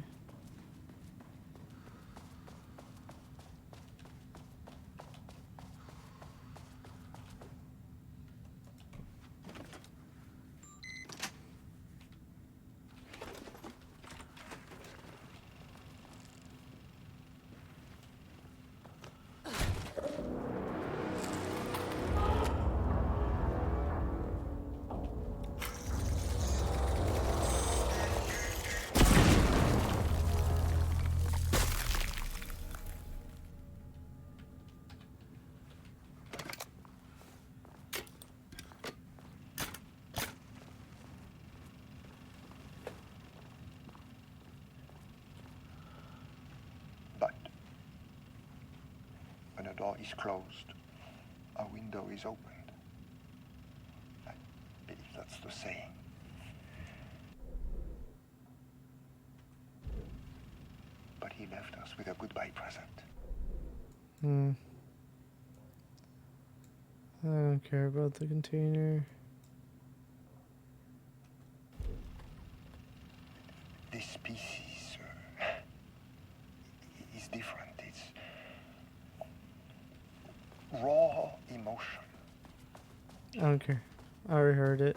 But when a door is closed, a window is opened. I believe that's the saying. But he left us with a goodbye present. I don't care about the container. This species is different. It's raw emotion. I don't care. I already heard it.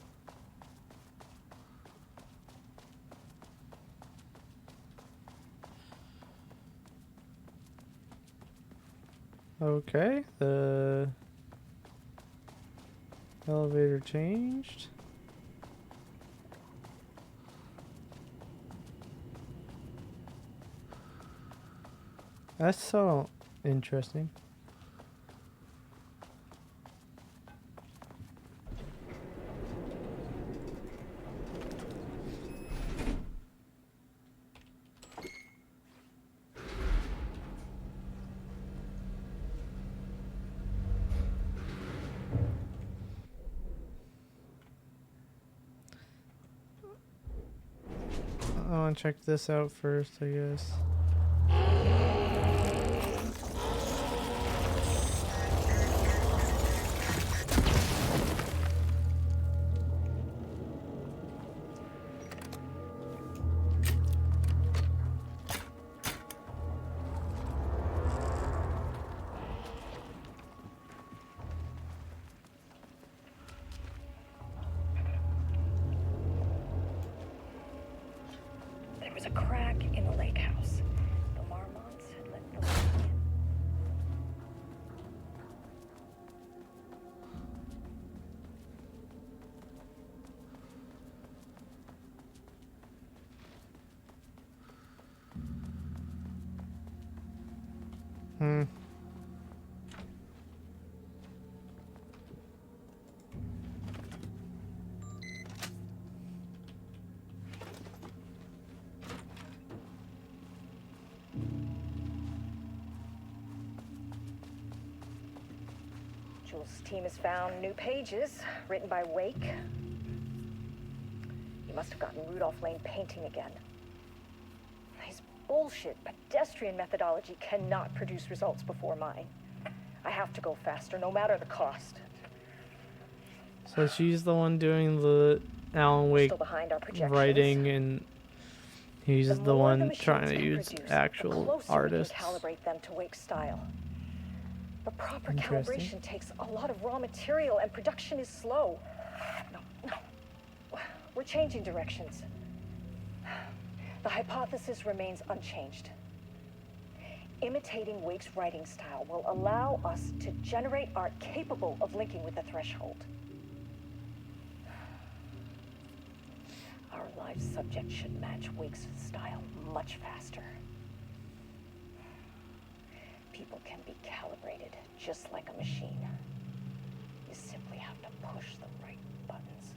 Okay, the elevator changed. That's so interesting. I want to check this out first, I guess. There was a crack in the lake house. The Marmonts had let the light in. Jules' team has found new pages written by Wake. He must have gotten Rudolph Lane painting again. His bullshit pedestrian methodology cannot produce results before mine. I have to go faster, no matter the cost. So she's the one doing the Alan Wake Still behind our projections. writing, and he's the more the one machines trying to can use produce, the actual closer we can artists. calibrate them to Wake's style. The proper Interesting. calibration takes a lot of raw material and production is slow. No. We're changing directions. The hypothesis remains unchanged. Imitating Wake's writing style will allow us to generate art capable of linking with the threshold. Our live subject should match Wake's style much faster. People can be calibrated just like a machine. You simply have to push the right buttons.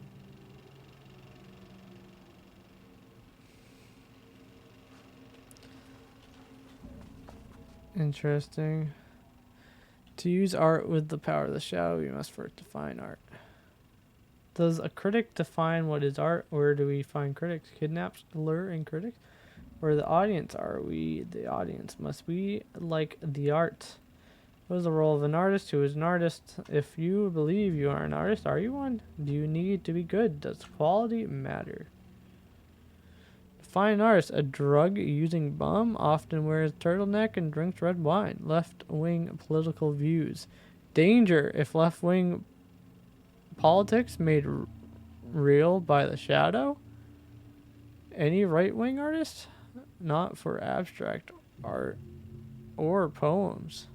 Interesting. To use art with the power of the shadow, we must first define art. Does a critic define what is art? Where do we find critics? Kidnaps, lure, and critics? Or the audience? Are we the audience? Must we like the art? What is the role of an artist? Who is an artist? If you believe you are an artist, are you one? Do you need to be good? Does quality matter? Define an artist. A drug-using bum often wears turtleneck and drinks red wine. Left-wing political views. Danger if left-wing politics made real by the shadow. Any right-wing artist? Not for abstract art or poems.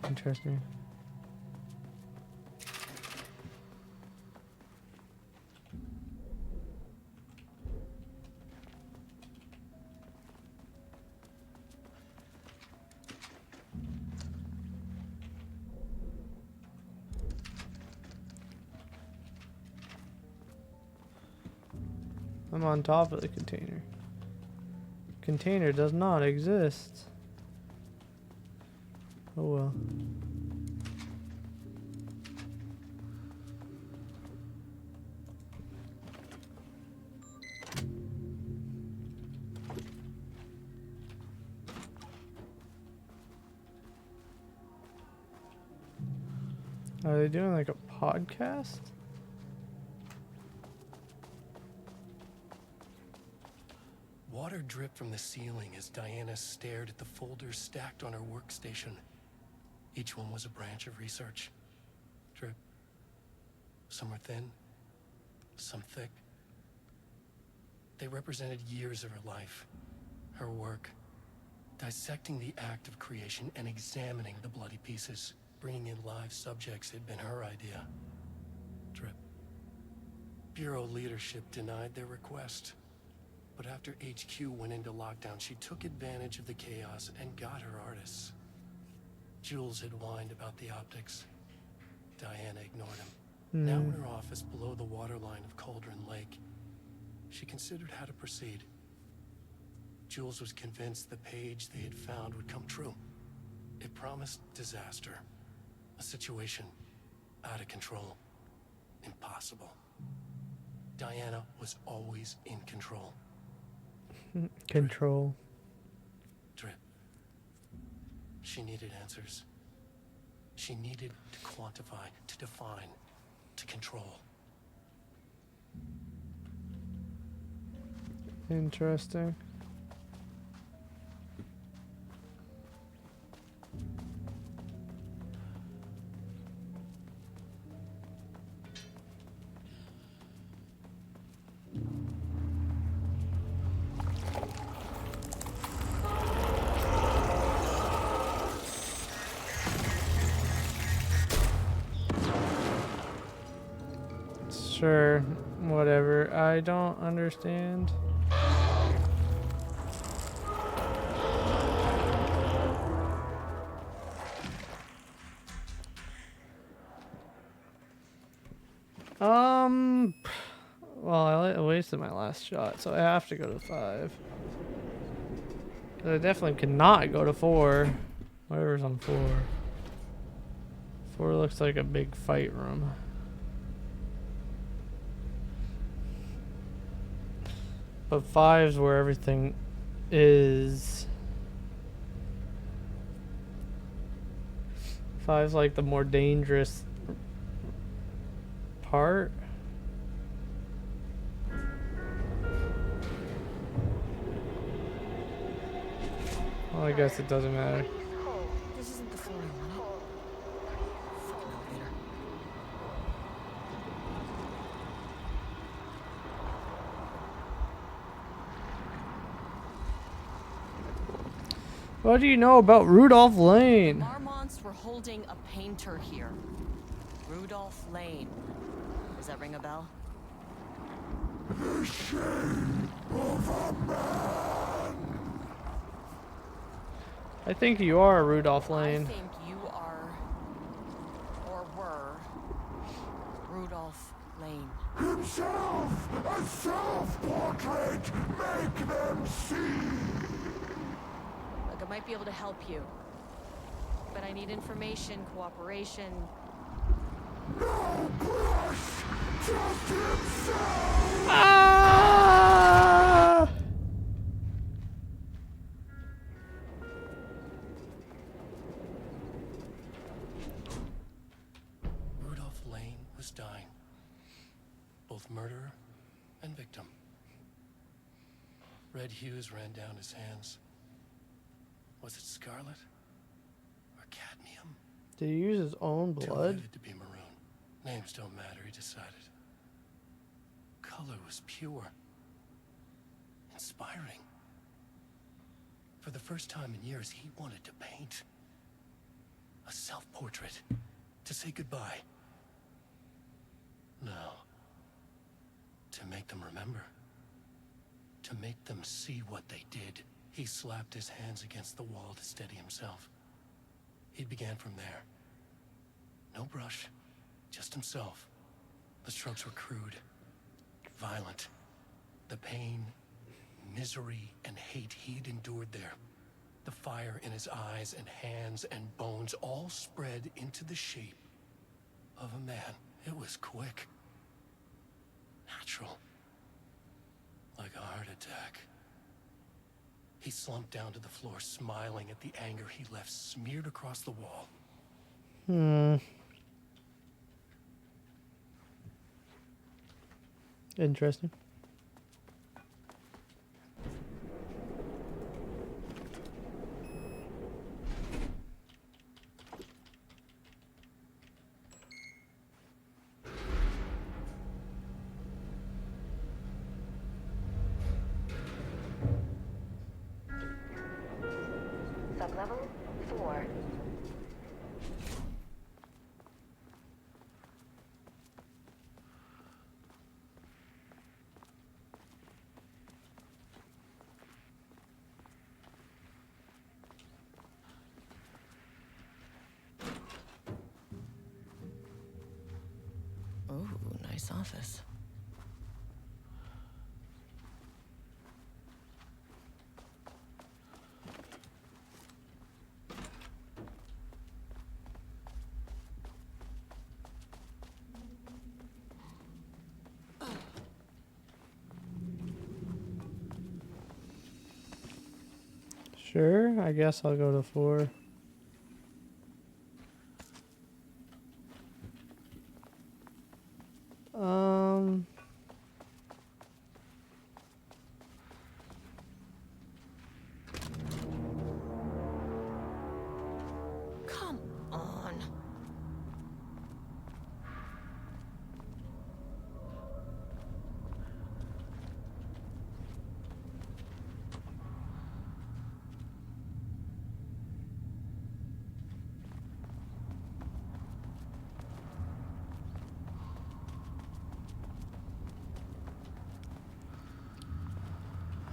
Interesting. I'm on top of the container. Container does not exist. Oh well. Are they doing like a podcast? Water dripped from the ceiling as Diana stared at the folders stacked on her workstation. Each one was a branch of research. Drip. Some were thin, some thick. They represented years of her life, her work, dissecting the act of creation and examining the bloody pieces. Bringing in live subjects had been her idea. Drip. Bureau leadership denied their request. But after HQ went into lockdown, she took advantage of the chaos and got her artists. Jules had whined about the optics. Diana ignored him. Now in her office below the waterline of Cauldron Lake, she considered how to proceed. Jules was convinced the page they had found would come true. It promised disaster. A situation out of control. Impossible. Diana was always in control. Control. Drip. She needed answers. She needed to quantify, to define, to control. Interesting. Sure, whatever. I don't understand. Well, I wasted my last shot, so I have to go to 5. I definitely cannot go to 4. Whatever's on 4. 4 looks like a big fight room. But 5's where everything is. 5's like the more dangerous part. Well, I guess it doesn't matter. This isn't the floor I wanted. Fucking elevator. What do you know about Rudolph Lane? Marmonts were holding a painter here. Rudolph Lane. Does that ring a bell? The shame of a man. I think you are Rudolph Lane. I think you are, or were, Rudolph Lane. Himself, a self-portrait. Make them see. Look, I might be able to help you, but I need information, cooperation. No brush, just himself. Ah! Rudolph Lane was dying. Both murderer and victim. Red hues ran down his hands. Was it scarlet or cadmium? Did he use his own Too blood? vivid to be maroon. Names don't matter, he decided. Color was pure. Inspiring. For the first time in years, he wanted to paint. A self-portrait. To say goodbye. No. To make them remember. To make them see what they did. He slapped his hands against the wall to steady himself. He began from there. No brush, just himself. The strokes were crude, violent. The pain, misery, and hate he'd endured there. The fire in his eyes and hands and bones all spread into the shape of a man. It was quick. Natural. Like a heart attack. He slumped down to the floor, smiling at the anger he left smeared across the wall. Interesting. Sublevel 4. Ooh, nice office. Sure, I guess I'll go to 4. Come on.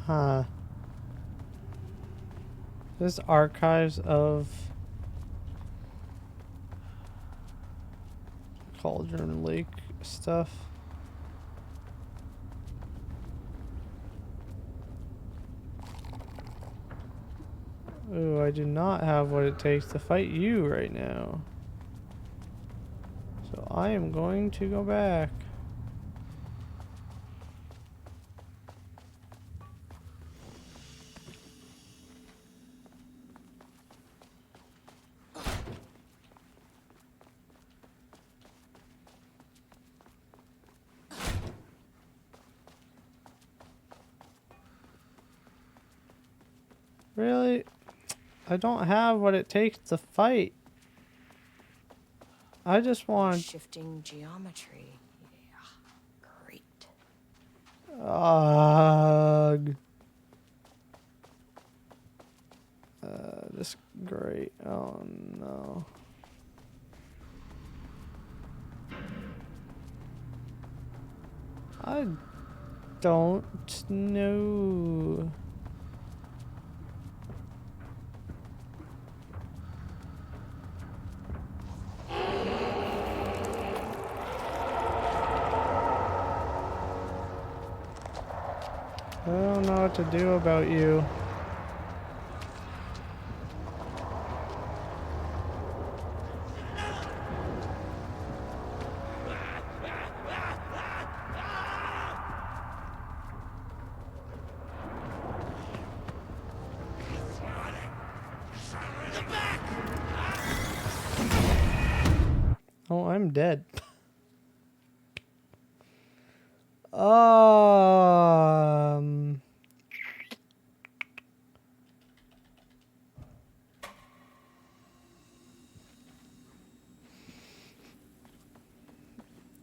Huh. This archives of Cauldron Lake stuff. Ooh, I do not have what it takes to fight you right now. So I am going to go back. Really? I don't have what it takes to fight. I just want... Shifting geometry. Yeah, great. Ugh. This great. Oh no. I don't know. I don't know what to do about you. Oh, I'm dead.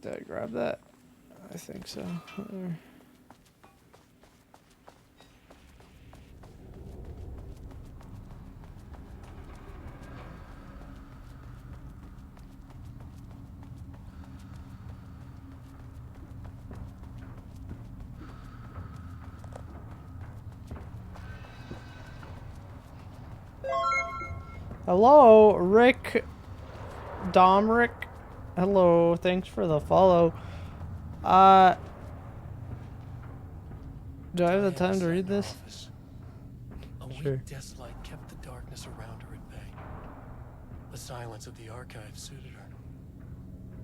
Did I grab that? I think so. Hello, Rick Domrick. Hello, thanks for the follow. Do I have the time to read this? A weak desk light kept the darkness around her at bay. The silence of the archive suited her.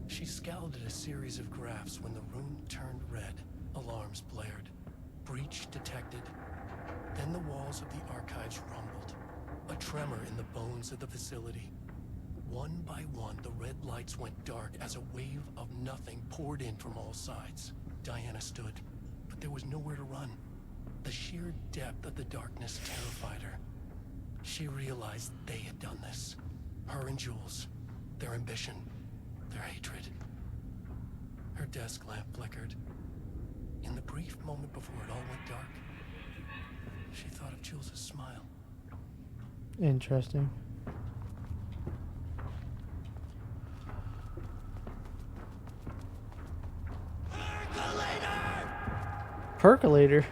She scowled at a series of graphs when the room turned red. Alarms blared. Breach detected. Then the walls of the archives rumbled. A tremor in the bones of the facility. One by one, the red lights went dark as a wave of nothing poured in from all sides. Diana stood, but there was nowhere to run. The sheer depth of the darkness terrified her. She realized they had done this. Her and Jules. Their ambition. Their hatred. Her desk lamp flickered. In the brief moment before it all went dark, she thought of Jules' smile. Interesting. Percolator.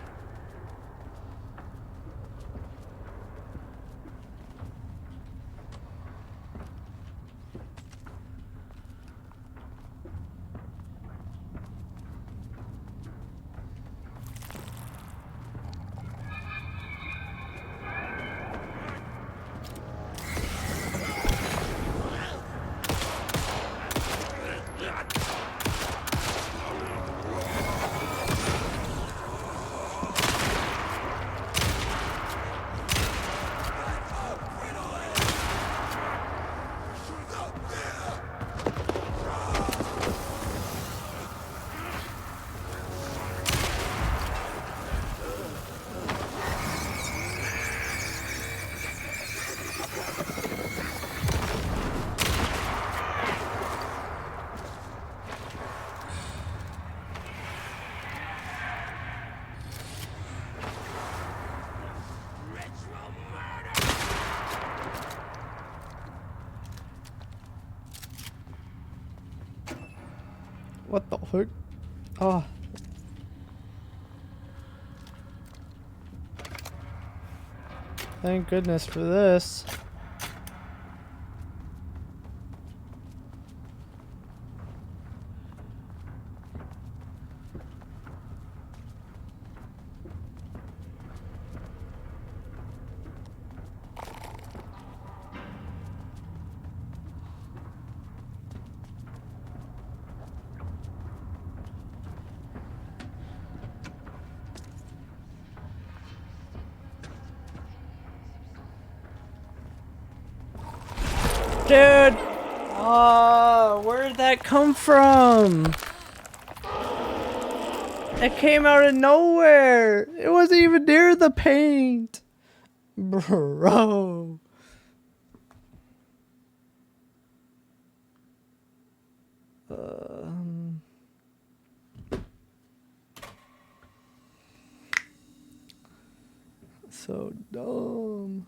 What the heck? Oh. Thank goodness for this. Dude! Where did that come from? It came out of nowhere! It wasn't even near the paint! Bro! So dumb.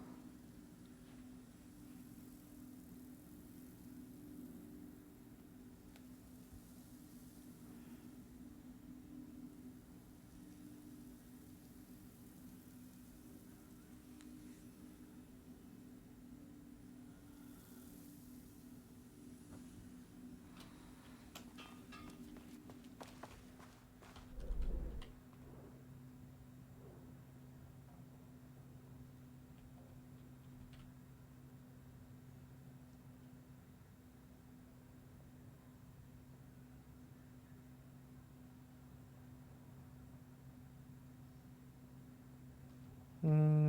Mm.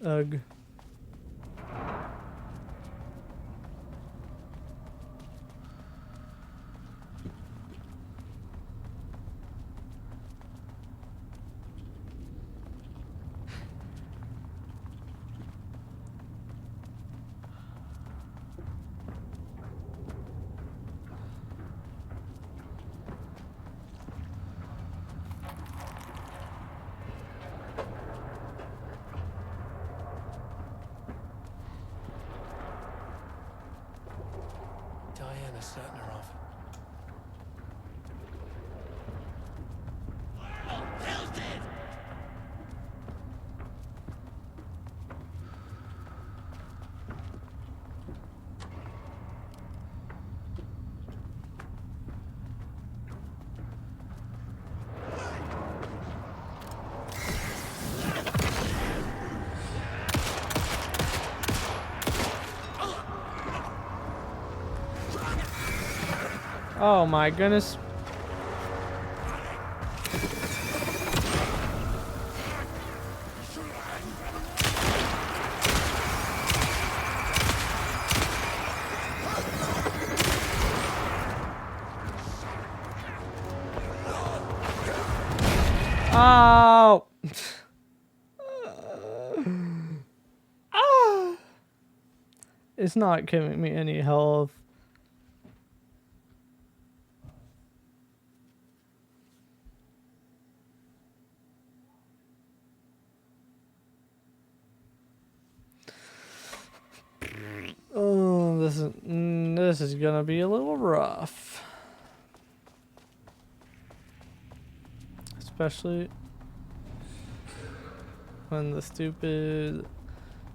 Ugh. Diana's setting her off. Oh my goodness. Oh. Ah. It's not giving me any health. Oh, this is gonna be a little rough. Especially when the stupid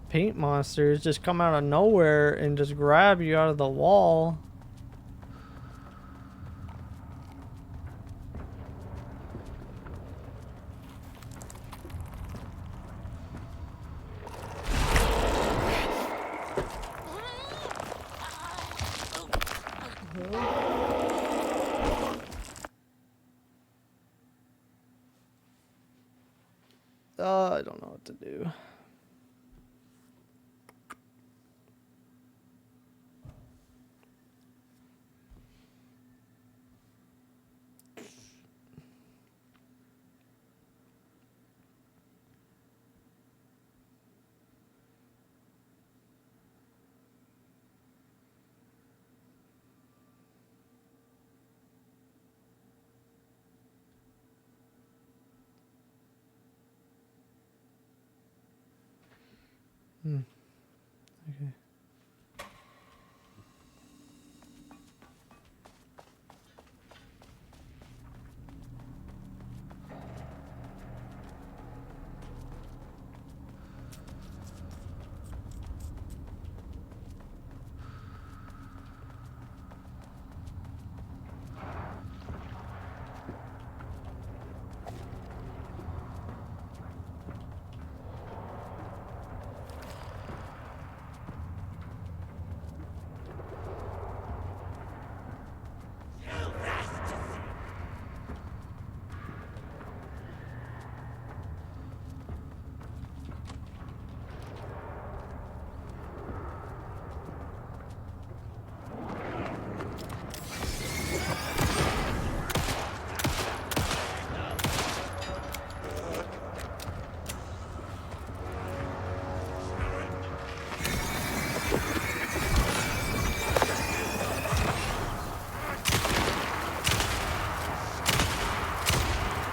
paint monsters just come out of nowhere and just grab you out of the wall. I don't know what to do. Okay.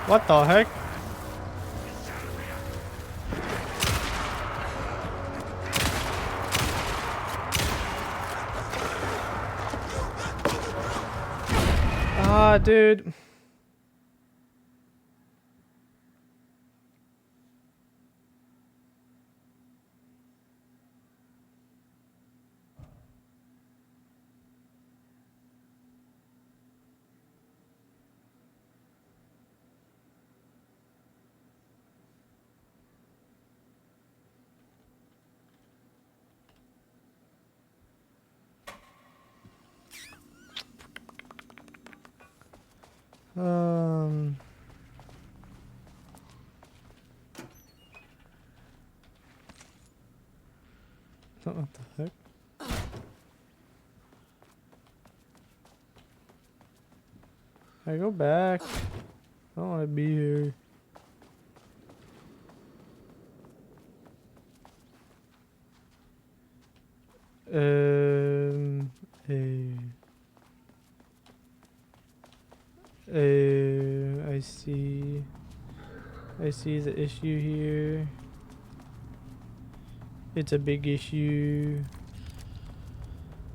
What the heck? Ah, dude. Um. What the heck? I go back. I don't want to be here. I see. I see the issue here. It's a big issue.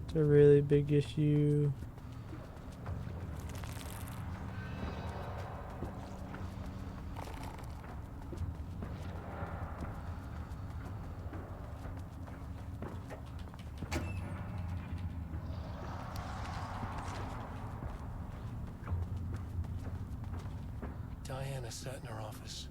It's a really big issue. Diana sat in her office.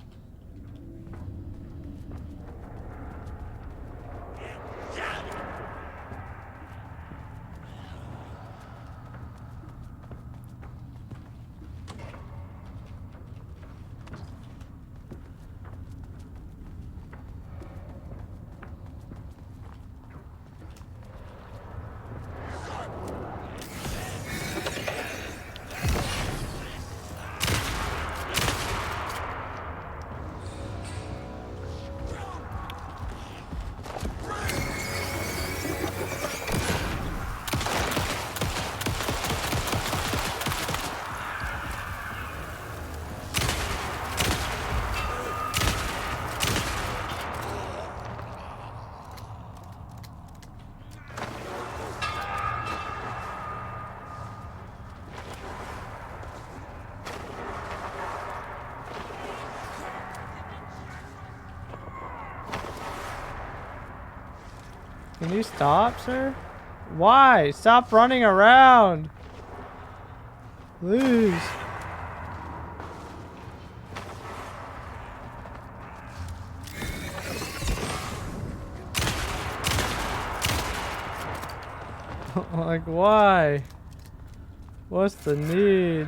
Can you stop, sir? Why? Stop running around. Please. Like, why? What's the need?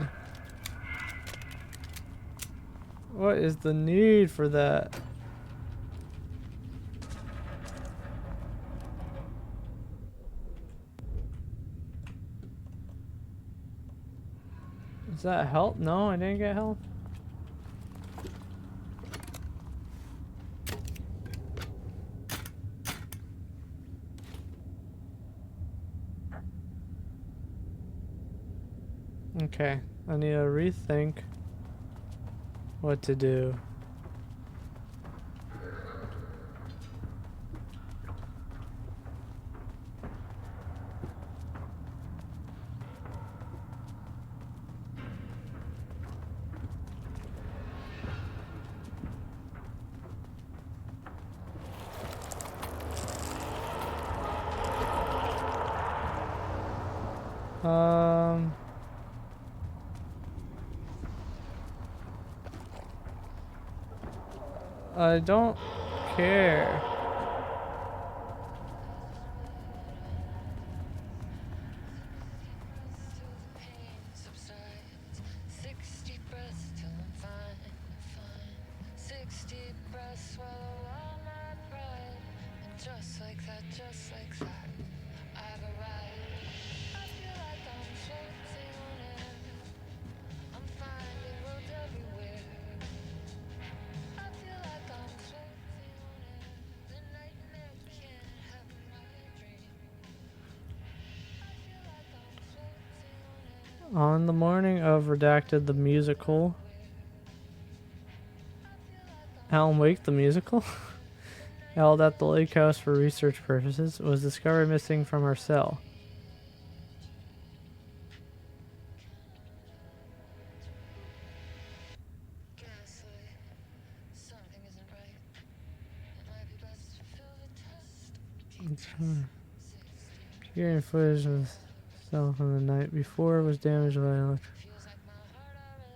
What is the need for that? Is that help? No, I didn't get help. Okay, I need to rethink what to do. I don't care. Just like that, just like that, I've arrived. I feel like I'm floating on air. I'm finding roads everywhere. I feel like I'm floating on air. The nightmare can't have my dream. I feel like I'm floating on air. On the morning of Redacted the Musical, Alan Wake, the musical, held at the lake house for research purposes, was discovered missing from her cell. Hearing footage of cell from the night before was damaged by an electric.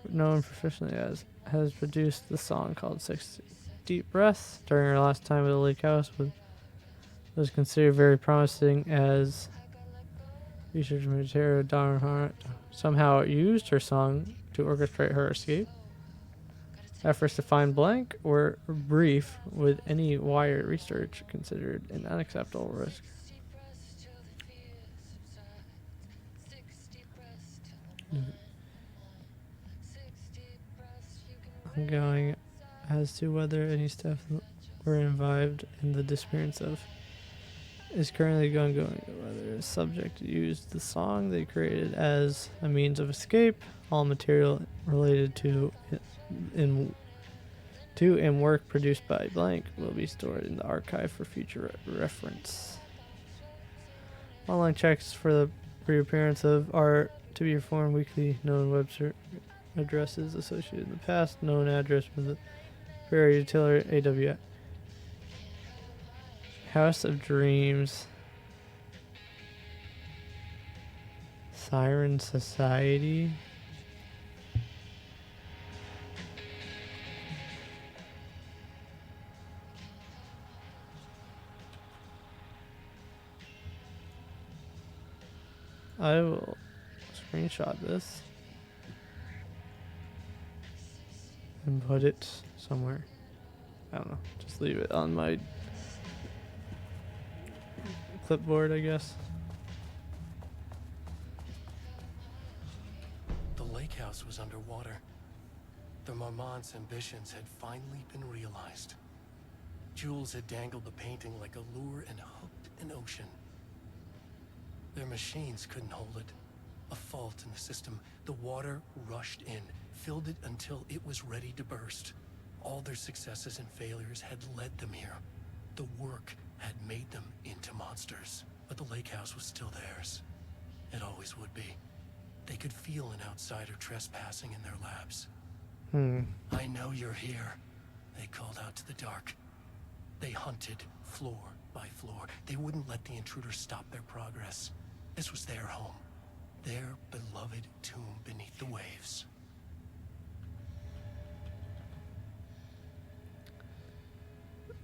Known professionally as has produced the song called 60 Deep Breaths during her last time at the lake house was considered very promising as research material. Donna Hart somehow used her song to orchestrate her escape. Efforts to find blank were brief, with any wire research considered an unacceptable risk. Ongoing as to whether any staff were involved in the disappearance of is currently ongoing. Whether the subject used the song they created as a means of escape, all material related to and work produced by blank will be stored in the archive for future reference. Online checks for the reappearance of are to be performed weekly. Known website addresses associated in the past. Known address with the Prairie Utility AW. House of Dreams. Siren Society. I will screenshot this and put it somewhere. I don't know. Just leave it on my clipboard, I guess. The lake house was underwater. The Marmont's ambitions had finally been realized. Jules had dangled the painting like a lure and hooked an ocean. Their machines couldn't hold it. A fault in the system. The water rushed in, filled it until it was ready to burst. All their successes and failures had led them here. The work had made them into monsters. But the lake house was still theirs. It always would be. They could feel an outsider trespassing in their labs. I know you're here, they called out to the dark. They hunted floor by floor. They wouldn't let the intruders stop their progress. This was their home, their beloved tomb beneath the waves.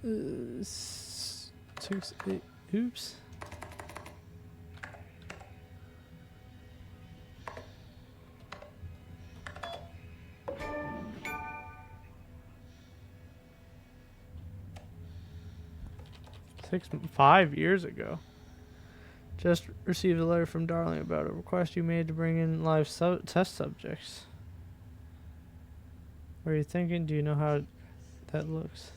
Oops. Five years ago. Just received a letter from Darling about a request you made to bring in live test subjects. What are you thinking? Do you know how that looks?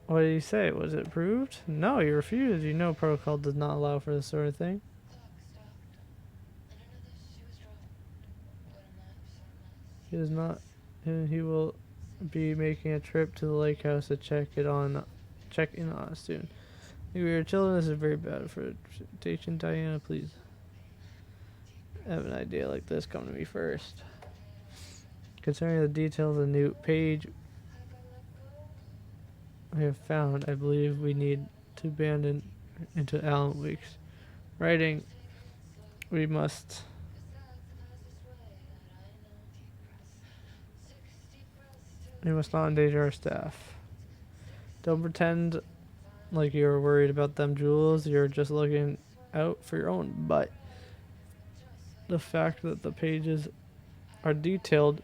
What did he say? Was it approved? No, he refused. You know protocol does not allow for this sort of thing. He does not. He will be making a trip to the lake house to check in on us soon. We are children. This is very bad for reputation. Diana, please. Have an idea like this, come to me first. Concerning the details of the new page we have found, I believe we need to abandon into Alan Wake's writing. We must not endanger our staff. Don't pretend like you're worried about them, Jules. You're just looking out for your own butt. The fact that the pages are detailed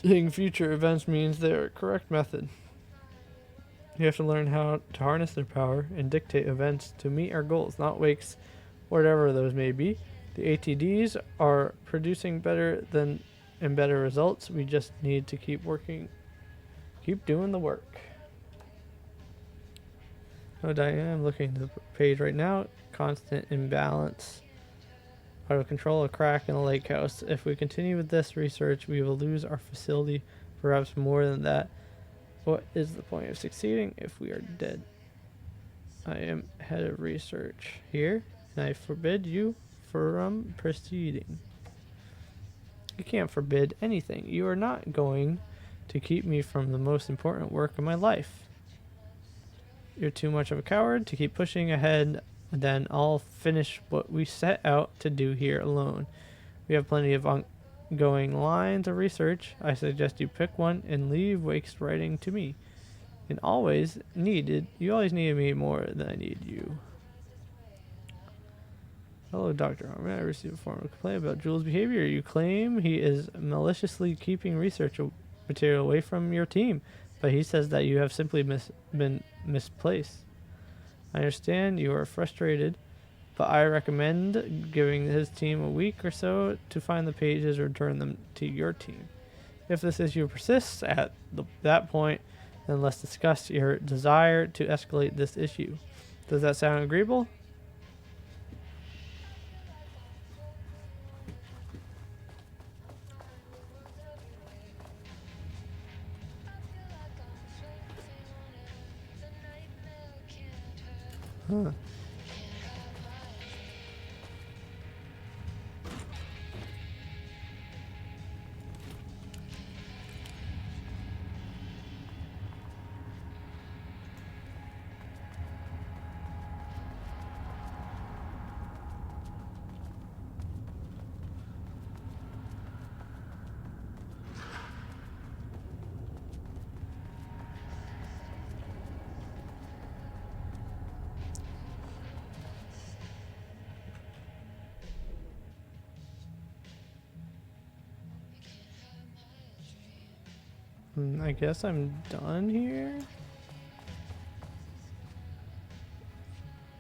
in future events means they're a correct method. You have to learn how to harness their power and dictate events to meet our goals, not Wake's, whatever those may be. The ATDs are producing better results. We just need to keep working, keep doing the work. Oh, Diane, I'm looking at the page right now. Constant imbalance Out of control, a crack in the lake house. If we continue with this research, we will lose our facility. Perhaps more than that. What is the point of succeeding if we are dead? I am head of research here, and I forbid you from proceeding. You can't forbid anything. You are not going to keep me from the most important work of my life. You're too much of a coward to keep pushing ahead. Then I'll finish what we set out to do here alone. We have plenty of ongoing lines of research. I suggest you pick one and leave waste writing to me. You always needed me more than I need you. Hello, Dr. Harmon. I received a formal complaint about Jules' behavior. You claim he is maliciously keeping research material away from your team, but he says that you have simply been misplaced. I understand you are frustrated, but I recommend giving his team a week or so to find the pages or return them to your team. If this issue persists at that point, then let's discuss your desire to escalate this issue. Does that sound agreeable? Huh. I guess I'm done here.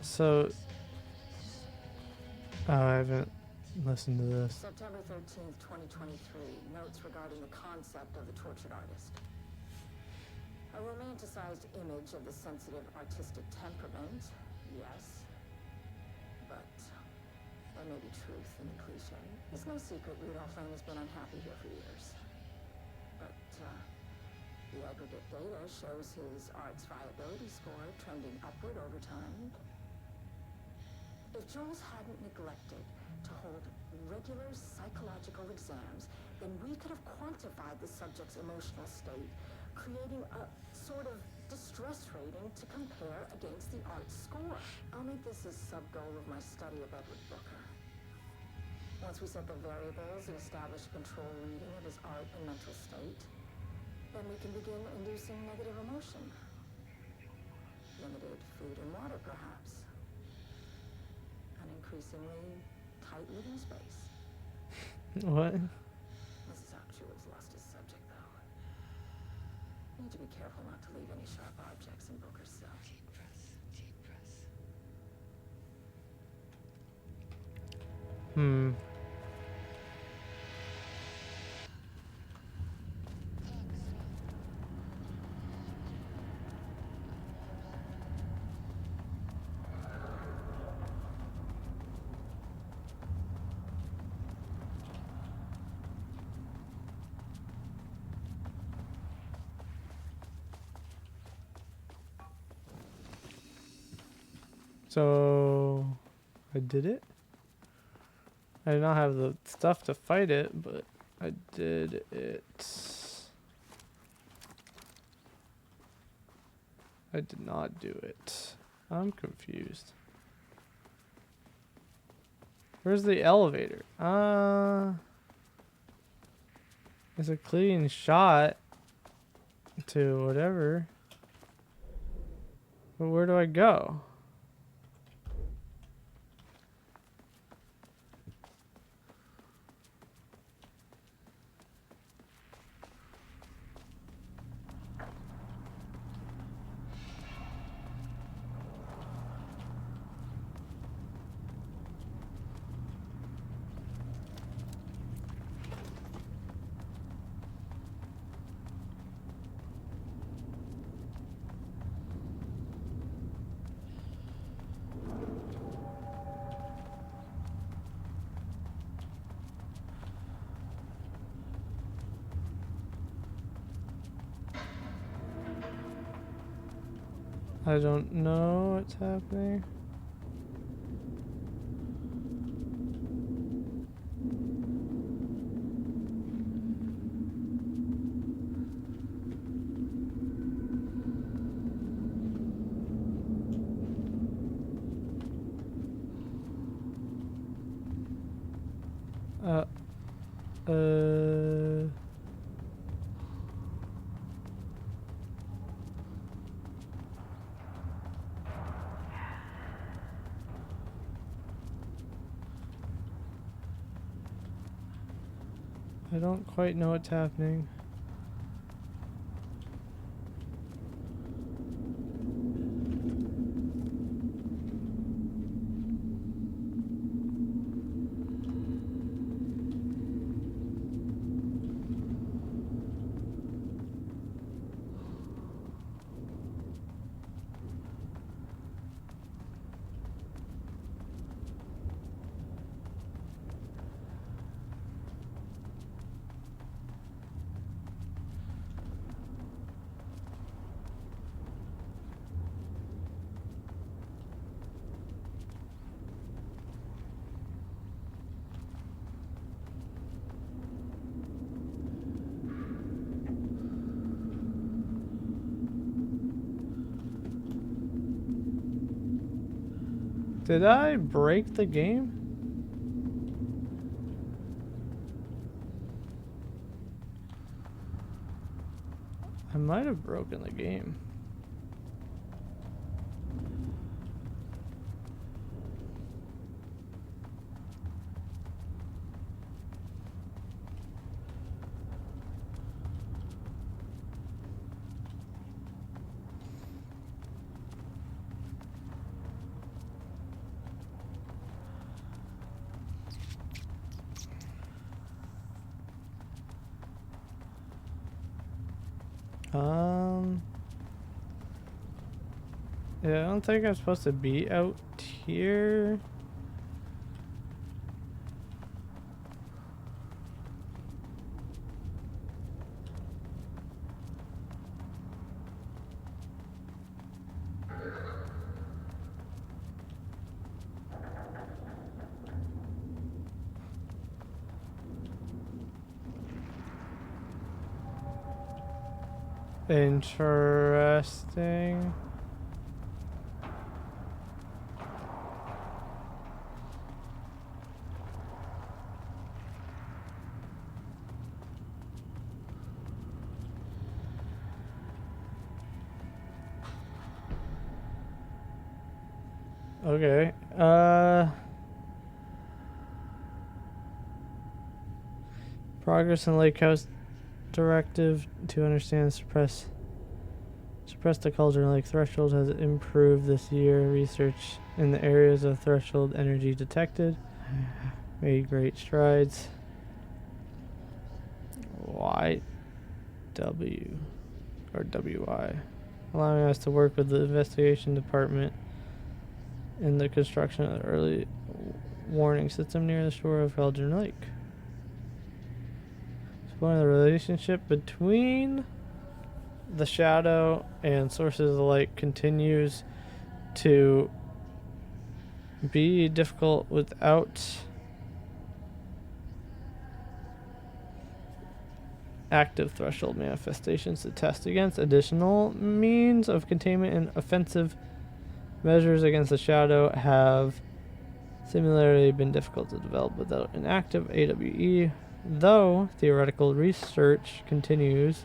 So, I haven't listened to this. September 13th, 2023. Notes regarding the concept of the tortured artist. A romanticized image of the sensitive artistic temperament, yes. But there may be truth in the cliche. It's no secret Rudolph Lane has been unhappy here for years. But, the aggregate data shows his art's viability score trending upward over time. If Jules hadn't neglected to hold regular psychological exams, then we could have quantified the subject's emotional state, creating a sort of distress rating to compare against the art score. I'll make this a sub-goal of my study of Edward Booker. Once we set the variables and establish a control reading of his art and mental state, then we can begin inducing negative emotion. Limited food and water, perhaps. An increasingly tight living space. What? This is how Jules lost his subject, though. Need to be careful not to leave any sharp objects in Booker's cell. Deep breath, deep breath. So, I did it. I did not have the stuff to fight it, but I did it. I did not do it. I'm confused. Where's the elevator? It's a clean shot to whatever. But where do I go? I don't know what's happening. Uh. I don't quite know what's happening. Did I break the game? I might have broken the game. Yeah, I don't think I'm supposed to be out here. Interesting. Okay. Progress in Lake House directive to understand suppress the cauldron lake threshold has improved this year. Research in the areas of threshold energy detected made great strides. YW or WI, allowing us to work with the investigation department in the construction of the early warning system near the shore of Cauldron Lake. Exploring the relationship between the shadow and sources of the light continues to be difficult without active threshold manifestations to test against. Additional means of containment and offensive measures against the shadow have similarly been difficult to develop without an active AWE, though theoretical research continues.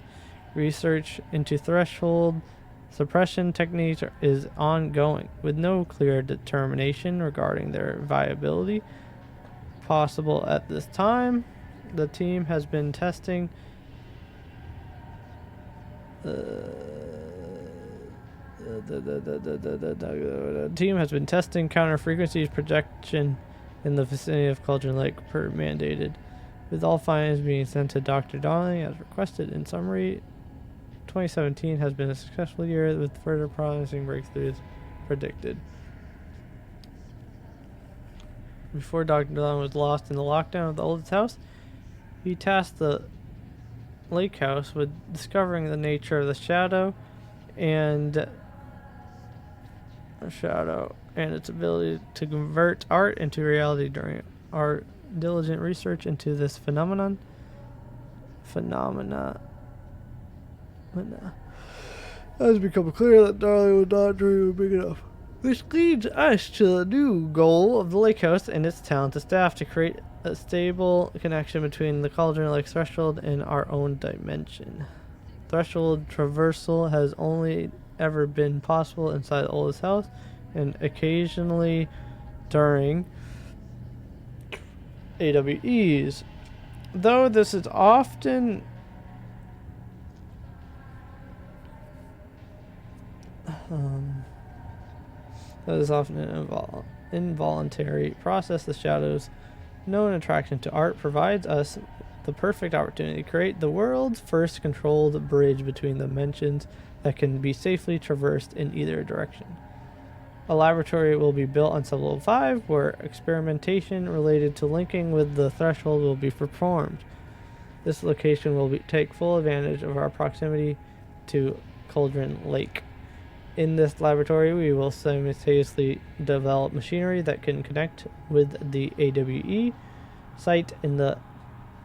Research into threshold suppression techniques is ongoing, with no clear determination regarding their viability possible at this time. The team has been testing the team has been testing counter frequencies projection in the vicinity of Cauldron Lake per mandated, with all findings being sent to Dr. Donnelly as requested. In summary, 2017 has been a successful year with further promising breakthroughs predicted. Before Dr. Donnelly was lost in the lockdown of the oldest house, he tasked the lake house with discovering the nature of the shadow and shadow and its ability to convert art into reality. During our diligent research into this phenomena it has become clear that Darling was not dreaming big enough. Which leads us to the new goal of the lake house and its talented staff to create a stable connection between the Cauldron Lake threshold and our own dimension. Threshold traversal has only ever been possible inside the oldest house and occasionally during AWEs. Though this is often an involuntary process, the shadow's known attraction to art provides us the perfect opportunity to create the world's first controlled bridge between dimensions that can be safely traversed in either direction. A laboratory will be built on sublevel 5 where experimentation related to linking with the threshold will be performed. This location will take full advantage of our proximity to Cauldron Lake. In this laboratory, we will simultaneously develop machinery that can connect with the AWE site in the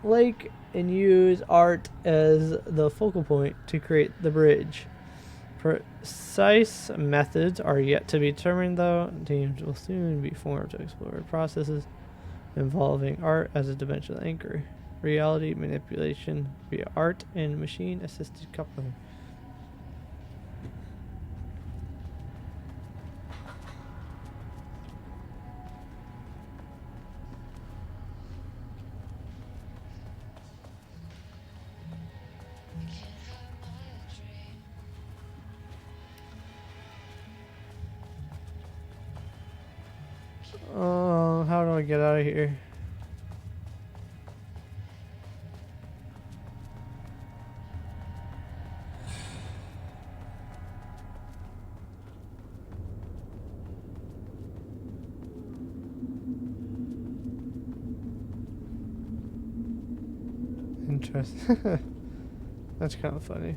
lake and use art as the focal point to create the bridge. Precise methods are yet to be determined, though. Teams will soon be formed to explore processes involving art as a dimensional anchor, reality manipulation via art, and machine-assisted coupling. Oh, how do I get out of here? Interesting. That's kind of funny.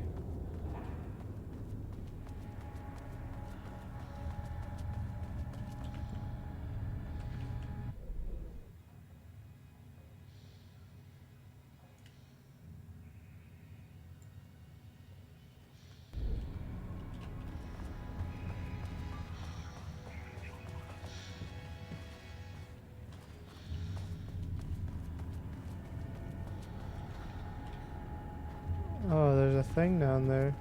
Oh, there's a thing down there.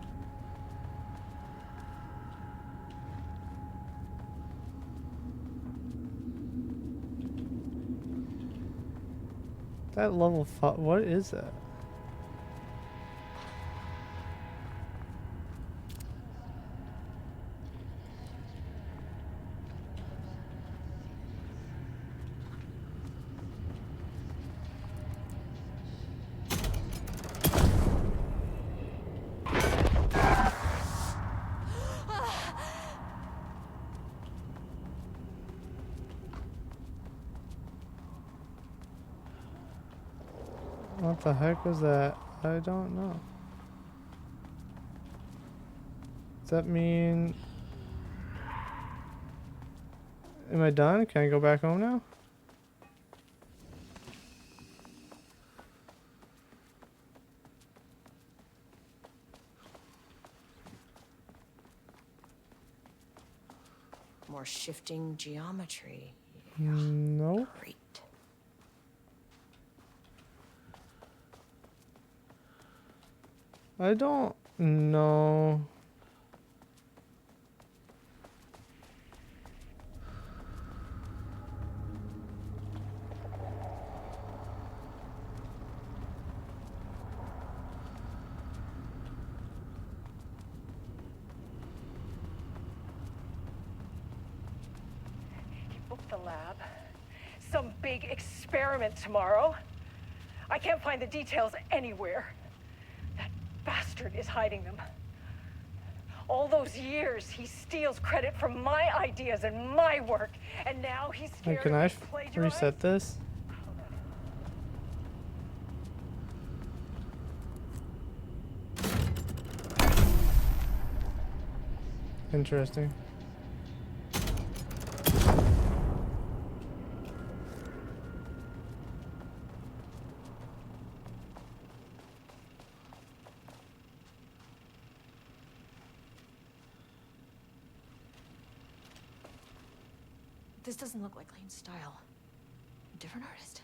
That level 5, what is that? What the heck was that? I don't know. Does that mean... Am I done? Can I go back home now? More shifting geometry. Nope. Great. I don't know. He booked the lab. Some big experiment tomorrow. I can't find the details anywhere. That bastard is hiding them. All those years, he steals credit from my ideas and my work, and now he's Hey, scared can of I being plagiarized? reset this? Interesting. This doesn't look like Lane's style. Different artist.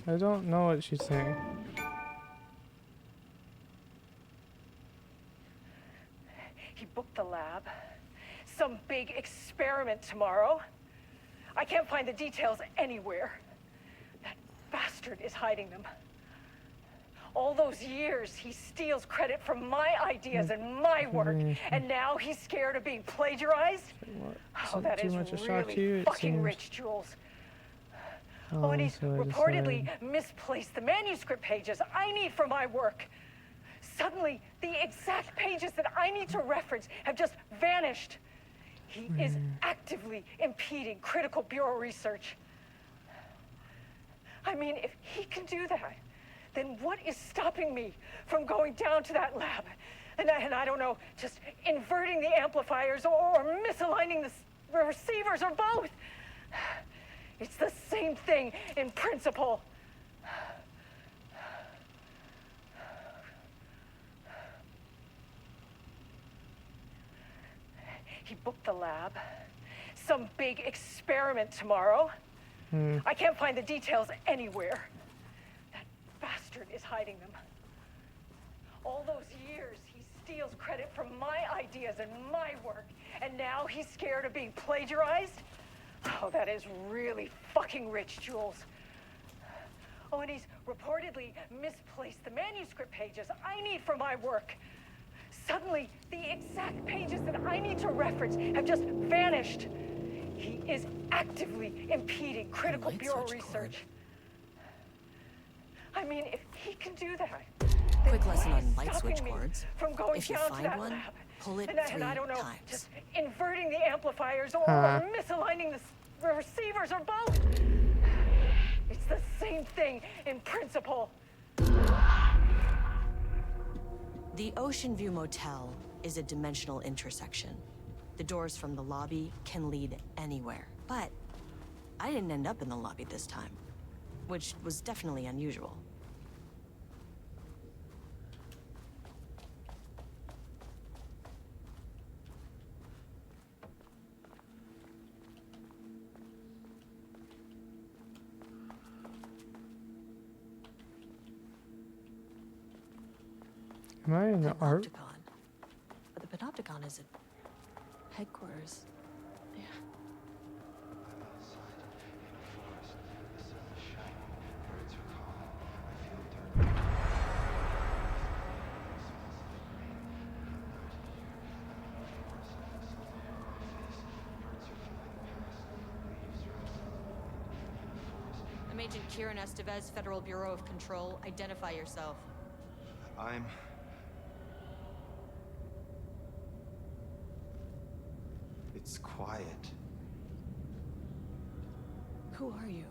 I don't know what she's saying. He booked the lab. Some big experiment tomorrow. I can't find the details anywhere. That bastard is hiding them. All those years, he steals credit from my ideas and my work, and now he's scared of being plagiarized? Oh, that is really fucking rich, Jules. Oh, and he's reportedly misplaced the manuscript pages I need for my work. Suddenly, the exact pages that I need to reference have just vanished. He is actively impeding critical bureau research. I mean, if he can do that, then what is stopping me from going down to that lab? And I don't know, just inverting the amplifiers or misaligning the receivers or both. It's the same thing in principle. He booked the lab. Some big experiment tomorrow. I can't find the details anywhere. That bastard is hiding them. All those years, he steals credit from my ideas and my work, and now he's scared of being plagiarized? Oh, that is really fucking rich, Jules. Oh, and he's reportedly misplaced the manuscript pages I need for my work. Suddenly, the exact pages that I need to reference have just vanished. He is actively impeding critical bureau research. I mean, if he can do that, quick lesson on light switch cords. If you find one, pull it 3 and I don't know, times. just inverting the amplifiers or misaligning the receivers or both. It's the same thing in principle. The Ocean View Motel is a dimensional intersection. The doors from the lobby can lead anywhere. But I didn't end up in the lobby this time, which was definitely unusual. Am I in the art? But the Panopticon is at headquarters. Yeah. I'm outside in a forest. The sun is shining. Birds are calling. I feel dirty. It smells like rain. I'm not here. I'm in a forest. The sun on my face. Birds are flying past. Leaves rustle. In a forest. I'm Agent Kieran Estevez, Federal Bureau of Control. Identify yourself. It's quiet. Who are you?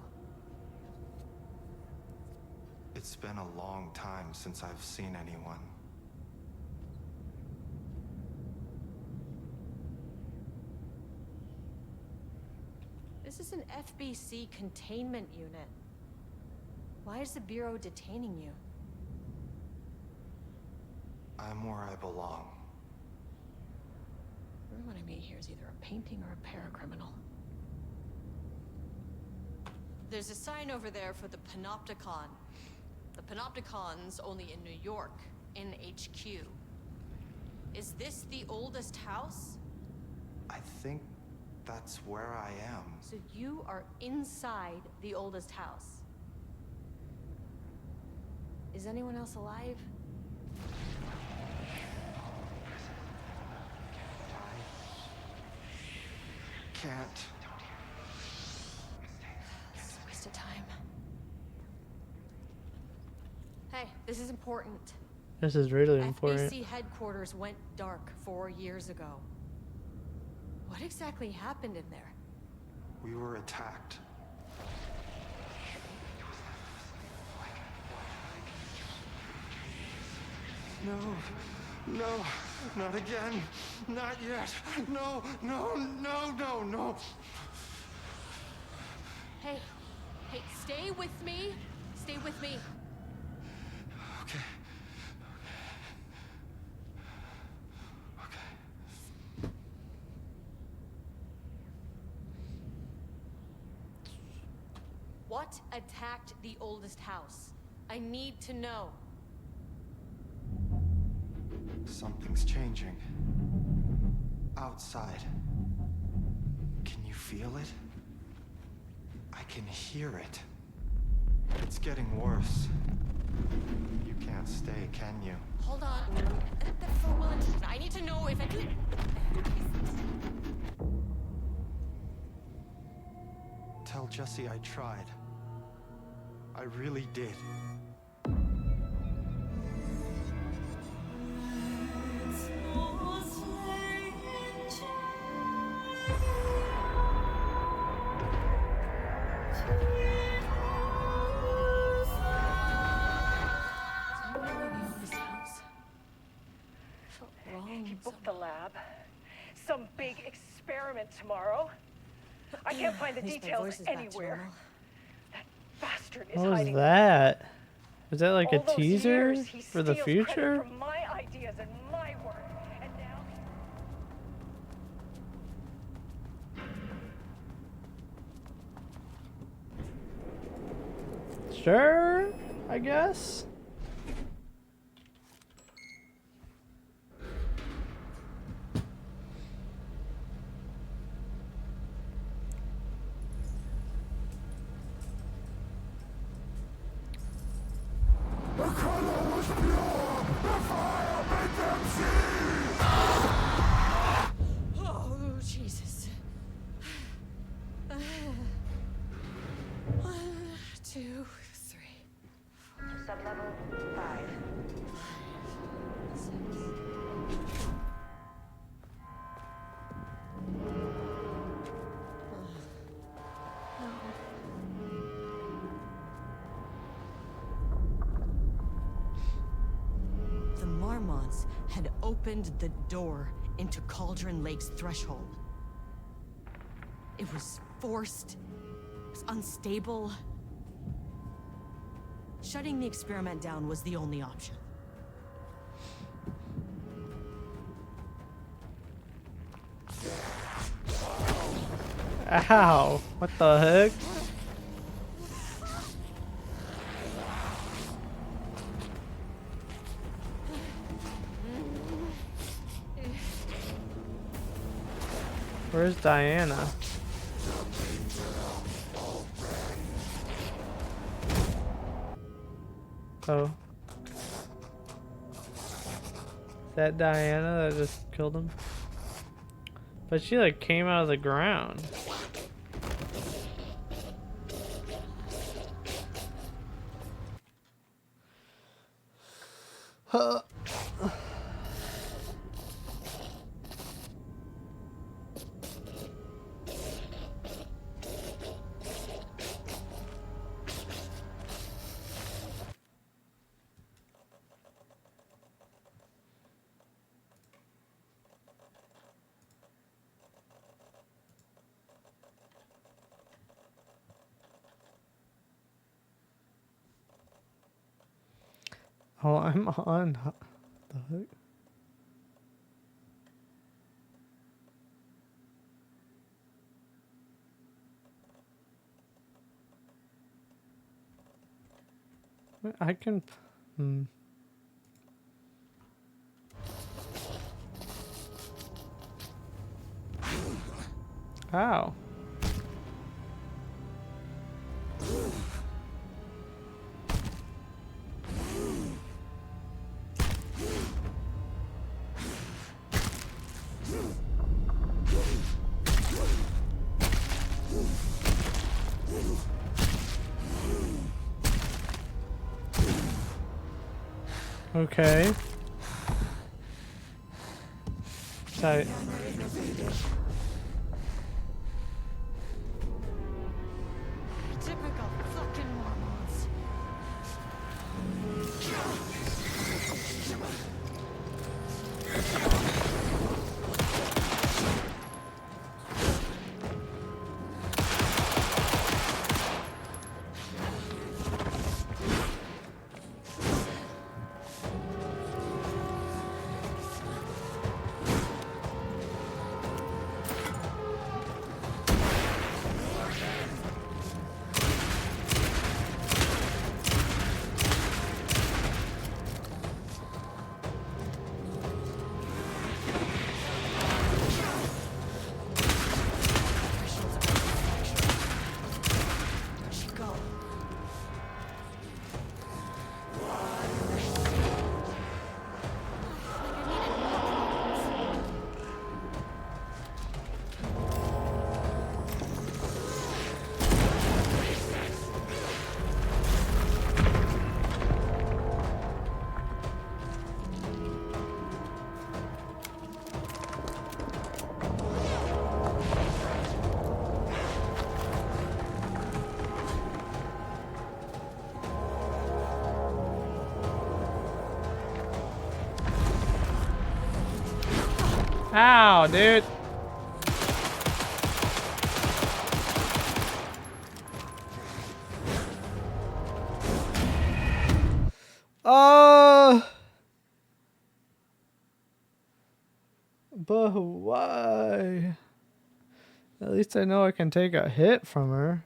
It's been a long time since I've seen anyone. This is an FBC containment unit. Why is the Bureau detaining you? I'm where I belong. Everyone I meet here is either a painting or a paracriminal. There's a sign over there for the Panopticon. The Panopticon's only in New York, in HQ. Is this the oldest house? I think that's where I am. So you are inside the oldest house. Is anyone else alive? Can't. This is a waste of time. Hey, this is important. This is really important. FBC headquarters went dark 4 years ago. What exactly happened in there? We were attacked. No, not again. Not yet. No. Hey, stay with me. Stay with me. Okay. What attacked the oldest house? I need to know. Something's changing. Outside. Can you feel it? I can hear it. It's getting worse. You can't stay, can you? Hold on. For Wellington, I need to know if I could. Tell Jesse I tried. I really did. He booked the lab. Some big experiment tomorrow. I can't find the details anywhere. That bastard is What was hiding. that? Was that like a All those teaser years, he for the steals credit future? for my ideas and my work, and now Sure, I guess. Oh, Jesus. 1, 2, 3. sublevel 5. 6. The Marmonts had opened the door into Cauldron Lake's threshold. It was forced, it was unstable. Shutting the experiment down was the only option. Ow! What the heck? Where's Diana? Oh. Is that Diana that just killed him? But she like came out of the ground. Huh. Oh, I'm on. The heck? I can. Ow. Okay. Tight. Typical fucking Mormons. Ow, dude. But why? At least I know I can take a hit from her.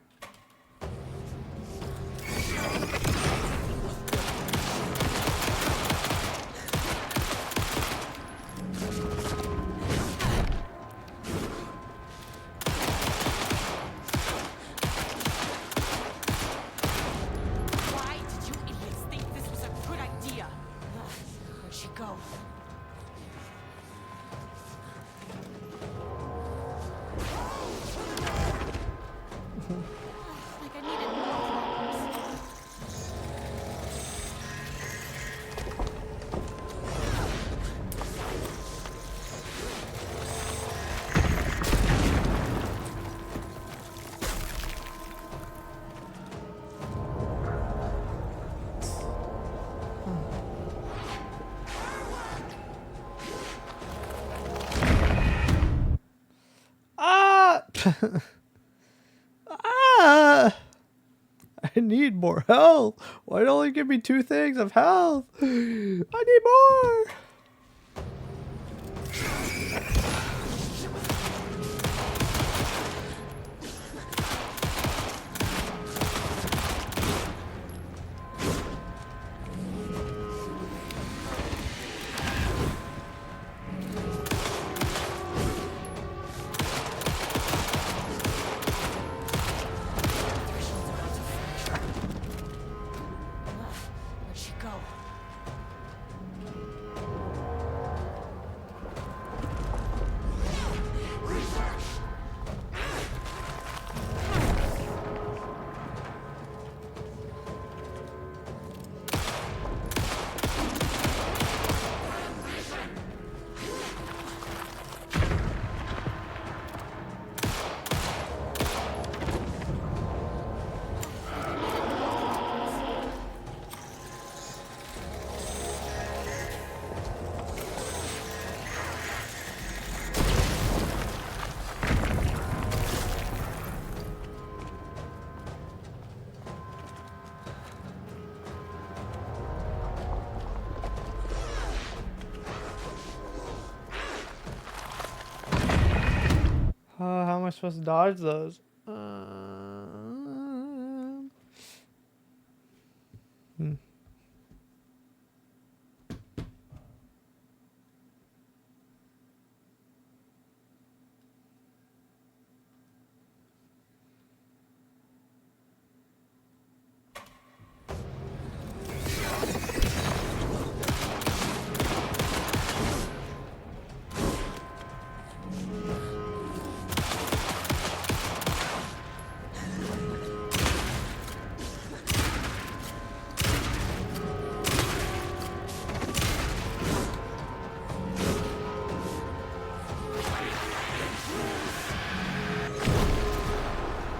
Why did you idiots think this was a good idea? Where'd she go? Like I needed more problems. Ah! Ah! I need more health. Why don't you give me 2 things of health? I need more. Where'd she go? How am I supposed to dodge those?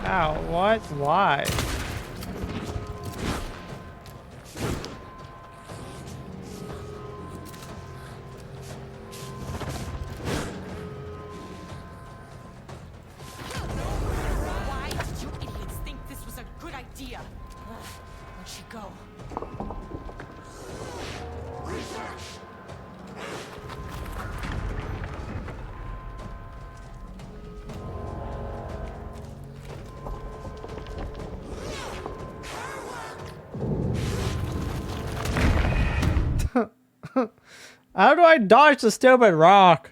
Ow, what? Why? Why did you idiots think this was a good idea? Where'd she go? How do I dodge the stupid rock?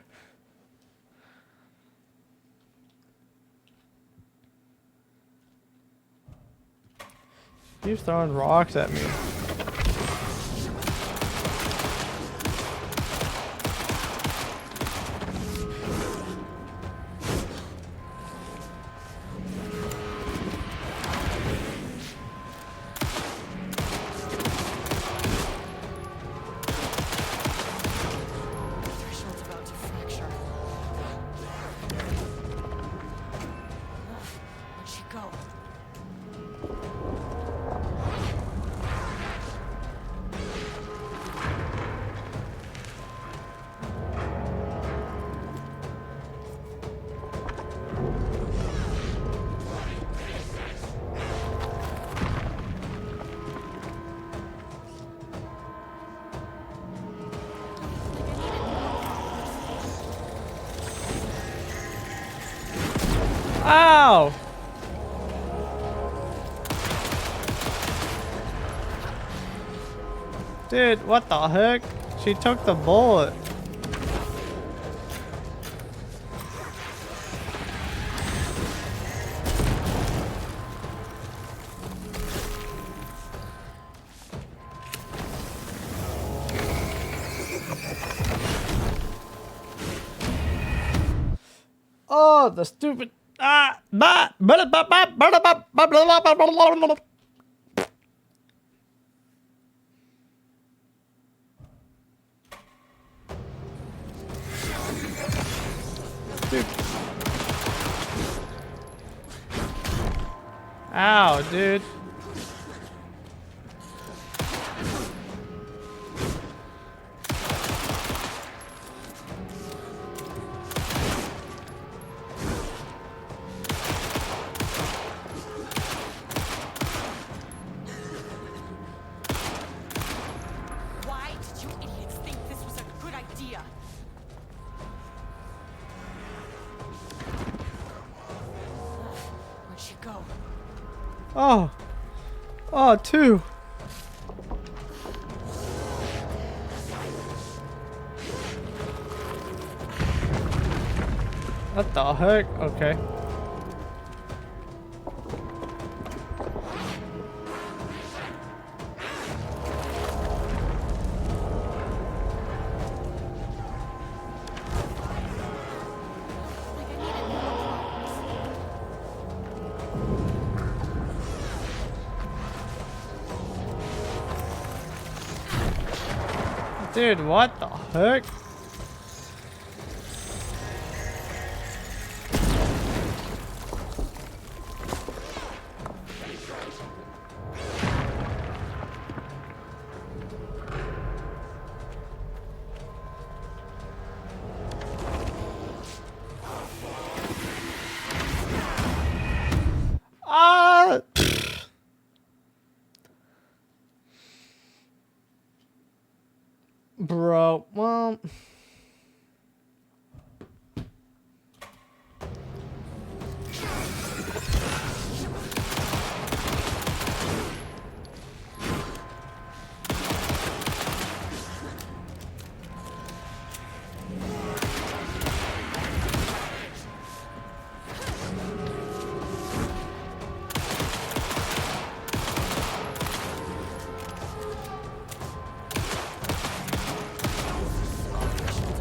Keeps throwing rocks at me. Threshold's about to fracture. Where'd she go? Ow! Dude, what the heck? She took the bullet. Oh, the stupid Dude. Ow, dude. Why did you idiots think this was a good idea? Where'd she go? Oh. Oh, two. What the heck? Okay. Dude, what the heck? Ah! Bro, well...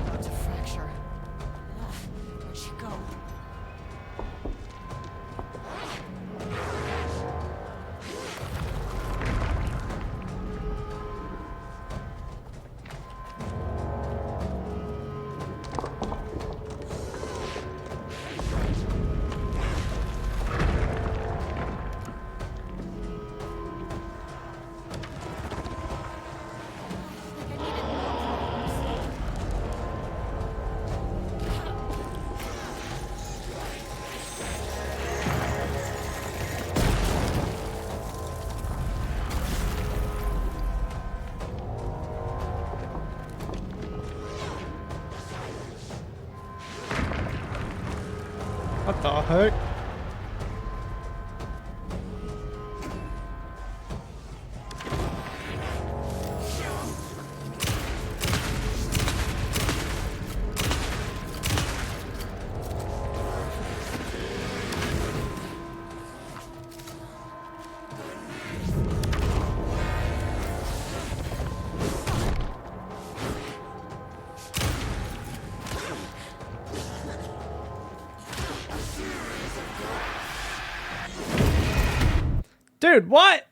About to fracture. Where'd she go? What the heck? Dude, what?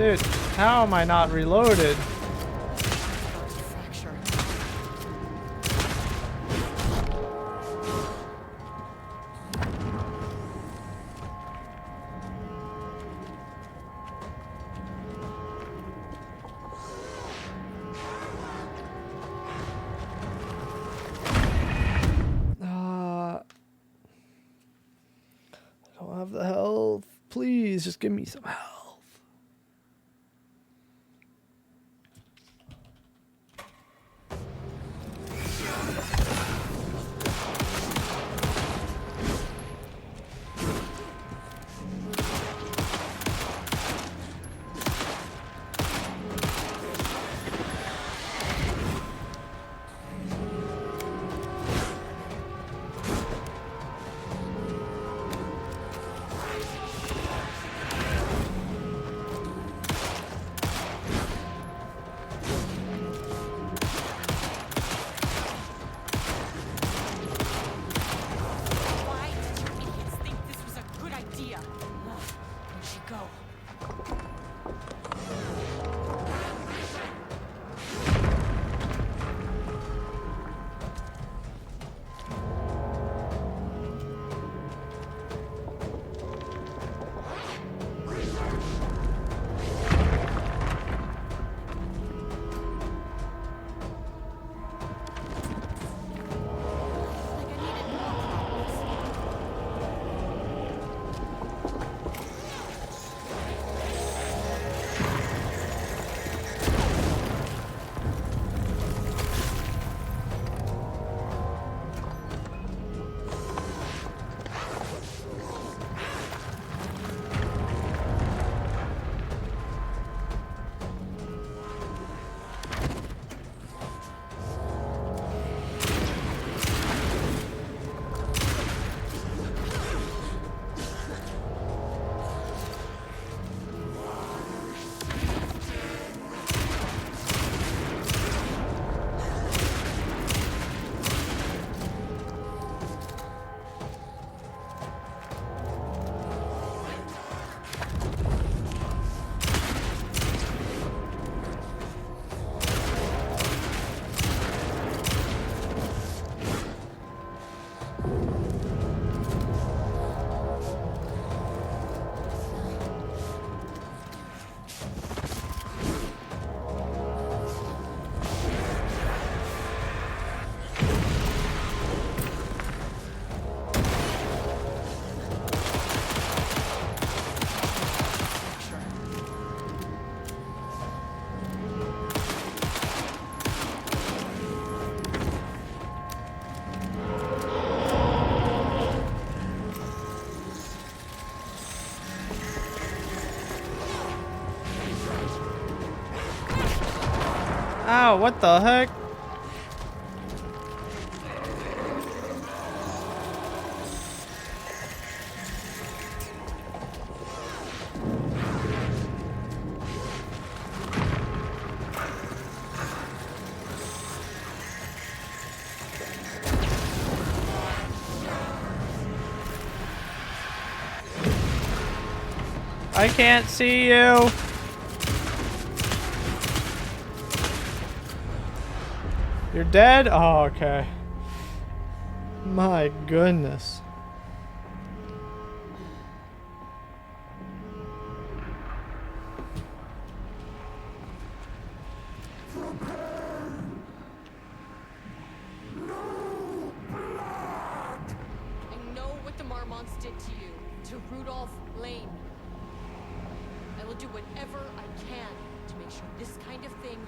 Dude, how am I not reloaded? I don't have the health. Please, just give me some health. Ow, what the heck? I can't see you. You're dead? Oh, okay. My goodness. I know what the Marmonts did to you, to Rudolph Lane. I will do whatever I can to make sure this kind of thing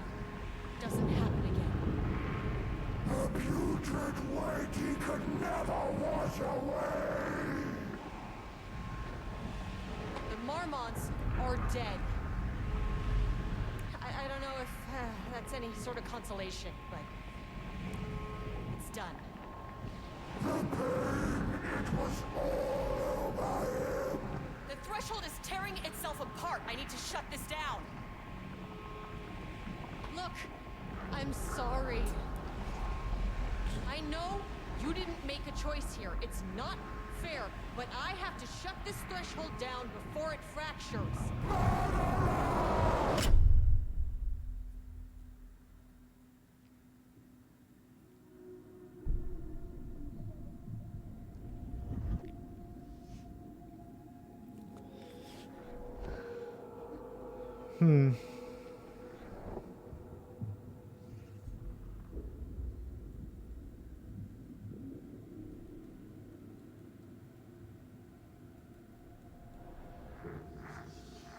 doesn't happen again. The putrid weight he could never wash away! The Marmonts are dead. I don't know if that's any sort of consolation, but it's done. The pain, it was all over him! The threshold is tearing itself apart. I need to shut this down. Look, I'm sorry. I know you didn't make a choice here. It's not fair, but I have to shut this threshold down before it fractures. Murderer! Hmm.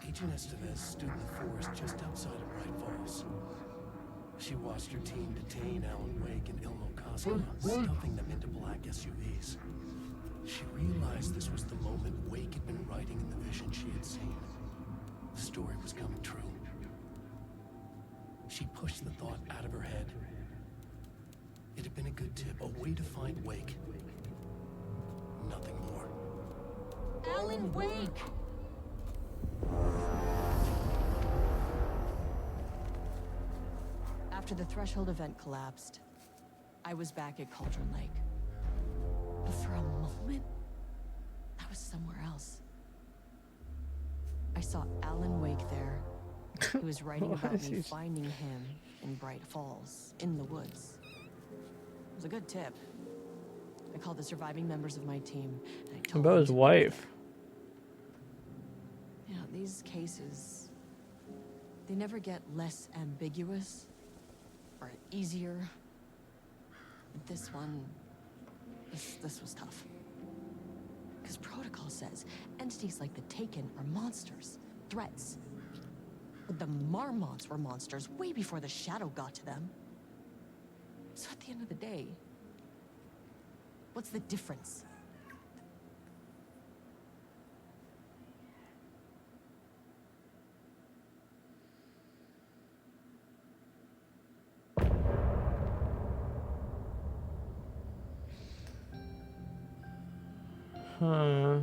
Agent Estevez stood in the forest just outside of Bright Falls. She watched her team detain Alan Wake and Ilmo Koska, stuffing them into black SUVs. She realized this was the moment Wake had been writing in the vision she had seen. The story was coming true. She pushed the thought out of her head. It had been a good tip, a way to find Wake. Nothing more. Alan Wake! After the Threshold event collapsed, I was back at Cauldron Lake. But for a moment, I was somewhere else. I saw Alan Wake there. He was writing about me finding him in Bright Falls, in the woods. It was a good tip. I called the surviving members of my team, and I told About them his to be wife. there. You know, these cases, they never get less ambiguous or easier. But this one, this was tough. Because protocol says entities like the Taken are monsters, threats. But the Marmonts were monsters way before the Shadow got to them. So at the end of the day, what's the difference? Huh.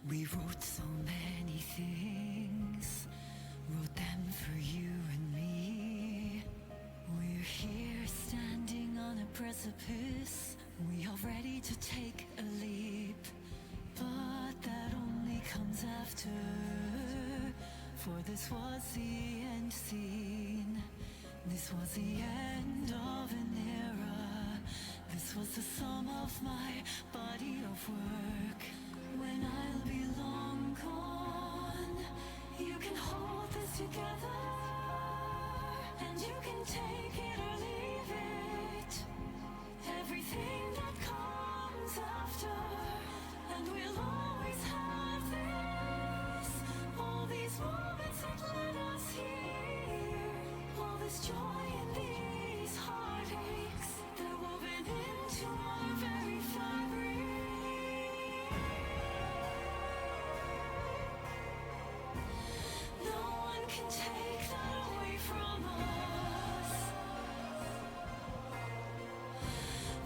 We wrote so many things, wrote them for you and me. We're here standing on a precipice. We are ready to take a leap, but that only comes after. For this was the end scene. This was the end of an era. This was the sum of my body of work. When I'll be long gone, you can hold this together, and you can take it or leave it. Everything that comes after, and we'll always have this. All these moments that led us here, all this joy and these heartaches, they're woven into our very fabric. Can take that away from us.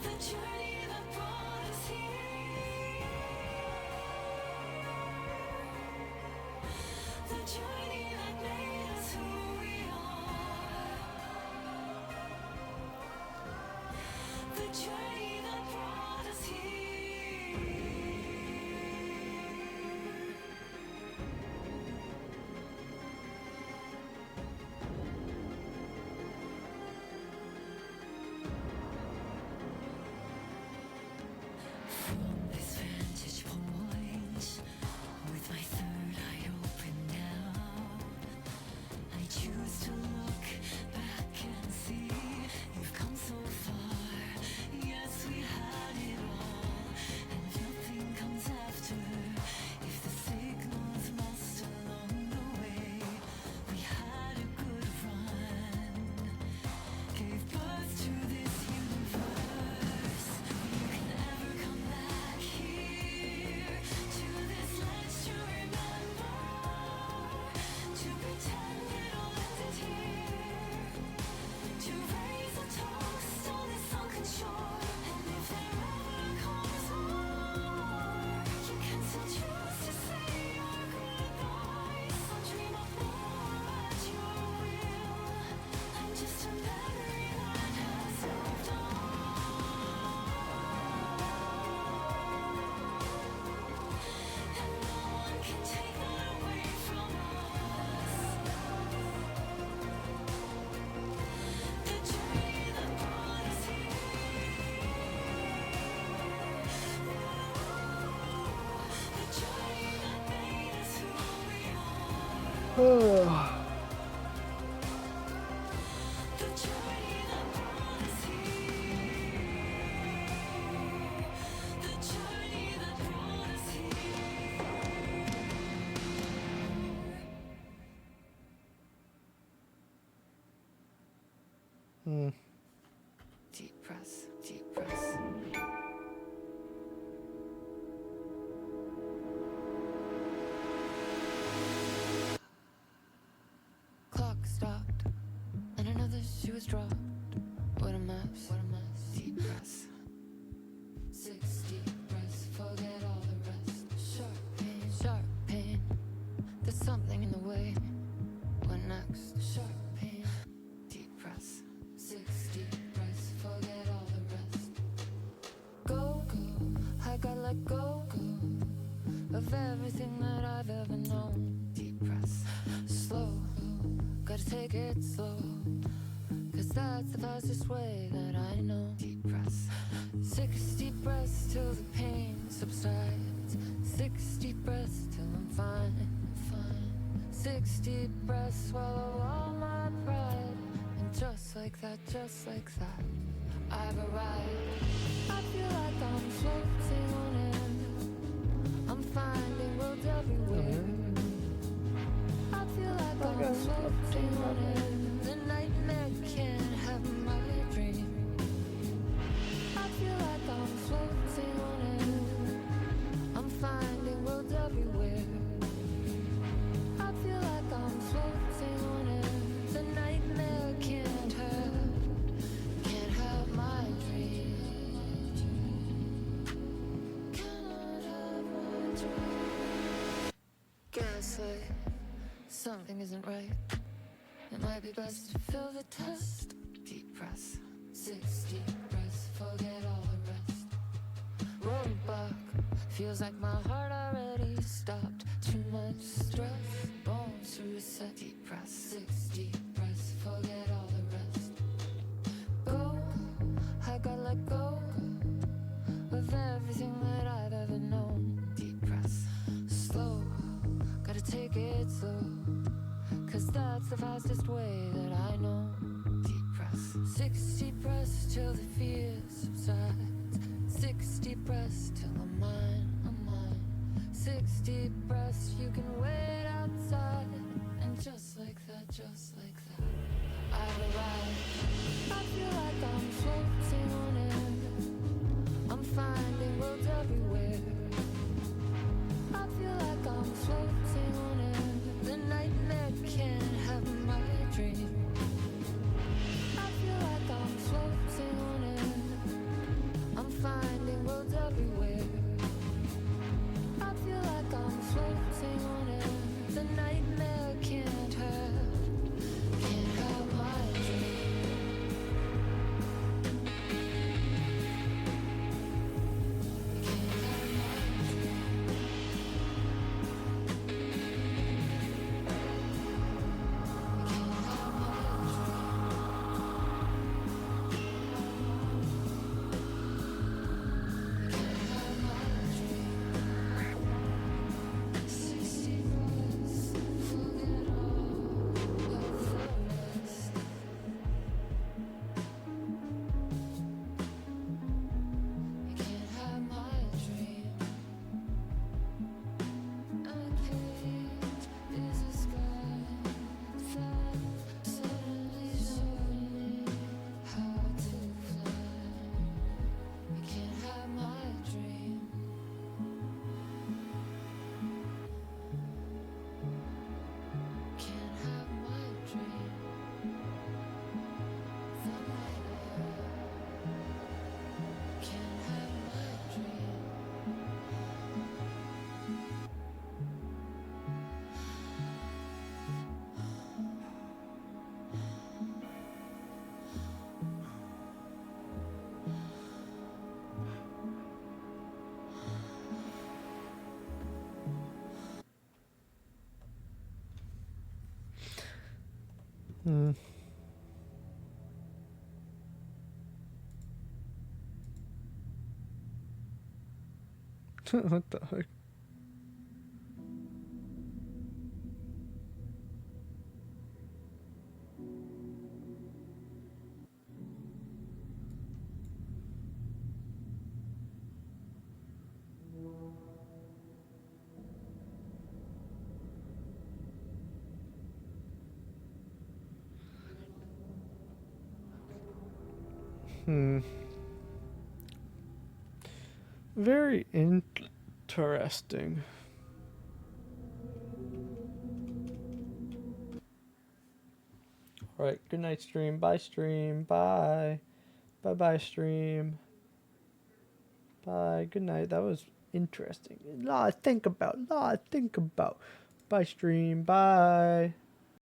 The journey that brought us here. The journey that made us who we are. The journey that brought us here. This vantage point, with my third eye open now, Deep press, deep press. Clock stopped, and another shoe was dropped. What a mess, what a mess. Deep press. 6 deep breaths, forget all the rest. Sharp pain, sharp pain. There's something in the way. What next? Sharp pain. Deep press. 6 deep breaths, forget all the rest. Go, go, I gotta let go, of everything that I've ever known. Deep press. Slow, gotta take it slow, 'cause that's the fastest way that I know. Deep press. 6 deep breaths till the pain subsides. 6 deep breaths till I'm fine, fine. 6 deep breaths, swallow all my pride. And just like that, I've arrived. I feel like I'm floating on air. I'm finding worlds everywhere. I feel like I'm floating on air. The nightmare can't have my dream. I feel like I'm floating on air. I'm finding worlds everywhere. I feel like I'm floating on air. The nightmare can't have my dream. Cannot have my dream. Gaslight, something isn't right. It might be best to fill the test. Deep press, 6 deep breaths, forget all the rest. Roadblock, feels like my heart already stopped. Too much stress, bones to reset. Deep press, 6 deep breaths, forget all the rest. Go, I gotta let go of everything that I've ever known. Deep press, slow, gotta take it slow, 'cause that's the fastest way that I know. Deep press. 6 deep breaths till the fear subsides. 6 deep breaths till I'm mine, I'm mine. 6 deep breaths, you can wait outside. And just like that, I've arrived. I feel like I'm floating on air. I'm finding worlds everywhere. I feel like I'm floating on air. The nightmare can't have my dream. I feel like I'm floating on air. I'm finding worlds everywhere. I feel like I'm floating on air. The nightmare can't have my dream. What the heck? Very interesting. Alright, good night, stream. Bye, stream. Bye. Bye-bye, stream. Bye. Good night. That was interesting. A lot to think about. Bye, stream. Bye.